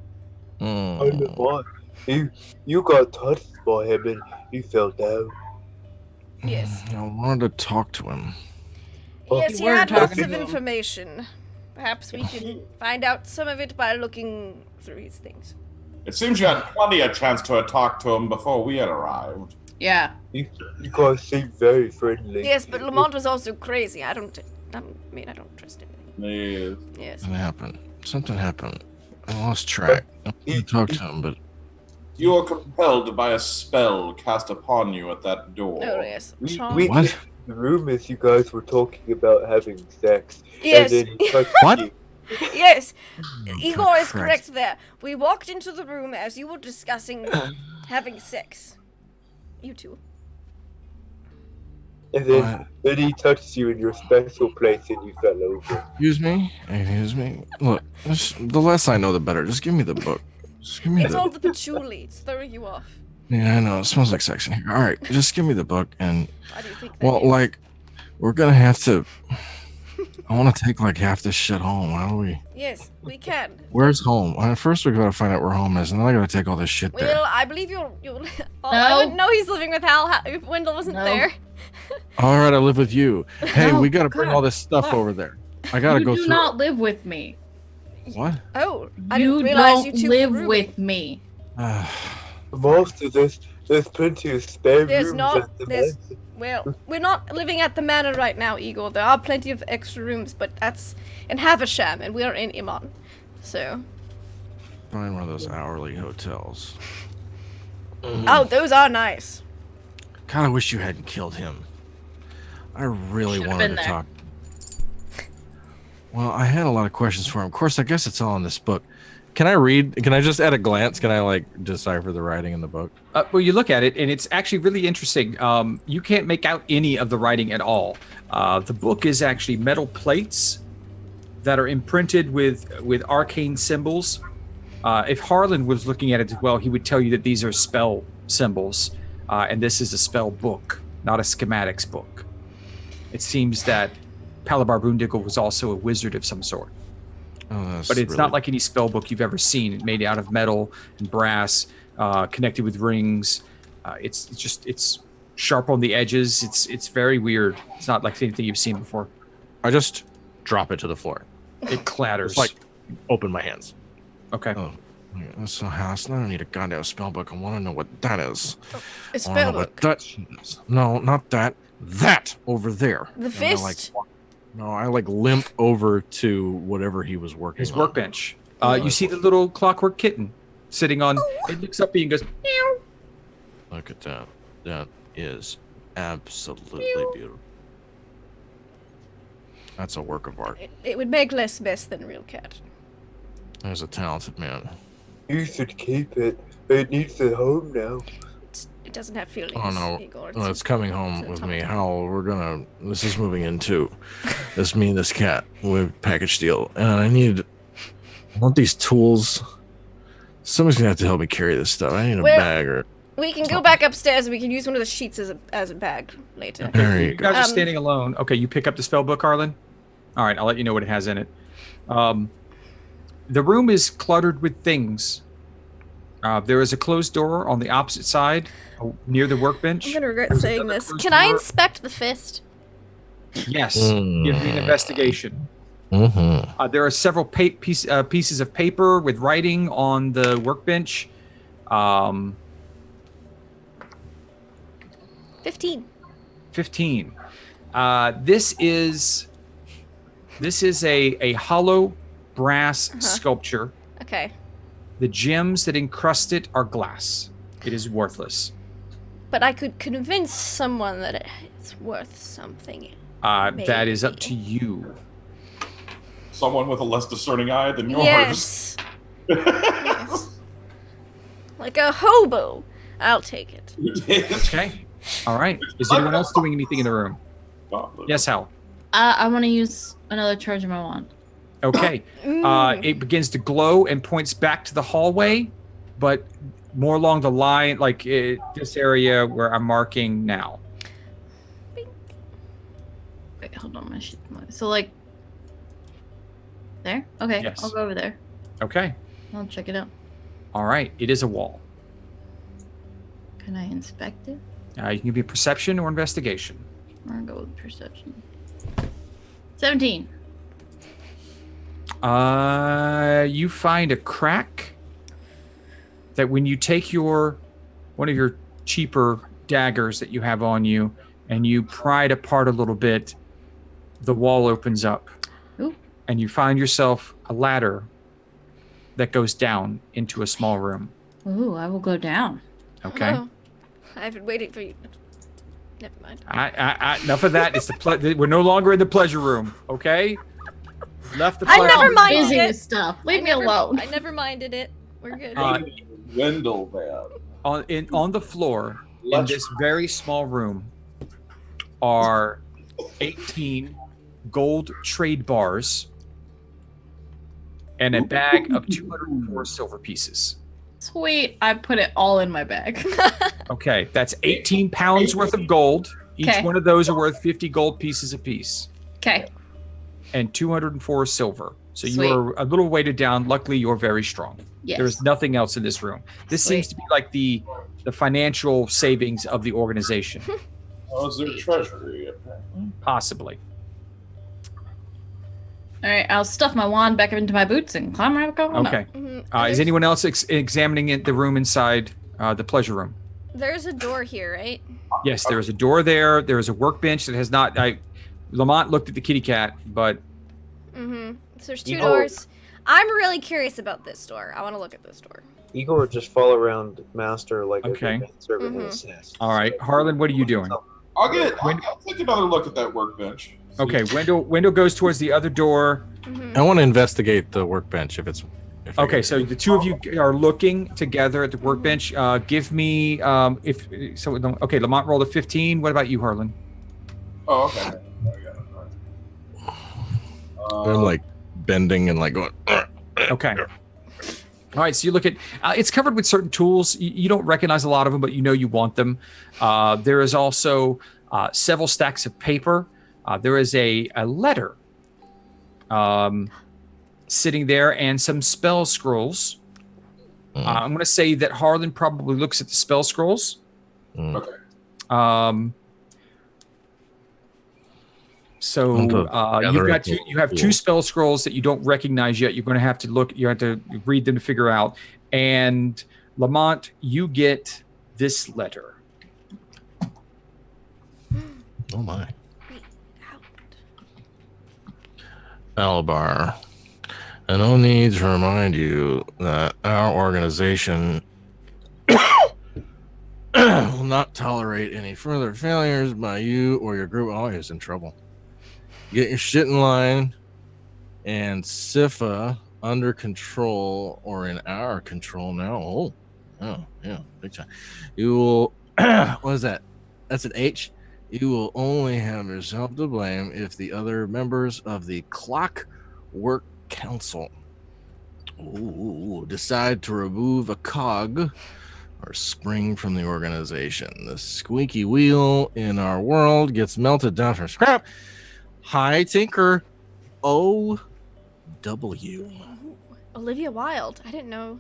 I know what. You got touched by him and you fell down. Yes. I wanted to talk to him. Yes, he were had lots talking of to him. information. Perhaps we can find out some of it by looking through his things. It seems you had plenty of chance to talk to him before we had arrived. Yeah. You guys seem very friendly. Yes, but Lamont was also crazy. I don't trust anything. Yes. Yes. Something happened. Something happened. I lost track. I wanted to talk to him, but You were compelled by a spell cast upon you at that door. Oh, yes. We Charm. What? the room is you guys were talking about having sex. Yes. And then he touched What? you. Yes. Igor is Christ. correct there. We walked into the room as you were discussing having sex. You two. And then he touched you in your special place and you fell over. Excuse me. Excuse me. Look, the less I know, the better. Just give me the book. Just give me It's all the. the patchouli. It's throwing you off. Yeah, I know. It smells like sex in here. All right, just give me the book, and Why do you think that well, is? like, we're gonna have to. I want to take like half this shit home. How do we? Yes, we can. Where's home? First, we gotta find out where home is, and then I gotta take all this shit there. Well, I believe you'll. Oh, I wouldn't know he's living with Hal. If Wendell wasn't No. there. All right, I live with you. Hey, No, we gotta bring God. all this stuff over there. I gotta You go do through. not live with me. What? Oh, I You didn't realize don't you two live were rooming. with me. Master, there's plenty of spare There's rooms not- at the there's- mansion. Well, we're not living at the manor right now, Igor. There are plenty of extra rooms, but that's in Havisham, and we are in Iman. So. Find one of those hourly hotels. Oh, those are nice. God, I wish you hadn't killed him. I really Should've wanted been to there. talk. Well, I had a lot of questions for him. Of course, I guess it's all in this book. Can I read? Can I just at a glance? Can I like decipher the writing in the book? Well, you look at it, and it's actually really interesting. You can't make out any of the writing at all. The book is actually metal plates that are imprinted with arcane symbols. If Harlan was looking at it as well, he would tell you that these are spell symbols, and this is a spell book, not a schematics book. It seems that Palabar Boondiggle was also a wizard of some sort. Oh, that's But it's really- not like any spell book you've ever seen. It's made out of metal and brass, connected with rings. It's sharp on the edges. It's very weird. It's not like anything you've seen before. I just drop it to the floor. It clatters. It's like open my hands. Okay. Oh, so House, I don't need a goddamn spell book. I want to know what that is. A I spell wanna know book. what that is. No, not that. That over there. The And I, like, fist? no, I like limp over to whatever he was working His on. workbench. You see the little clockwork kitten sitting on. It looks up at you and goes, meow. Look at that. That is absolutely beautiful. That's a work of art. It would make less mess than a real cat. There's a talented man. You should keep it. It needs a home now. It doesn't have feelings. Oh no, Igor. well, it's coming home it's a with tummy. me. Hal, this is moving in too. This me and this cat with package deal. And I want these tools. Somebody's gonna have to help me carry this stuff. I need a Well- bag or. We can go back upstairs and we can use one of the sheets as a bag later. There you You go. guys are Um, standing alone. Okay, you pick up the spell book, Harlan? All right, I'll let you know what it has in it. The room is cluttered with things. There is a closed door on the opposite side near the workbench. I'm gonna regret There's saying another this. closed Can I door. inspect the fist? Yes. Give me an investigation. Mm-hmm. There are several pieces of paper with writing on the workbench. 15. 15. This is a hollow brass sculpture. Okay. The gems that encrust it are glass. It is worthless. But I could convince someone that it's worth something. That is up to you. Someone with a less discerning eye than yours. Yes. Yes. Like a hobo. I'll take it. Okay. All right. Is anyone else doing anything in the room? Yes, Hal. I want to use another charge of my wand. Okay. It begins to glow and points back to the hallway, but more along the line, like this area where I'm marking now. Wait, hold on. So, like, there? Okay, Yes. I'll go over there. Okay. I'll check it out. All right. It is a wall. Can I inspect it? You can give me a perception or investigation. I'm going to go with perception. 17. You find a crack that when you take one of your cheaper daggers that you have on you and you pry it apart a little bit, the wall opens up. Ooh. And you find yourself a ladder that goes down into a small room. Ooh, I will go down. Okay. Oh, I've been waiting for you. Never mind. Enough of that. It's we're no longer in the pleasure room. Okay. Left the I pleasure never room. minded Busy it. with stuff. Leave me alone. I never minded it. We're good. Wendell, man. On the floor in this very small room are 18 gold trade bars and a bag of 204 silver pieces. Sweet. I put it all in my bag. Okay, that's 18 pounds worth of gold. Each Okay. one of those are worth 50 gold pieces apiece. Okay. And 204 silver. So Sweet. you're a little weighted down. Luckily, you're very strong. Yes. There's nothing else in this room. This Sweet. seems to be like the financial savings of the organization. Oh, is there treasury, apparently? Possibly. All right, I'll stuff my wand back into my boots and climb right up. Okay. Is anyone else examining the room inside the pleasure room? There's a door here, right? Yes, there is a door there. There is a workbench that has not. Lamont looked at the kitty cat, but Mm-hmm. So there's two Igor- doors. I'm really curious about this door. I want to look at this door. Igor would just follow around Master like Okay. a good servant Mhm. insists. all right, Harlan, what are you doing? I'll take another look at that workbench. Okay, Wendell goes towards the other door. Mm-hmm. I want to investigate the workbench if it's. If I Okay, can- so the two of you are looking together at the workbench. Give me Okay, Lamont rolled a 15. What about you, Harlan? Oh, okay. I got it. All right. I'm like bending and like going. Okay. All right, so you look at it's covered with certain tools. You don't recognize a lot of them, but you know you want them. There is also several stacks of paper. There is a letter sitting there and some spell scrolls. I'm going to say that Harlan probably looks at the spell scrolls. Okay. So you have two spell scrolls that you don't recognize yet. You're going to have to look. You have to read them to figure out. And Lamont, you get this letter. Oh my. Albar, I no need to remind you that our organization will not tolerate any further failures by you or your group. Oh, he's in trouble. Get your shit in line and Sifa under control or in our control now. Oh, yeah, big time. You will, what is that? That's an H. You will only have yourself to blame if the other members of the Clockwork Council decide to remove a cog or spring from the organization. The squeaky wheel in our world gets melted down for scrap. Hi, Tinker. O.W. Olivia Wilde. I didn't know.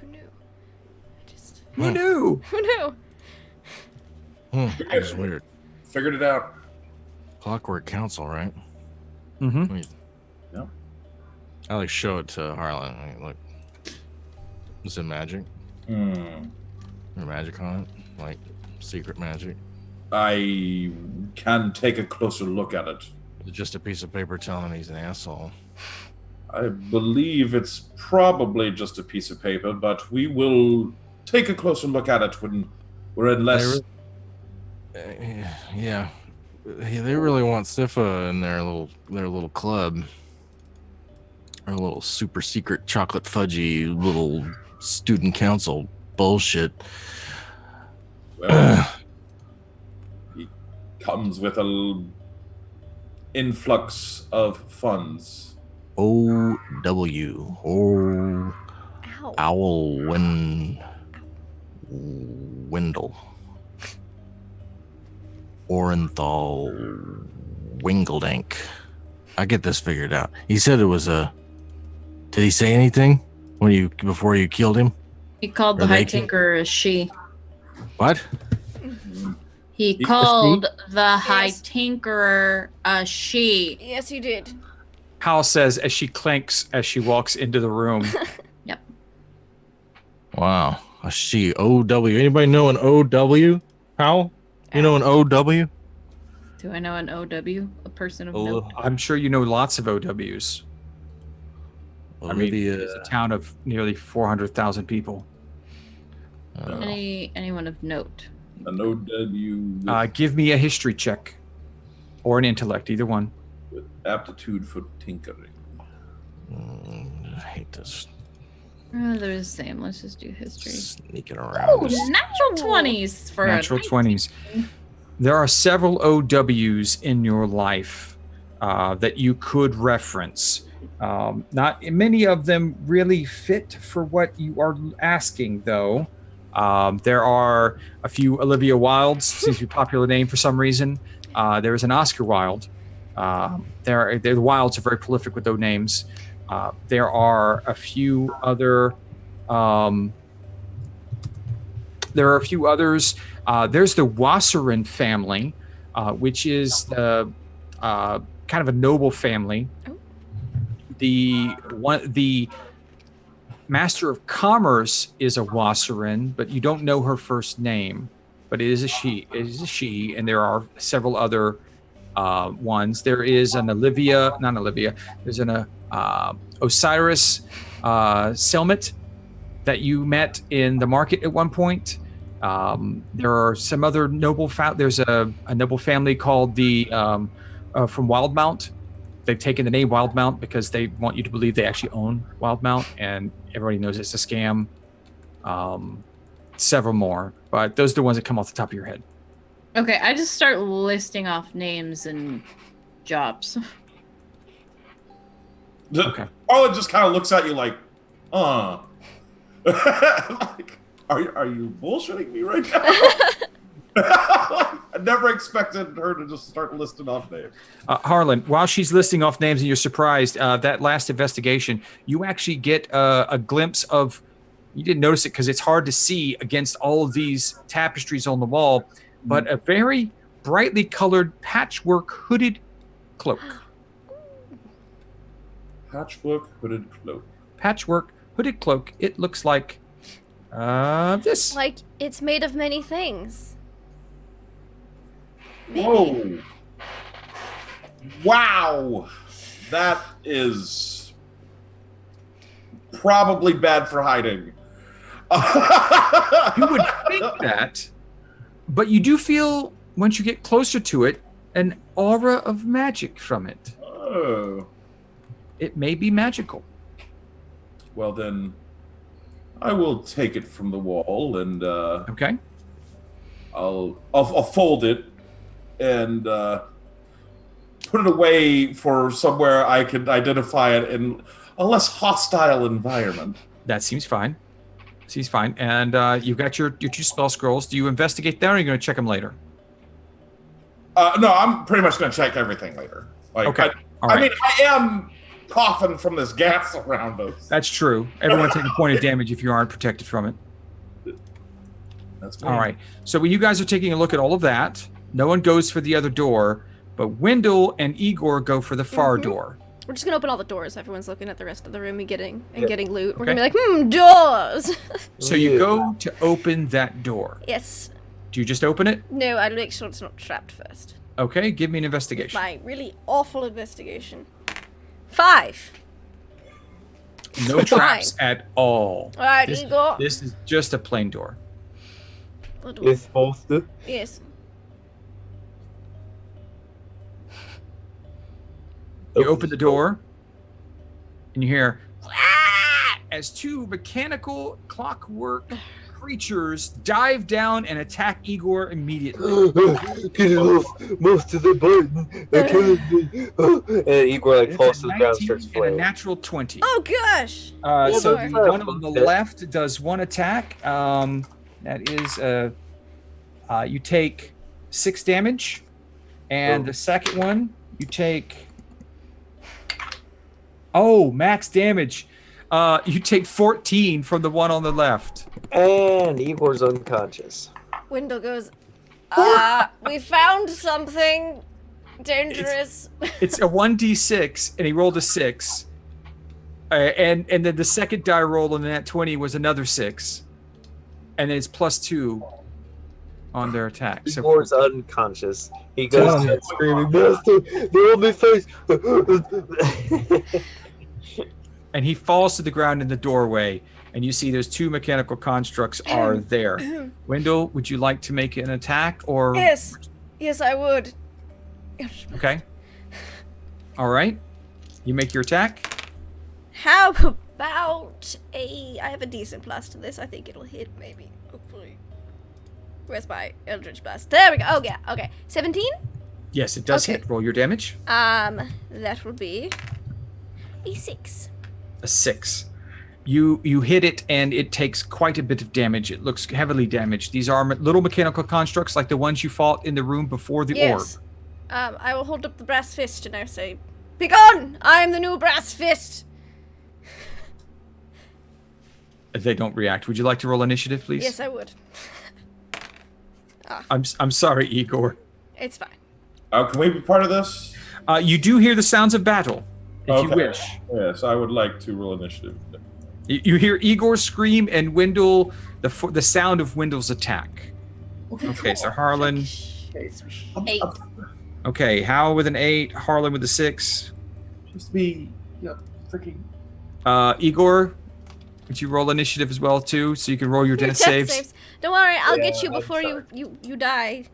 Who knew? Who knew? Who knew? That's weird. Figured it out. Clockwork Council, right? Mm-hmm. Yeah. I like show it to Harlan. Look, is it magic? Or magic on it? Like secret magic? I can take a closer look at it. Is it just a piece of paper telling him he's an asshole? I believe it's probably just a piece of paper, but we will take a closer look at it when we're in less. Yeah, they really want Sifa in their little club, or little super secret chocolate fudgy little student council bullshit. Well, he comes with an influx of funds. O.W. Ow. Owl Wendell. Orenthal Wingledank. I get this figured out. He said it was a. Did he say anything before you killed him? He called the Or High they can- Tinker a she. What? Mm-hmm. He called the High Yes. Tinkerer a she. Yes, you did. Hal says as she clanks as she walks into the room. Yep. Wow. A she. OW. Anybody know an OW? How? You know an OW? Do I know an OW? A person of note? I'm sure you know lots of OWs. I mean, Olivia. it's a town of nearly 400,000 people. Anyone of note? An OW Give me a history check or an intellect, either one. with aptitude for tinkering. I hate this They're the same. Let's just do history. sneaking around. Oh, natural 20s for Natural a 20s. There are several OWs in your life that you could reference. Not many of them really fit for what you are asking, though. There are a few Olivia Wildes, seems to be a popular name for some reason. There is an Oscar Wilde. The Wildes are very prolific with those names. There are a few other. There are a few others. There's the Wasserin family, which is kind of a noble family. The Master of Commerce is a Wasserin, but you don't know her first name. But it is a she. It is a she, and there are several other ones. There is an not Olivia. There's an Osiris Selmit that you met in the market at one point. There are some other noble. There's a noble family called the from Wildmount. They've taken the name Wildmount because they want you to believe they actually own Wildmount, and everybody knows it's a scam. Several more, but those are the ones that come off the top of your head. Okay, I just start listing off names and jobs. Okay. Arlen just kind of looks at you like, like, are you bullshitting me right now? I never expected her to just start listing off names. Harlan, while she's listing off names and you're surprised, that last investigation, you actually get a glimpse of, you didn't notice it because it's hard to see against all of these tapestries on the wall, but a very brightly colored patchwork hooded cloak. Patchwork hooded cloak. Patchwork hooded cloak. It looks like this. Like, it's made of many things. Maybe. Whoa. Wow. That is probably bad for hiding. You would think that, but you do feel, once you get closer to it, an aura of magic from it. Oh. It may be magical. Well then, I will take it from the wall and Okay. I'll fold it and put it away for somewhere I can identify it in a less hostile environment. That seems fine. Seems fine. And you've got your two spell scrolls. Do you investigate them, or are you going to check them later? No, I'm pretty much going to check everything later. Like, Okay. All I right. mean, I am coughing from this gas around us. That's true. Everyone take a point of damage if you aren't protected from it. That's All right. So when you guys are taking a look at all of that, no one goes for the other door, but Wendell and Igor go for the far door. We're just gonna open all the doors. Everyone's looking at the rest of the room and getting loot. We're Okay. gonna be like, doors! So you go to open that door. Yes. Do you just open it? No, I'll make sure it's not trapped first. Okay, give me an investigation. My really awful investigation. 5. No traps at all. Alright, This, Igor. this is just a plain door. The door. It's supposed to. Yes. You open the door, and you hear as two mechanical clockwork creatures dive down and attack Igor immediately. Can you move to the button? They're killing me. And Igor like falls to the ground, and starts and a flailing. natural 20. Oh gosh! So but- the one on the left does one attack. That is you take 6 damage, and the second one you take max damage. You take 14 from the one on the left. And Igor's unconscious. Wendell goes, We found something dangerous. It's a 1d6, and he rolled a 6. And then the second die roll on that 20 was another 6. And then it's +2 on their attack. So Igor's unconscious. He goes to screaming, Master, they're on my face. and he falls to the ground in the doorway, and you see those 2 mechanical constructs are there. Wendell, would you like to make an attack, or? Yes, I would. Okay. All right. You make your attack. How about I have a decent blast to this. I think it'll hit, maybe. Hopefully. Where's my Eldritch Blast? There we go. Oh, yeah. Okay. 17? Yes, it does hit. Roll your damage. That will be a 6. A 6. You hit it, and it takes quite a bit of damage. It looks heavily damaged. These are little mechanical constructs like the ones you fought in the room before the orb. I will hold up the brass fist and I say, "Begone! I am the new brass fist." They don't react. Would you like to roll initiative, please? Yes, I would. I'm sorry, Igor. It's fine. Can we be part of this? You do hear the sounds of battle, if you wish. Yes, I would like to roll initiative. You hear Igor scream and Wendell, the sound of Wendell's attack. Okay, so Harlan. 8. Okay, Hal with an 8, Harlan with a 6. Just be, freaking. Igor, would you roll initiative as well too, so you can roll your death saves? Don't worry, I'll get you before you die.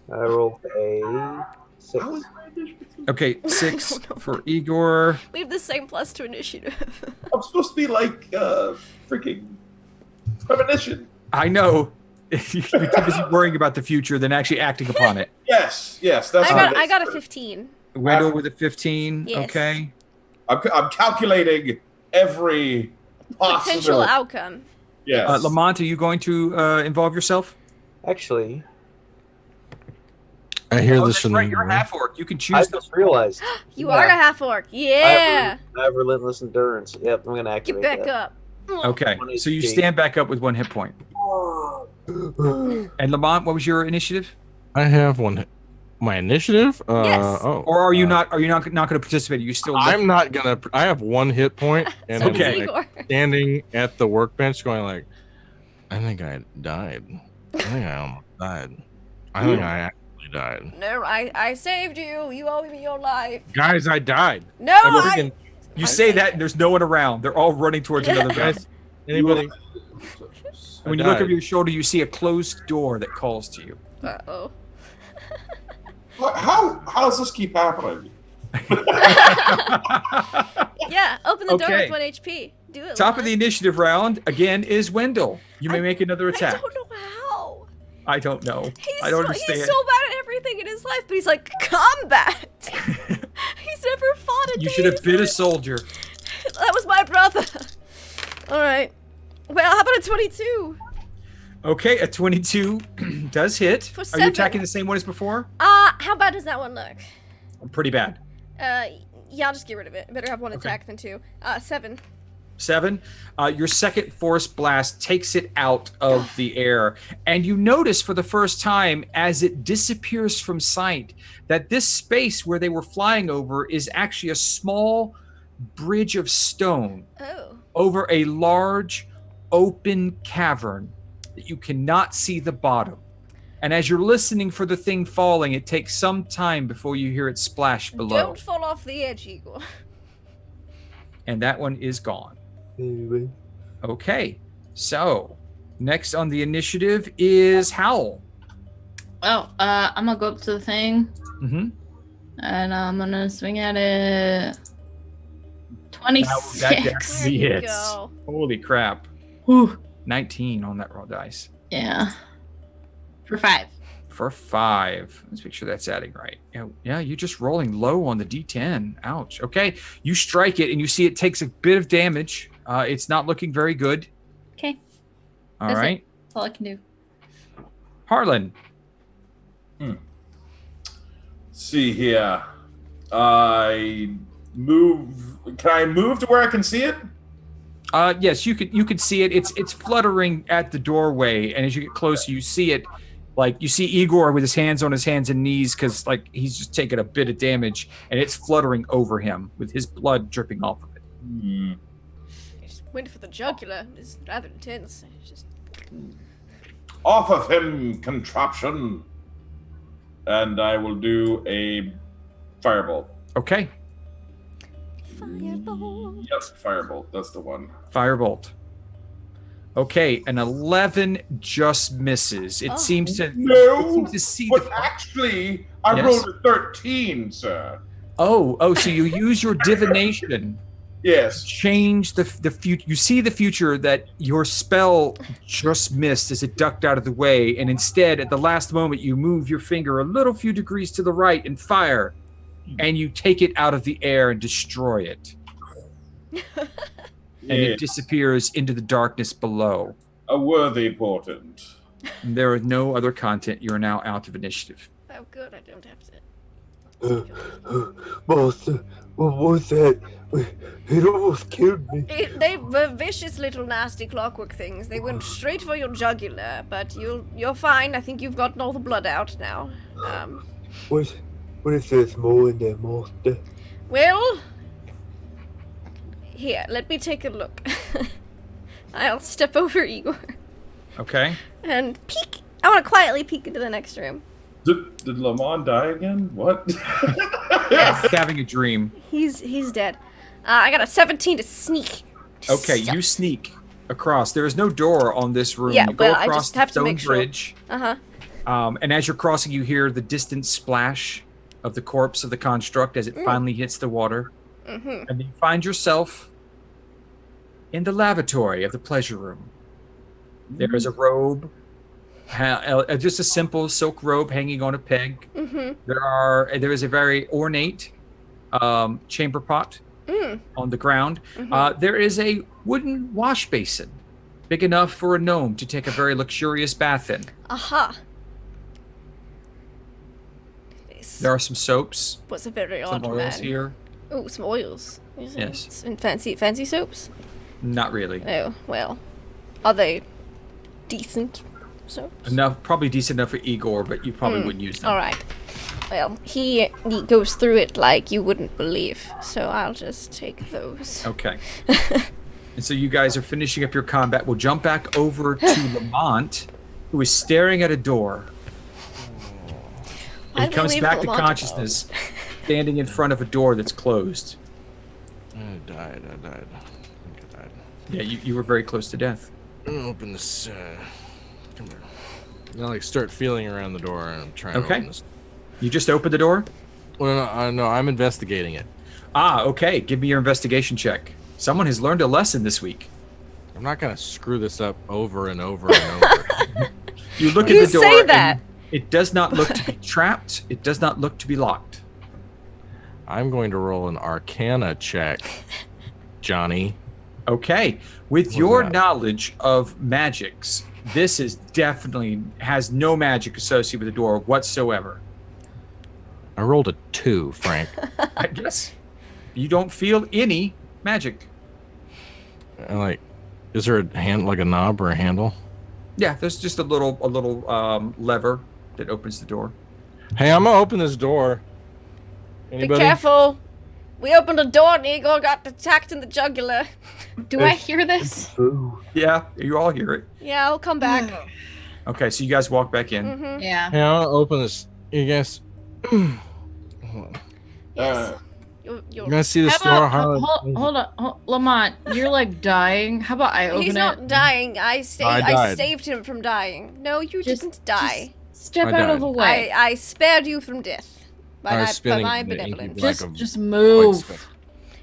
I rolled a 6. Okay, 6 for Igor. We have the same plus to initiative. I'm supposed to be like freaking premonition. I know. You're too busy worrying about the future than actually acting upon it. Yes, that's. I got a 15. Wendell with a 15. Yes. Okay. I'm calculating every possible Potential outcome. Yes. Lamont, are you going to involve yourself? Actually, I hear this That's from right. the You're a half orc. You can I choose. just realized. You are a half orc. Yeah. I have relentless endurance. Yep, I'm gonna Get activate back that. up. Okay, so you stand back up with 1 hit point. And Lamont, what was your initiative? I have one. My initiative? Yes. Or are you not? Are you not going to participate? Are you still? I'm not gonna. I have 1 hit point, and So I'm does Okay. Igor. standing at the workbench, going like, I think I died. I think I almost died. I think I actually died. No, I saved you. You owe me your life. Guys, I died. No, Freaking- You say that, and there's no one around. They're all running towards another guy. guys, anybody? When you look over your shoulder, you see a closed door that calls to you. Uh-oh. How does this keep happening? Yeah, open the door Okay. with 1 HP. Do it. Top of the Lamont. initiative round again is Wendell. You may make another I attack. don't know how. I don't know. He's I don't so, understand. He's so bad at everything in his life, but he's like, combat. He's never fought a You day should in have his been a life. soldier. That was my brother. All right. Well, how about a 22? Okay, a 22 does hit. For Are 7. you attacking the same one as before? How bad does that one look? Pretty bad. Yeah, I'll just get rid of it. Better have 1 attack than 2. 7. 7. Your second force blast takes it out of the air. And you notice for the first time as it disappears from sight that this space where they were flying over is actually a small bridge of stone Oh. over a large open cavern that you cannot see the bottom. And as you're listening for the thing falling, it takes some time before you hear it splash below. Don't fall off the edge, Igor. And that one is gone. Anyway. Okay, so next on the initiative is Howl. Well, I'm gonna go up to the thing Mm-hmm. and I'm gonna swing at it. That 26. definitely There you hits. go. Holy crap. Whew. 19 on that raw dice. Yeah. For 5. For 5. Let's make sure that's adding right. Yeah, you're just rolling low on the D10. Ouch. Okay, you strike it and you see it takes a bit of damage. It's not looking very good. Okay. All That's it. right. That's all I can do. Harlan. Let's see here. I move. Can I move to where I can see it? Yes, you could see it. It's fluttering at the doorway, and as you get closer, you see it Like you see Igor with his hands on his hands and knees because like he's just taken a bit of damage and it's fluttering over him with his blood dripping off of it. I just went for the jugular. It's rather intense. It's just... Off of him, contraption. And I will do a firebolt. Okay. Fireball. Yep, firebolt. That's the one. Firebolt. Okay, an 11 just misses. It seems to see but the actually, I Yes. rolled a 13, sir. Oh, so you use your divination. Yes. Change the future. You see the future that your spell just missed as it ducked out of the way, and instead, at the last moment, you move your finger a little few degrees to the right and fire, and you take it out of the air and destroy it. And it disappears into the darkness below. A worthy portent. And there are no other content. You are now out of initiative. Oh, good. I don't have to. Boss, what was that? It almost killed me. They were vicious little nasty clockwork things. They went straight for your jugular, but you're fine. I think you've gotten all the blood out now. What is this more in there, monster? Well, here, let me take a look. I'll step over Igor Okay. and peek. I want to quietly peek into the next room. Did Lamont die again? What? Yes, Having a dream. he's dead. I got a 17 to sneak. Okay, you sneak across. There is no door on this room. Yeah, you go well, I across just the have to stone make sure. bridge. Uh-huh. And as you're crossing, you hear the distant splash of the corpse of the construct as it finally hits the water. Mm-hmm. And you find yourself in the lavatory of the pleasure room. There is a robe, just a simple silk robe hanging on a peg. Mm-hmm. There is a very ornate chamber pot on the ground. Mm-hmm. There is a wooden wash basin, big enough for a gnome to take a very luxurious bath in. Aha. This There are some soaps, was a very some odd oils man. here. Oh, some oils. Yes. And fancy soaps? Not really. Oh, well. Are they decent soaps? Enough, probably decent enough for Igor, but you probably wouldn't use them. Alright. Well, he goes through it like you wouldn't believe, so I'll just take those. Okay. And so you guys are finishing up your combat. We'll jump back over to Lamont, who is staring at a door. Why He did we comes leave back to Lamont consciousness, standing in front of a door that's closed. I died. I think I died. Yeah, you were very close to death. I'm gonna open this. Come here. I like start feeling around the door and I'm trying to Okay. open this. You just opened the door? Well, no, I'm investigating it. Ah, okay. Give me your investigation check. Someone has learned a lesson this week. I'm not gonna screw this up over and over and over. You look You at the door. say that. And it does not look to be trapped. It does not look to be locked. I'm going to roll an Arcana check, Johnny. Okay. With What your is that? knowledge of magics, this is definitely has no magic associated with the door whatsoever. I rolled a 2, Frank. I guess you don't feel any magic. And like, is there a hand like a knob or a handle? Yeah, there's just a little lever that opens the door. Hey, I'm gonna open this door. Be Anybody? careful! We opened a door and Igor got attacked in the jugular. Do I hear this? Ooh. Yeah, you all hear it. Yeah, I'll come back. Okay, so you guys walk back in. Mm-hmm. Yeah. Hey, I'm gonna open this. You guys, you Yes. You'll guys see this How door? about, hold on, Lamont, you're like dying. How about I open He's it? not dying. I I died. saved him from dying. No, you Just- didn't die. Step I out died. of the way. I spared you from death. I By was my spinning by my the inky benevolence. black just, of just white move. space.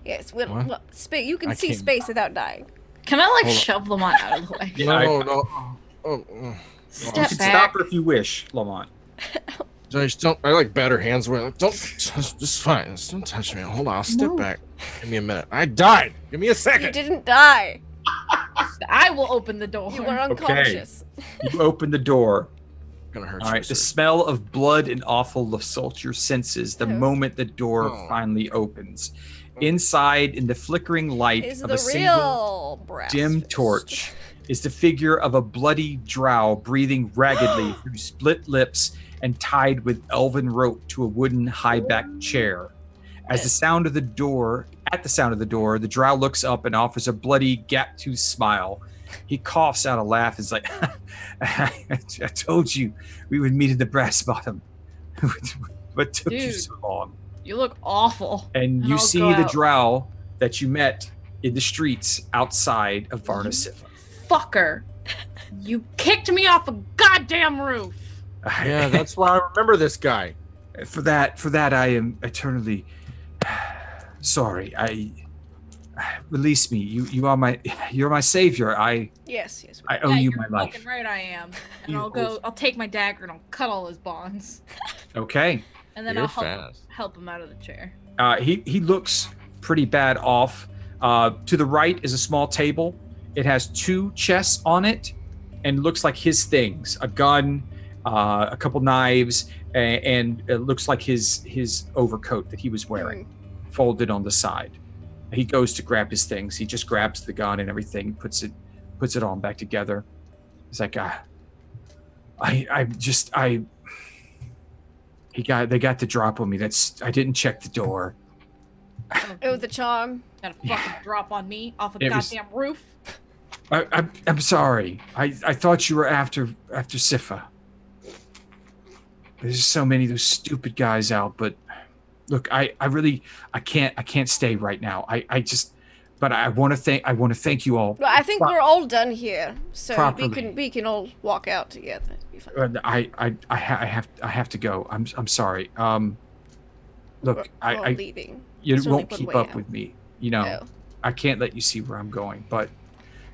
Yes, well, What? look, you can I see can't- space without dying. Can I like Hold on. shove Lamont out of the way? Yeah, I- No. Oh, You Step can back. stop her if you wish, Lamont. I just don't. I like better hands. Where like, don't. Just fine. Just don't touch me. Hold on. I'll step No. back. Give me a minute. I died. Give me a You second. didn't die. I will open the door. You were unconscious. You open the door. Gonna hurt All you. right, the sir. smell of blood and awful assault your senses the Oh. moment the door Oh. finally opens. Inside, in the flickering light Is of the a single real brass dim fist. torch, is the figure of a bloody drow breathing raggedly through split lips and tied with elven rope to a wooden high-backed chair. At the sound of the door, the drow looks up and offers a bloody gap-toothed smile. He coughs out a laugh. It's like, I told you we would meet at the brass bottom. What took you Dude. so long? You look awful. And you I'll see go the out. drow that you met in the streets outside of Varna Siffa. Fucker. You kicked me off a goddamn roof. Yeah, that's why I remember this guy. For that, I am eternally sorry. Release me. You're my savior. Yes. I owe Yeah, you you're my life. fucking right I am. And You I'll take my dagger and I'll cut all his bonds. Okay. And then You're I'll help him out of the chair. He looks pretty bad off. To the right is a small table. It has 2 chests on it, and looks like his things: a gun, a couple knives, and it looks like his overcoat that he was wearing, folded on the side. He goes to grab his things. He just grabs the gun and everything, puts it all back together. He's like, they got the drop on me. I didn't check the door. Oh, the charm. Got a fucking drop on me off a It was- goddamn roof. I'm sorry. I thought you were after Siffa. There's so many of those stupid guys out, but look, I can't stay right now. But I want to thank you all. Well, I think we're all done here, so Properly. we can all walk out together. Be fine. I have to go. I'm sorry. Look, we're all leaving. you There's only won't one keep way up out. with me. You know, Oh. I can't let you see where I'm going. But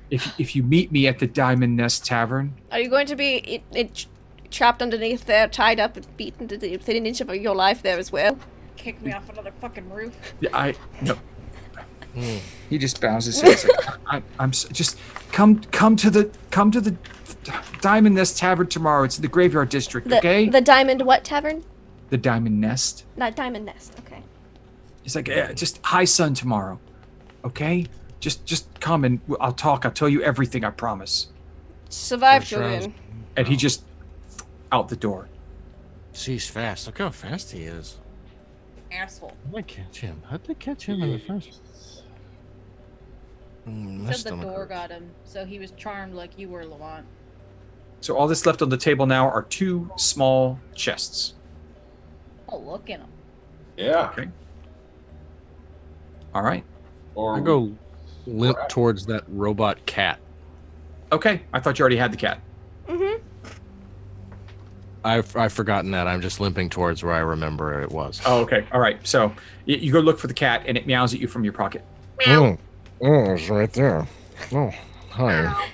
if you meet me at the Diamond Nest Tavern, Are you going to be trapped underneath there, tied up and beaten to within an inch of your life there as well? Kick me off another fucking roof. no. He just bows his head. Just come to the Diamond Nest Tavern tomorrow. It's in the Graveyard District, okay? The Diamond what tavern? The Diamond Nest. Not Diamond Nest. Okay. It's like just high sun tomorrow, okay? Just come and I'll talk. I'll tell you everything. I promise. Survive That till sounds- then. And he just out the door. She's fast. Look how fast he is. Asshole. How'd they catch him? How'd they catch him in the first? Said the door got him, so he was charmed like you were, Lamont. So all that's left on the table now are 2 small chests. Oh, look at him. Yeah. Okay. All right. Or I go limp towards that robot cat. Okay. I thought you already had the cat. Mm-hmm. I've forgotten that. I'm just limping towards where I remember it was. Oh, okay. All right. So you go look for the cat, and it meows at you from your pocket. Oh, it's right there. Oh, hi.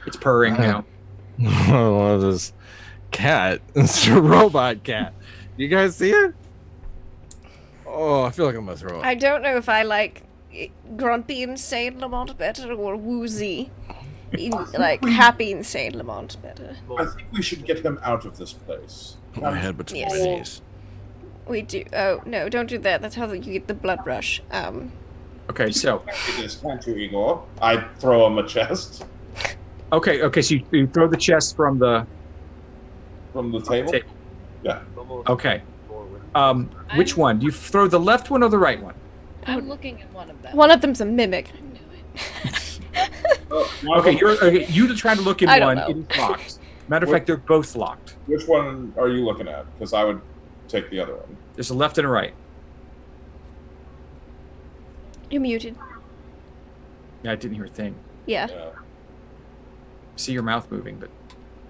It's purring now. Oh, this cat. It's a robot cat. You guys see it? Oh, I feel like I'm gonna throw up. I don't know if I like grumpy insane Lamont better or woozy, like happy insane Lamont better. I think we should get him out of this place. Put my head between Yes. my knees. We do. Oh no! Don't do that. That's how you get the blood rush. Okay. So It is, can't you, Igor? I throw him a chest okay. So you throw the chest from the from the table. table. Yeah. Okay. Which one? Do you throw the left one or the right one? I'm looking at one of them. One of them's a mimic. I knew it. Okay. You try to look in I don't one. know. It is locked. Matter of fact, they're both locked. Which one are you looking at? Because I would take the other one. There's a left and a right. You're muted. Yeah, I didn't hear a thing. Yeah. Yeah. See your mouth moving, but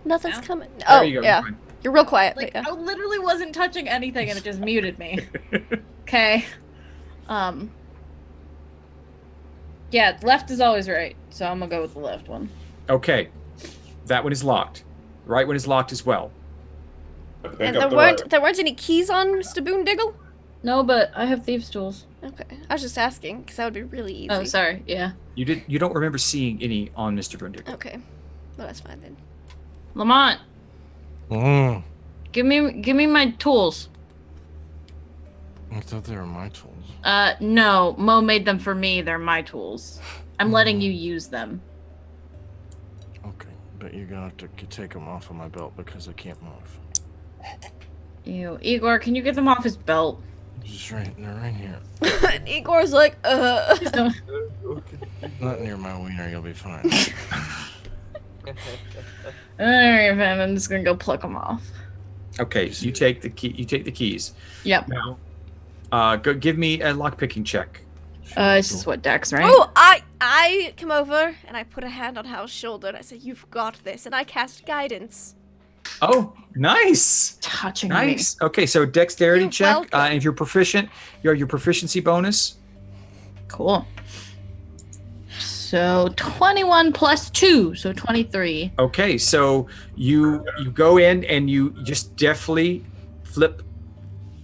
Nothing's Now? coming. there Oh, you go. yeah. You're fine. You're real quiet. Like, but yeah. I literally wasn't touching anything and it just muted me. Okay. Yeah, left is always right, so I'm gonna go with the left one. Okay. That one is locked. The right one is locked as well. I pick And up there the weren't any keys on Mr. Boondiggle? No, but I have thieves' tools. Okay, I was just asking because that would be really easy. Oh, sorry. Yeah. You don't remember seeing any on Mr. Brundick. Okay, well that's fine then. Lamont, Mm, give me my tools. I thought they were my tools. No, Mo made them for me. They're my tools. I'm letting you use them. but you're gonna have to take them off of my belt because I can't move. Ew. Igor, can you get them off his belt? They're right here. Igor's like, Not near my wiener, you'll be fine. Alright, man, I'm just gonna go pluck them off. Okay, so you take the key. You take the keys. Yep. Now, go give me a lockpicking check. It's just what, Dex, right? oh, I come over and I put a hand on Hal's shoulder and I say, "You've got this," and I cast guidance. Oh, nice. Touching Nice. Okay, so dexterity You're check. welcome. And if you're proficient, you have your proficiency bonus. me. Cool. So 21 plus 2, so 23. Okay, so you go in and you just deftly flip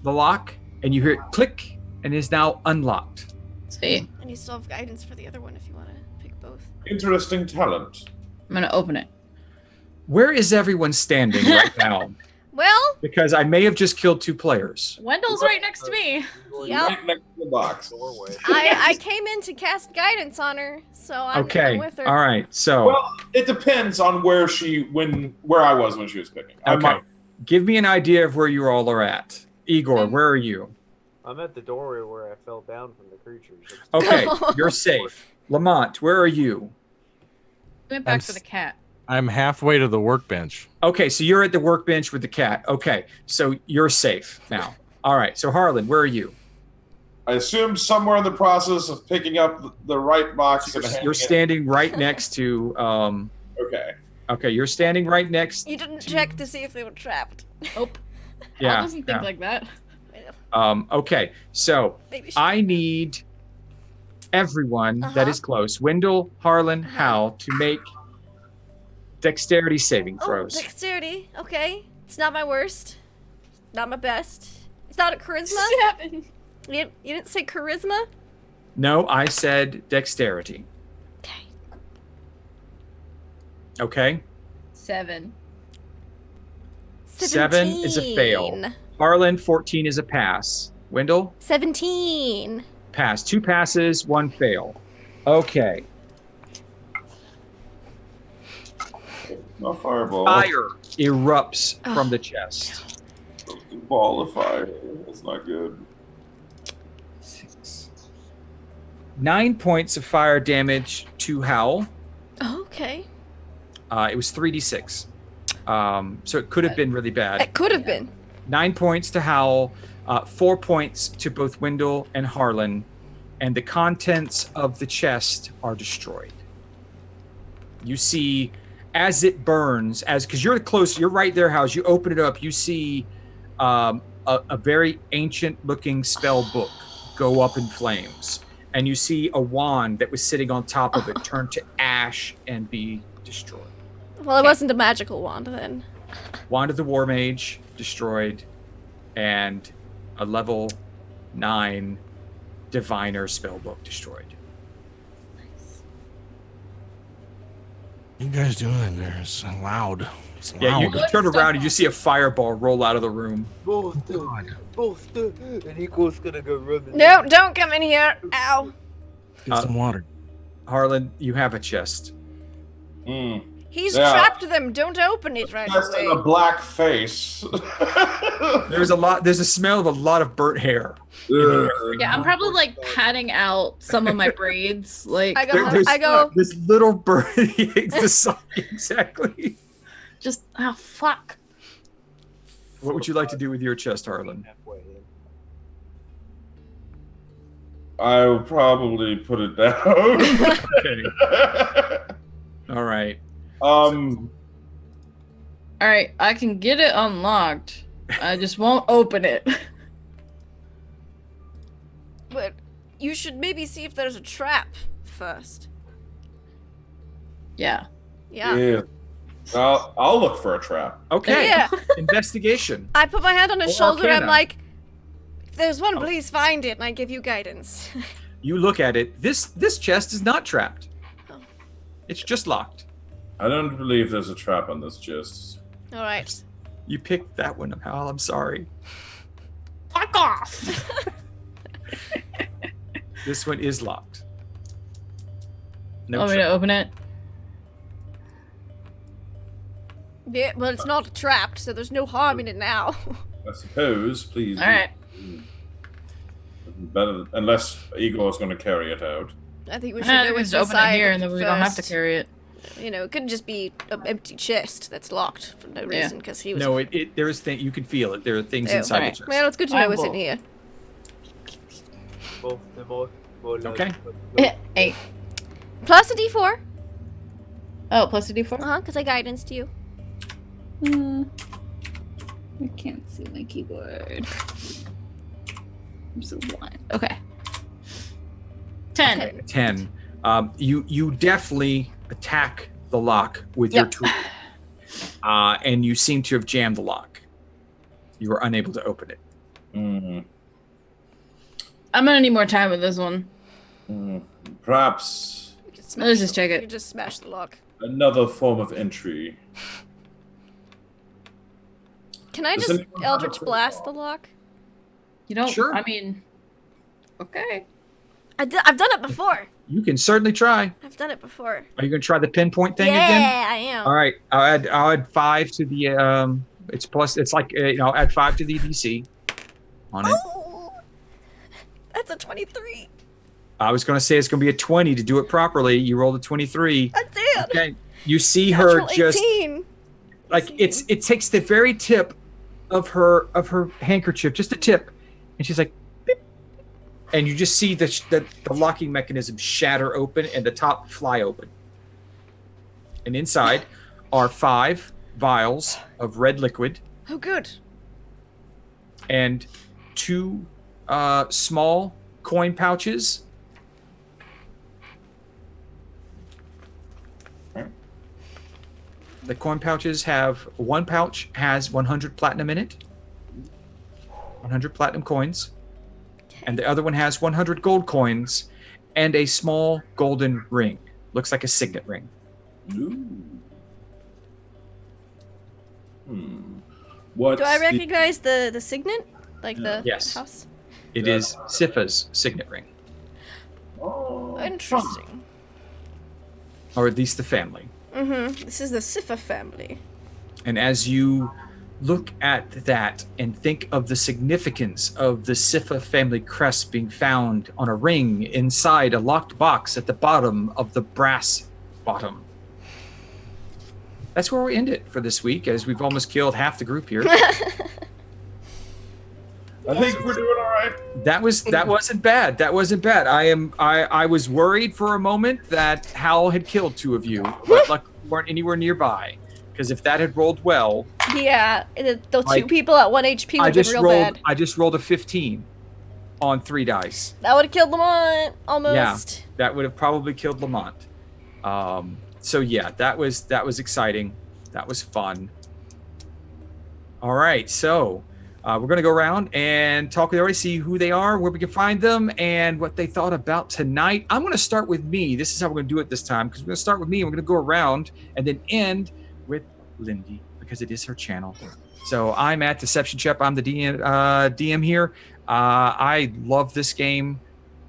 the lock, and you hear it click, and it is now unlocked. See, And you still have guidance for the other one if you want to pick both. Interesting talent. I'm gonna open it. Where is everyone standing right now? Well, Because I may have just killed 2 players. Wendell's right next to me. Yep. Right next to the box. I came in to cast guidance on her, so I'm Okay. with her. All right. So, Well, it depends on where I was when she was picking. I okay. might- Give me an idea of where you all are at. Igor, where are you? I'm at the doorway where I fell down from the creatures. Okay, you're safe. Lamont, where are you? Went back I'm for the cat. I'm halfway to the workbench. Okay, so you're at the workbench with the cat. Okay, so you're safe now. All right, so Harlan, where are you? I assume somewhere in the process of picking up the right box and handing You're it- standing right next to. Okay. Okay, you're standing right next. You didn't check to see if they were trapped. Nope. Yeah. I doesn't think like that. Okay, so Maybe she I need everyone that is close, Wendell, Harlan, Hal, to make dexterity saving Oh, throws. dexterity. Okay. It's not my worst. Not my best. It's not a charisma? 7. You didn't say charisma? No, I said dexterity. Okay. Okay. 7. 7 is a fail. Harlan, 14 is a pass. Wendell, 17. pass. 2 passes, 1 fail. Okay. No fireball. Fire erupts from the chest. Ball of fire. That's not good. 9 points of fire damage to Howl. Oh, okay. It was 3d6. So it could have been really bad. It could have been. 9 points to Howl, 4 points to both Wendell and Harlan, and the contents of the chest are destroyed. You see, as it burns, because you're close, you're right there, House. You open it up, you see a very ancient-looking spell book go up in flames, and you see a wand that was sitting on top of it turn to ash and be destroyed. Well, it wasn't a magical wand then. Wand of the War Mage destroyed, and a level 9 Diviner spellbook destroyed. You guys doing in there? It's loud. It's loud. Yeah, you turn around and you see a fireball roll out of the room. Both and Equal's gonna go run. No, don't come in here. Ow. Get some water. Harlan, you have a chest. He's Yeah. trapped them. Don't open it right That's in a away. black face. There's a smell of a lot of burnt hair. Yeah, I'm probably like patting out some of my braids. Like, I go. This little bird. Exactly. just, oh, fuck. What would you like to do with your chest, Harlan? Halfway in. I will probably put it down. Okay. All right. Um, All right, I can get it unlocked. I just won't open it. But you should maybe see if there's a trap first. Yeah. Yeah. yeah. I'll look for a trap. Okay. Yeah. Investigation. I put my hand on his Or shoulder and I'm Arcana. like, if there's one, Oh. please find it, and I give you guidance. You look at it. This chest is not trapped. Oh. It's just locked. I don't believe there's a trap on this chest. All right. You picked that one, Hal. I'm sorry. Fuck off! This one is locked. No Want me to trap. open it? Yeah, well, it's not trapped, so there's no harm in it now. I suppose, please. All right. Better, unless Igor's going to carry it out. I think we should know what's just open inside it here, and then we don't have to first. carry it. You know, it could just be an empty chest that's locked for no reason because he was. No, there is things you can feel it. There are things Oh, inside alright. the chest. Well, it's good to know what's in here. Okay. 8. Plus a D4. Oh, plus a D4? Because I guidance you. I can't see my keyboard. There's a 1. Okay. 10. Okay. 10. You definitely attack the lock with your tool, and you seem to have jammed the lock. You were unable to open it. Mm. I'm gonna need more time with this one. Perhaps Let's just check it. You can just smash the lock. another form of entry. Can I Does just anyone have Eldritch a Blast crystal? the lock? You know, Sure. I mean, okay. I've done it before. You can certainly try. I've done it before. Are you going to try the pinpoint thing yeah, again? I am. All right. I'll add 5 to the it's plus. It's like I'll add 5 to the DC on it. Oh, that's a 23. I was going to say it's going to be a 20 to do it properly. You rolled a 23. I did. Okay. You see her Natural just 18. like it takes the very tip of her handkerchief, just the tip, and she's like, beep. And you just see the locking mechanism shatter open and the top fly open. And inside are 5 vials of red liquid Oh, good. and 2 small coin pouches. The coin pouches one pouch has 100 platinum in it, 100 platinum coins, and the other one has 100 gold coins and a small golden ring. Looks like a signet ring. Ooh. What's Do I recognize the signet? Like the Yes. house? It is Sifa's signet ring, Oh, Interesting. or at least the family. This is the Sifa family. And as you look at that and think of the significance of the Sifa family crest being found on a ring inside a locked box at the bottom of the brass bottom. That's where we end it for this week, as we've almost killed half the group here. I think we're doing all right. That wasn't bad. That wasn't bad. I was worried for a moment that Hal had killed 2 of you, but luckily you weren't anywhere nearby. Because if that had rolled well, Yeah, the 2 Like, people at 1 HP would have been real bad. I just rolled a 15 on 3 dice. That would have killed Lamont, almost. That would have probably killed Lamont. So yeah, that was exciting. That was fun. All right, so we're gonna go around and talk with everybody, see who they are, where we can find them, and what they thought about tonight. I'm gonna start with me. This is how we're gonna do it this time, because we're gonna start with me and we're gonna go around and then end with Lindy, because it is her channel. So I'm at Deception Chep. I'm the DM here. I love this game.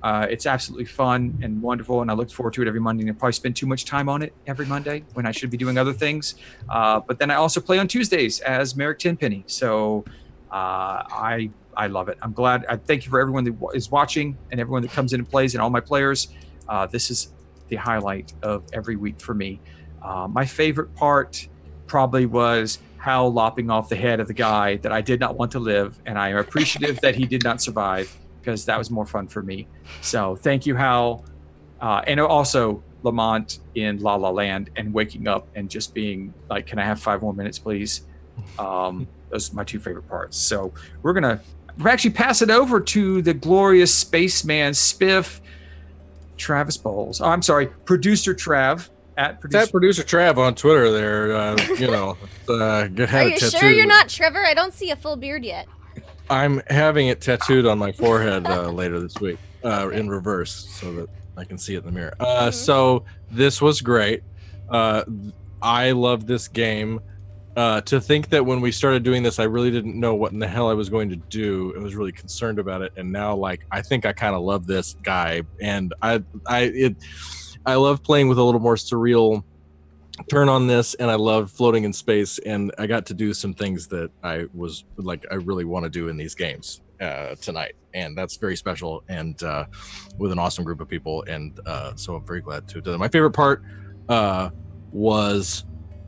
It's absolutely fun and wonderful, and I look forward to it every Monday. And I probably spend too much time on it every Monday when I should be doing other things. But then I also play on Tuesdays as Merrick Tenpenny. So I love it. I'm glad. I thank you for everyone that is watching and everyone that comes in and plays, and all my players. This is the highlight of every week for me. My favorite part probably was Hal lopping off the head of the guy that I did not want to live, and I am appreciative that he did not survive, because that was more fun for me. So thank you, Hal. And also Lamont in La La Land, and waking up and just being like, can I have 5 more minutes, please? Those are my 2 favorite parts. So we're actually pass it over to the glorious spaceman Spiff, Travis Bowles. Oh, I'm sorry, producer Trav. At Producer Trav on Twitter there, get Are had you it tattooed. sure you're not Trevor? I don't see a full beard yet. I'm having it tattooed on my forehead later this week, in reverse, so that I can see it in the mirror. So this was great. I love this game. To think that when we started doing this, I really didn't know what in the hell I was going to do. I was really concerned about it, and now, like, I think I kind of love this guy, and I love playing with a little more surreal turn on this, and I loved floating in space, and I got to do some things that I really want to do in these games tonight, and that's very special, and with an awesome group of people, and so I'm very glad to do that. My favorite part was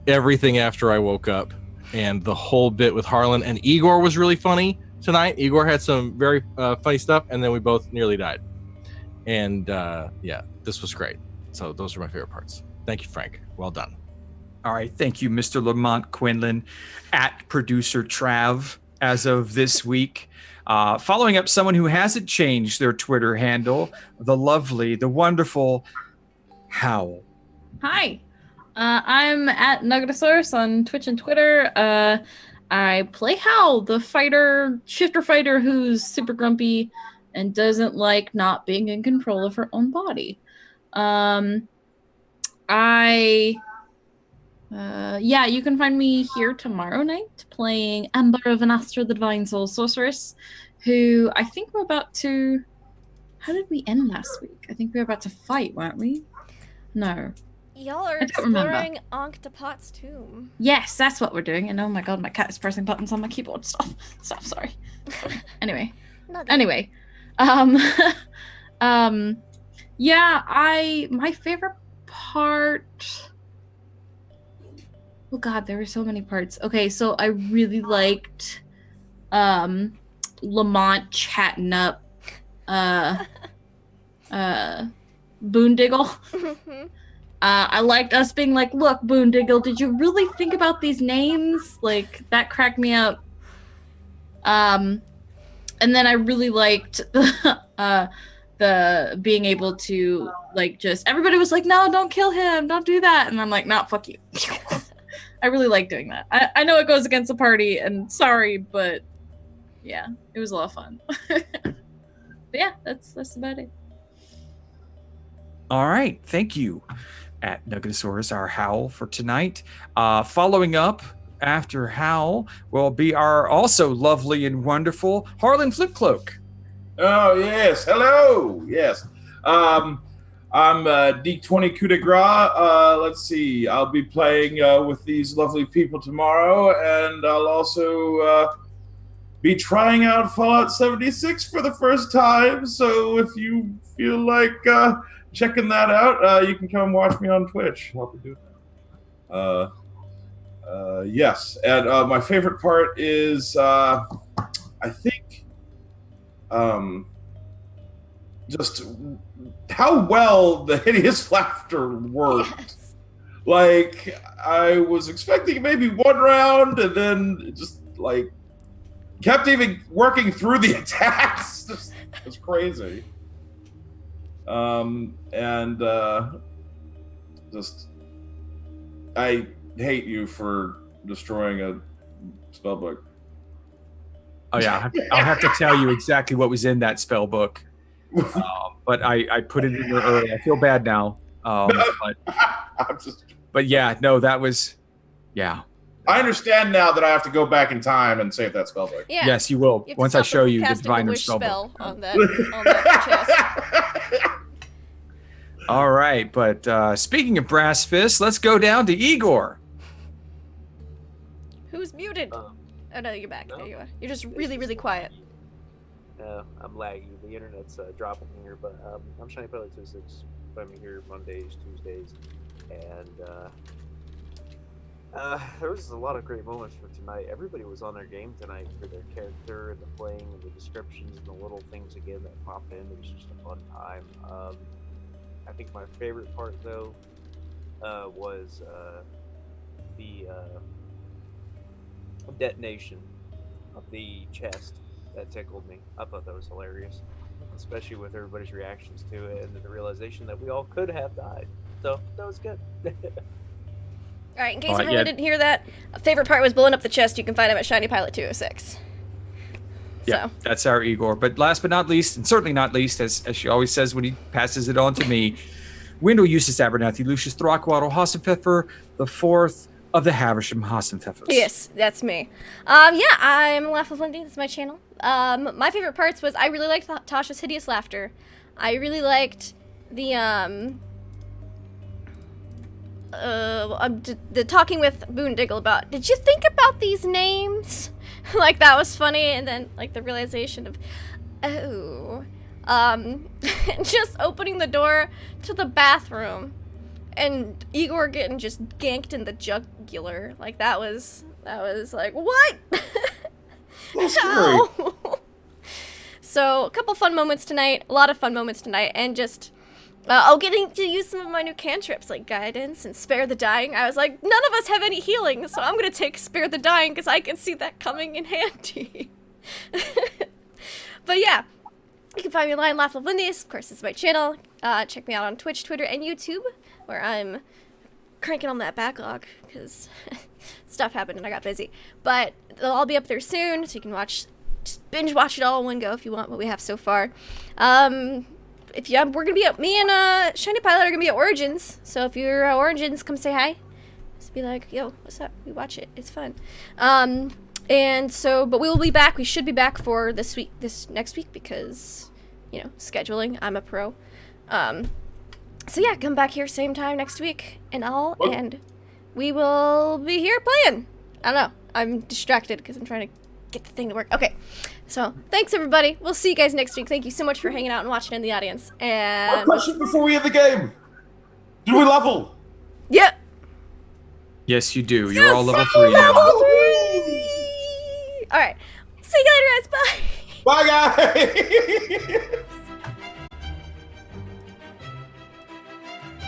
everything after I woke up, and the whole bit with Harlan and Igor was really funny tonight. Igor had some very funny stuff, and then we both nearly died, and yeah, this was great. So those are my favorite parts. Thank you, Frank. Well done. All right, thank you, Mr. Lamont Quinlan, at producer Trav as of this week. Following up someone who hasn't changed their Twitter handle, the lovely, the wonderful Howl. Hi, I'm at Nuggetosaurus on Twitch and Twitter. I play Hal, the shifter fighter who's super grumpy and doesn't like not being in control of her own body. Yeah, you can find me here tomorrow night playing Ember of Anastra, the Divine Soul Sorceress, who I think we're about to... How did we end last week? I think we were about to fight, weren't we? No. Y'all are I don't remember. exploring Ankh-Topat's tomb. Yes, that's what we're doing. And oh my god, my cat is pressing buttons on my keyboard. Stop, sorry. Anyway. Yeah, my favorite part... Oh god, there were so many parts. Okay, so I really liked Lamont chatting up Boondiggle. I liked us being like, look, Boondiggle, did you really think about these names? Like, that cracked me up. And then I really liked the being able to, like, just... Everybody was like, no, don't kill him, don't do that. And I'm like, nah, fuck you. I really like doing that. I know it goes against the party, and sorry, but yeah, it was a lot of fun. But yeah, that's about it. All right, thank you, at Nuggetosaurus, our Howl for tonight. Following up after Howl will be our also lovely and wonderful Harlan Flipcloak. Oh, yes. Hello. Yes. I'm D20 Coup de Grace. Let's see. I'll be playing with these lovely people tomorrow, and I'll also be trying out Fallout 76 for the first time. So if you feel like checking that out, you can come watch me on Twitch. I'll be doing that. Yes. And my favorite part is, I think, just how well the hideous laughter worked. Yes. Like, I was expecting maybe one round, and then it just, like, kept even working through the attacks. It was crazy. Just, I hate you for destroying a spellbook. Oh yeah, I'll have to tell you exactly what was in that spell book. But I put it in there early. I feel bad now. But yeah, no, that was, yeah. I understand now that I have to go back in time and save that spellbook. Yeah. Yes, you will. You have to Once I stop show them you the casting a diviner wish spellbook. spell on that chest. All right, but speaking of brass fists, let's go down to Igor. Who's muted? Um, Oh no, you're back. no. There you are. You're just really, really quiet. I'm laggy. The internet's dropping here, but I'm Shiny Pilot 26. I'm here Mondays, Tuesdays, and there was a lot of great moments for tonight. Everybody was on their game tonight for their character and the playing and the descriptions and the little things again that popped in. It was just a fun time. I think my favorite part though was the detonation of the chest. That tickled me. I thought that was hilarious, especially with everybody's reactions to it and the realization that we all could have died. So that was good. Alright, in case everyone didn't hear that, a favorite part was blowing up the chest. You can find him at Shiny Pilot 206. Yeah, So. that's our Igor. But last but not least, and certainly not least, as she always says when he passes it on to me, Wendell Eustace Abernathy, Lucius Throckwaddle, Hassenpfeffer, the fourth of the Haversham Hassenpfeffers. Yes, that's me. Yeah, I'm Laugh with Lindy. This is my channel. My favorite parts was I really liked Tasha's hideous laughter. I really liked the I'm talking with Boondiggle about, did you think about these names? Like, that was funny, and then, like, the realization of, oh, just opening the door to the bathroom, and Igor getting just ganked in the jugular. Like, that was like, what? How? So, a couple fun moments tonight, a lot of fun moments tonight, and just, getting to use some of my new cantrips, like Guidance and Spare the Dying. I was like, none of us have any healing, so I'm gonna take Spare the Dying, because I can see that coming in handy. But yeah, you can find me online, Laugh of Lindies. Of course, this is my channel. Check me out on Twitch, Twitter, and YouTube, where I'm cranking on that backlog, because stuff happened and I got busy. But they'll all be up there soon, so you can just binge watch it all in one go if you want what we have so far. We're gonna be at, me and Shiny Pilot are gonna be at Origins, so if you're at Origins, come say hi. Just be like, yo, what's up? We watch it. It's fun. And so, but we will be back. We should be back for this next week, because, you know, scheduling. I'm a pro. So yeah, come back here same time next week and we will be here playing. I don't know. I'm distracted because I'm trying to get the thing to work. Okay. So, thanks everybody. We'll see you guys next week. Thank you so much for hanging out and watching in the audience. And One question before we end the game. Did we level? Yep. Yes, you do. You're all level 3 now. Level 3! Alright. See you later, guys. Bye. Bye, guys.